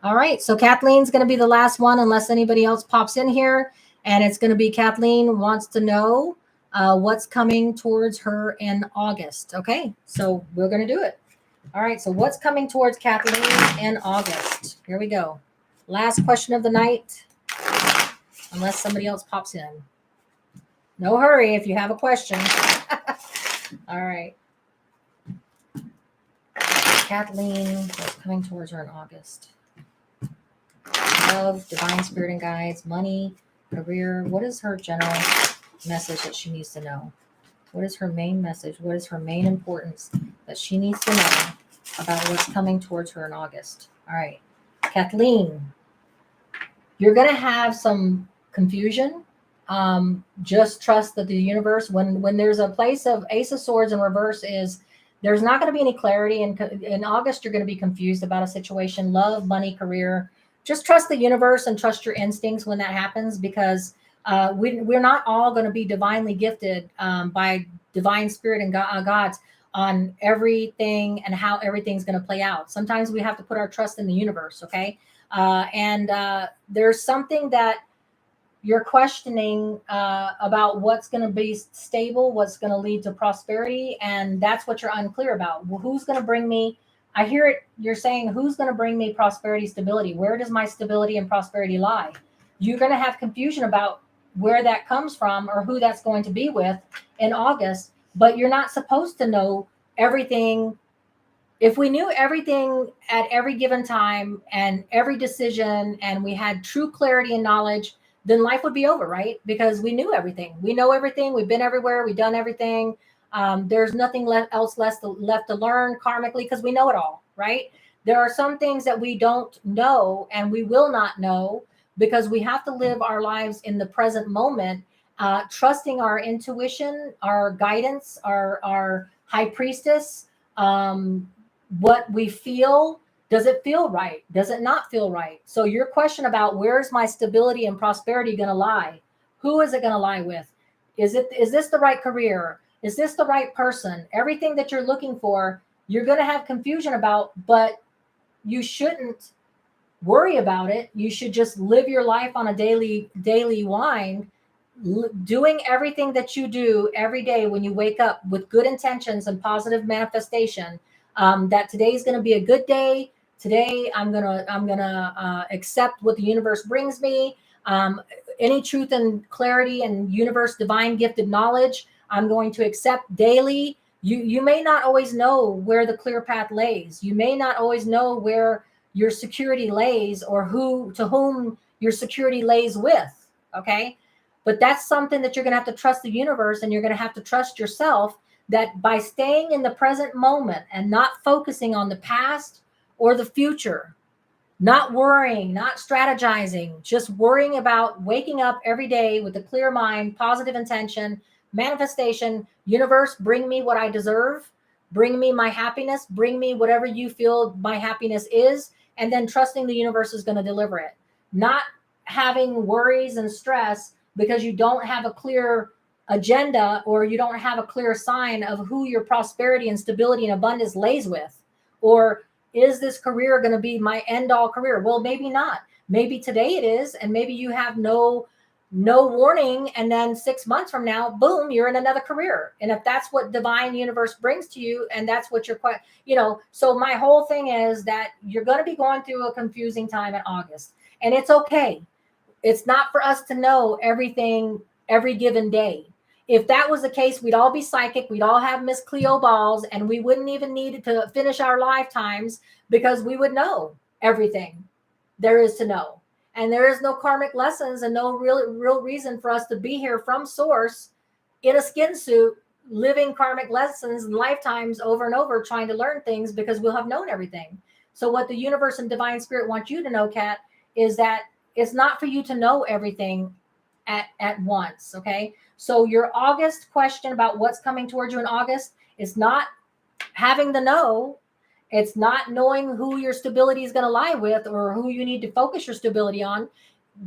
All right, so Kathleen's going to be the last one unless anybody else pops in here, and it's going to be Kathleen wants to know what's coming towards her in August. Okay, so we're going to do it. All right, so what's coming towards Kathleen in August? Here we go. Last question of the night, unless somebody else pops in. No hurry if you have a question. All right. Kathleen, what's coming towards her in August? Love, divine spirit and guides, money, career. What is her general message that she needs to know? What is her main message? What is her main importance that she needs to know about what's coming towards her in August? All right. Kathleen, you're going to have some confusion. Just trust that the universe, when there's a place of Ace of Swords in reverse, is there's not going to be any clarity. In August, you're going to be confused about a situation, love, money, career. Just trust the universe and trust your instincts when that happens, because we're not all going to be divinely gifted by divine spirit and gods on everything and how everything's going to play out. Sometimes we have to put our trust in the universe. Okay. And there's something that you're questioning about what's going to be stable, what's going to lead to prosperity. And that's what you're unclear about. Well, who's going to bring me? I hear it. You're saying, who's going to bring me prosperity, stability? Where does my stability and prosperity lie? You're going to have confusion about where that comes from or who that's going to be with in August, but you're not supposed to know everything If we knew everything at every given time and every decision, and we had true clarity and knowledge, then life would be over, right? Because we knew everything. We know everything. We've been everywhere. We've done everything. There's nothing else left to learn karmically because we know it all, right? There are some things that we don't know and we will not know because we have to live our lives in the present moment, trusting our intuition, our guidance, our high priestess. What we feel, does it feel right, does it not feel right? So your question about where's my stability and prosperity going to lie, who is it going to lie with, is this the right career, is this the right person, everything that you're looking for, you're going to have confusion about, but you shouldn't worry about it. You should just live your life on a daily wind, doing everything that you do every day when you wake up with good intentions and positive manifestation. That today is going to be a good day. Today I'm gonna accept what the universe brings me. Any truth and clarity and universe divine gifted knowledge I'm going to accept daily. You may not always know where the clear path lays. You may not always know where your security lays or who to whom your security lays with. Okay. But that's something that you're going to have to trust the universe, and you're going to have to trust yourself, that by staying in the present moment and not focusing on the past or the future, not worrying, not strategizing, just worrying about waking up every day with a clear mind, positive intention, manifestation, universe, bring me what I deserve, bring me my happiness, bring me whatever you feel my happiness is, and then trusting the universe is going to deliver it. Not having worries and stress because you don't have a clear agenda or you don't have a clear sign of who your prosperity and stability and abundance lays with, or is this career going to be my end all career? Well, maybe not. Maybe today it is, and maybe you have no warning, and then 6 months from now, boom, you're in another career. And if that's what divine universe brings to you, and that's what you're quite, so my whole thing is that you're going to be going through a confusing time in August, and it's okay. It's not for us to know everything every given day. If that was the case, we'd all be psychic. We'd all have Miss Cleo balls, and we wouldn't even need to finish our lifetimes because we would know everything there is to know. And there is no karmic lessons and no real reason for us to be here from source in a skin suit, living karmic lessons and lifetimes over and over, trying to learn things because we'll have known everything. So what the universe and divine spirit want you to know, Kat, is that it's not for you to know everything at once. Okay. So your August question about what's coming towards you in August is not having the know. It's not knowing who your stability is going to lie with or who you need to focus your stability on.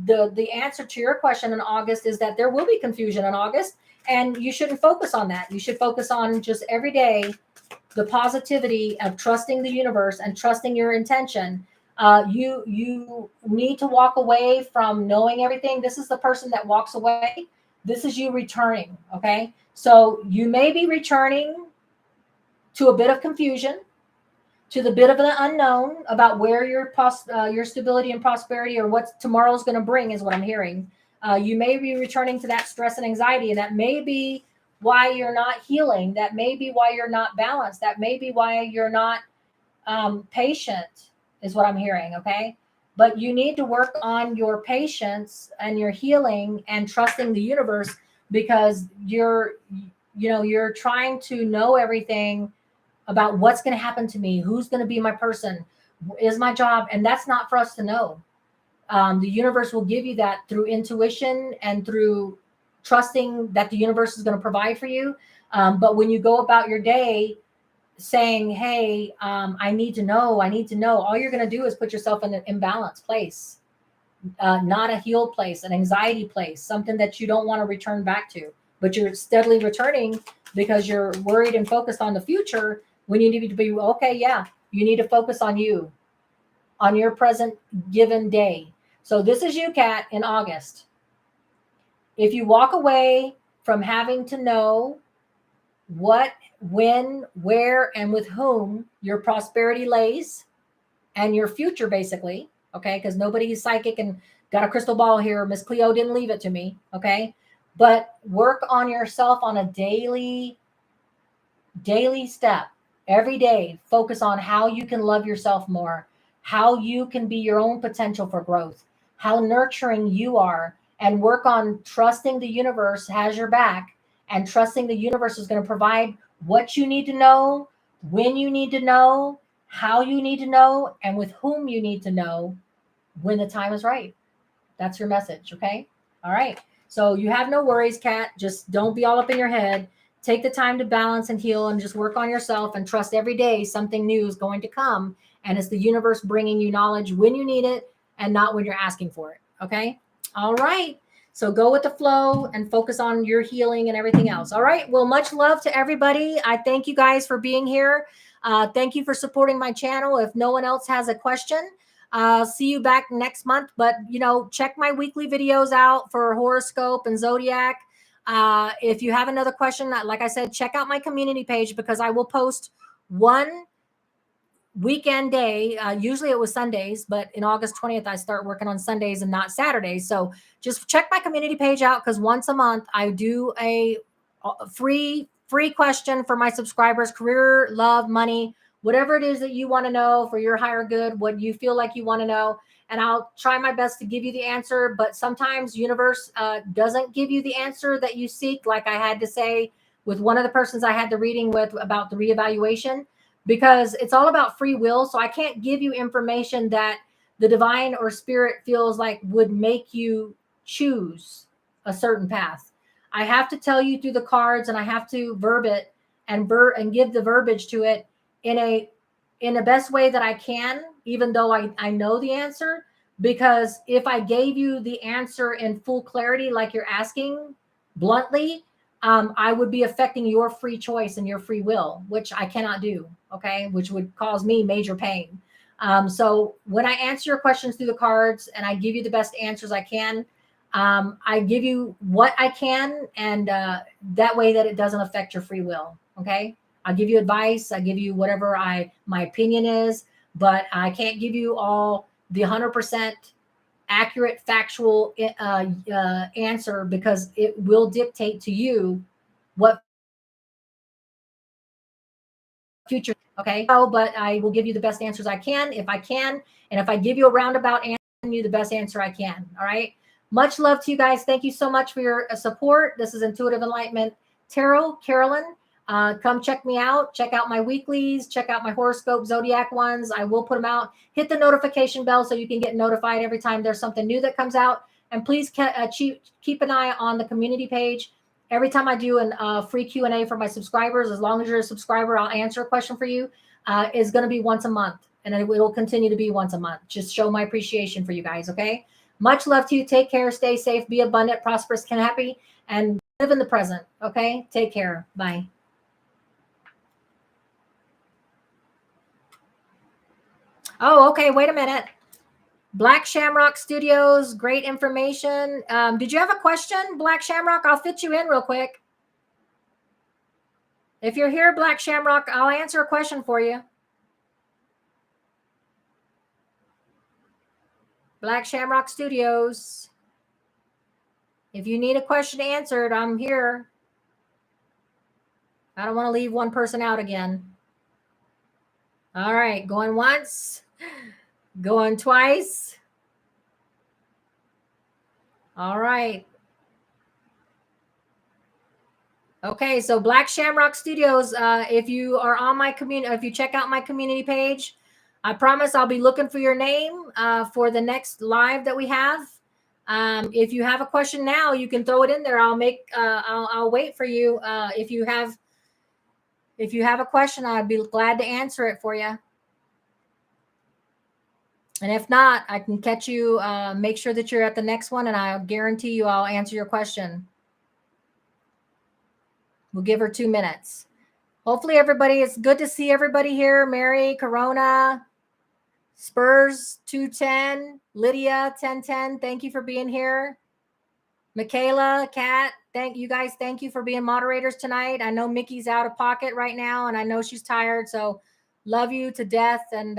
The answer to your question in August is that there will be confusion in August, and you shouldn't focus on that. You should focus on just every day the positivity of trusting the universe and trusting your intention. You need to walk away from knowing everything. This is the person that walks away. This is you returning. Okay. So you may be returning to a bit of confusion, to the bit of the unknown about where your stability and prosperity or what tomorrow's going to bring is what I'm hearing. You may be returning to that stress and anxiety, and that may be why you're not healing. That may be why you're not balanced. That may be why you're not patient, is what I'm hearing. Okay. But you need to work on your patience and your healing and trusting the universe, because you're trying to know everything about what's going to happen to me, who's going to be my person, is my job. And that's not for us to know. The universe will give you that through intuition and through trusting that the universe is going to provide for you. But when you go about your day saying, hey, I need to know, all you're going to do is put yourself in an imbalanced place, not a healed place, an anxiety place, something that you don't want to return back to, but you're steadily returning because you're worried and focused on the future when you need to be, okay, yeah, you need to focus on you, on your present given day. So this is you, Kat, in August. If you walk away from having to know what, when, where, and with whom your prosperity lays and your future, basically, okay, because nobody is psychic and got a crystal ball here. Miss Cleo didn't leave it to me, okay? But work on yourself on a daily step. Every day, focus on how you can love yourself more, how you can be your own potential for growth, how nurturing you are, and work on trusting the universe has your back and trusting the universe is going to provide what you need to know, when you need to know, how you need to know, and with whom you need to know when the time is right. That's your message. Okay. All right. So you have no worries, Kat. Just don't be all up in your head. Take the time to balance and heal and just work on yourself and trust every day something new is going to come. And it's the universe bringing you knowledge when you need it and not when you're asking for it. Okay. All right. So go with the flow and focus on your healing and everything else. All right. Well, much love to everybody. I thank you guys for being here. Thank you for supporting my channel. If no one else has a question, see you back next month. But, check my weekly videos out for horoscope and zodiac. If you have another question, like I said, check out my community page because I will post one weekend day. Usually it was Sundays, but in August 20th, I start working on Sundays and not Saturdays. So just check my community page out because once a month I do a free question for my subscribers, career, love, money, whatever it is that you want to know for your higher good, what you feel like you want to know. And I'll try my best to give you the answer, but sometimes universe doesn't give you the answer that you seek. Like I had to say with one of the persons I had the reading with about the reevaluation, because it's all about free will. So I can't give you information that the divine or spirit feels like would make you choose a certain path. I have to tell you through the cards and I have to verb it and give the verbiage to it in the best way that I can, even though I know the answer. Because if I gave you the answer in full clarity, like you're asking bluntly, I would be affecting your free choice and your free will, which I cannot do. Okay. Which would cause me major pain. So when I answer your questions through the cards and I give you the best answers I can, I give you what I can, and that way that it doesn't affect your free will. Okay. I'll give you advice. I give you whatever my opinion is, but I can't give you all the 100% accurate, factual answer because it will dictate to you what future. Okay. So, but I will give you the best answers I can if I can. And if I give you a roundabout answer, you the best answer I can. All right. Much love to you guys. Thank you so much for your support. This is Intuitive Enlightenment Tarot, Carolyn. Come check me out. Check out my weeklies. Check out my horoscope, zodiac ones. I will put them out. Hit the notification bell so you can get notified every time there's something new that comes out. And please keep an eye on the community page. Every time I do a free Q&A for my subscribers, as long as you're a subscriber, I'll answer a question for you. Is going to be once a month, and it will continue to be once a month. Just show my appreciation for you guys. Okay. Much love to you. Take care. Stay safe. Be abundant, prosperous, and happy, and live in the present. Okay. Take care. Bye. Oh, okay. Wait a minute. Black Shamrock Studios, great information. Did you have a question, Black Shamrock? I'll fit you in real quick. If you're here, Black Shamrock, I'll answer a question for you. Black Shamrock Studios. If you need a question answered, I'm here. I don't want to leave one person out again. All right, going once, going twice. All right. Okay, so Black Shamrock Studios, if you are on my community, if you check out my community page, I promise I'll be looking for your name for the next live that we have. If you have a question now, you can throw it in there. I'll wait for you. If you have a question, I'd be glad to answer it for you. And if not, I can catch you, make sure that you're at the next one, and I'll guarantee you I'll answer your question. We'll give her 2 minutes. Hopefully everybody, it's good to see everybody here. Mary, Corona, Spurs 210, Lydia 1010. Thank you for being here. Michaela, Kat, thank you guys. Thank you for being moderators tonight. I know Mickey's out of pocket right now, and I know she's tired. So love you to death. And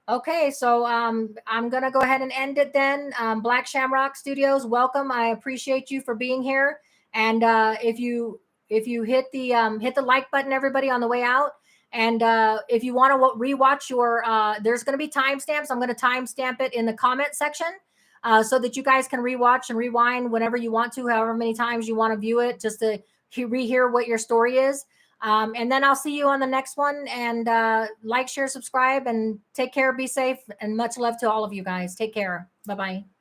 okay, so I'm going to go ahead and end it then. Black Shamrock Studios, welcome. I appreciate you for being here. And if you hit the like button, everybody, on the way out, And if you want to rewatch your, there's going to be timestamps. I'm going to timestamp it in the comment section so that you guys can rewatch and rewind whenever you want to, however many times you want to view it, just to rehear what your story is. And then I'll see you on the next one. And like, share, subscribe, and take care. Be safe. And much love to all of you guys. Take care. Bye-bye.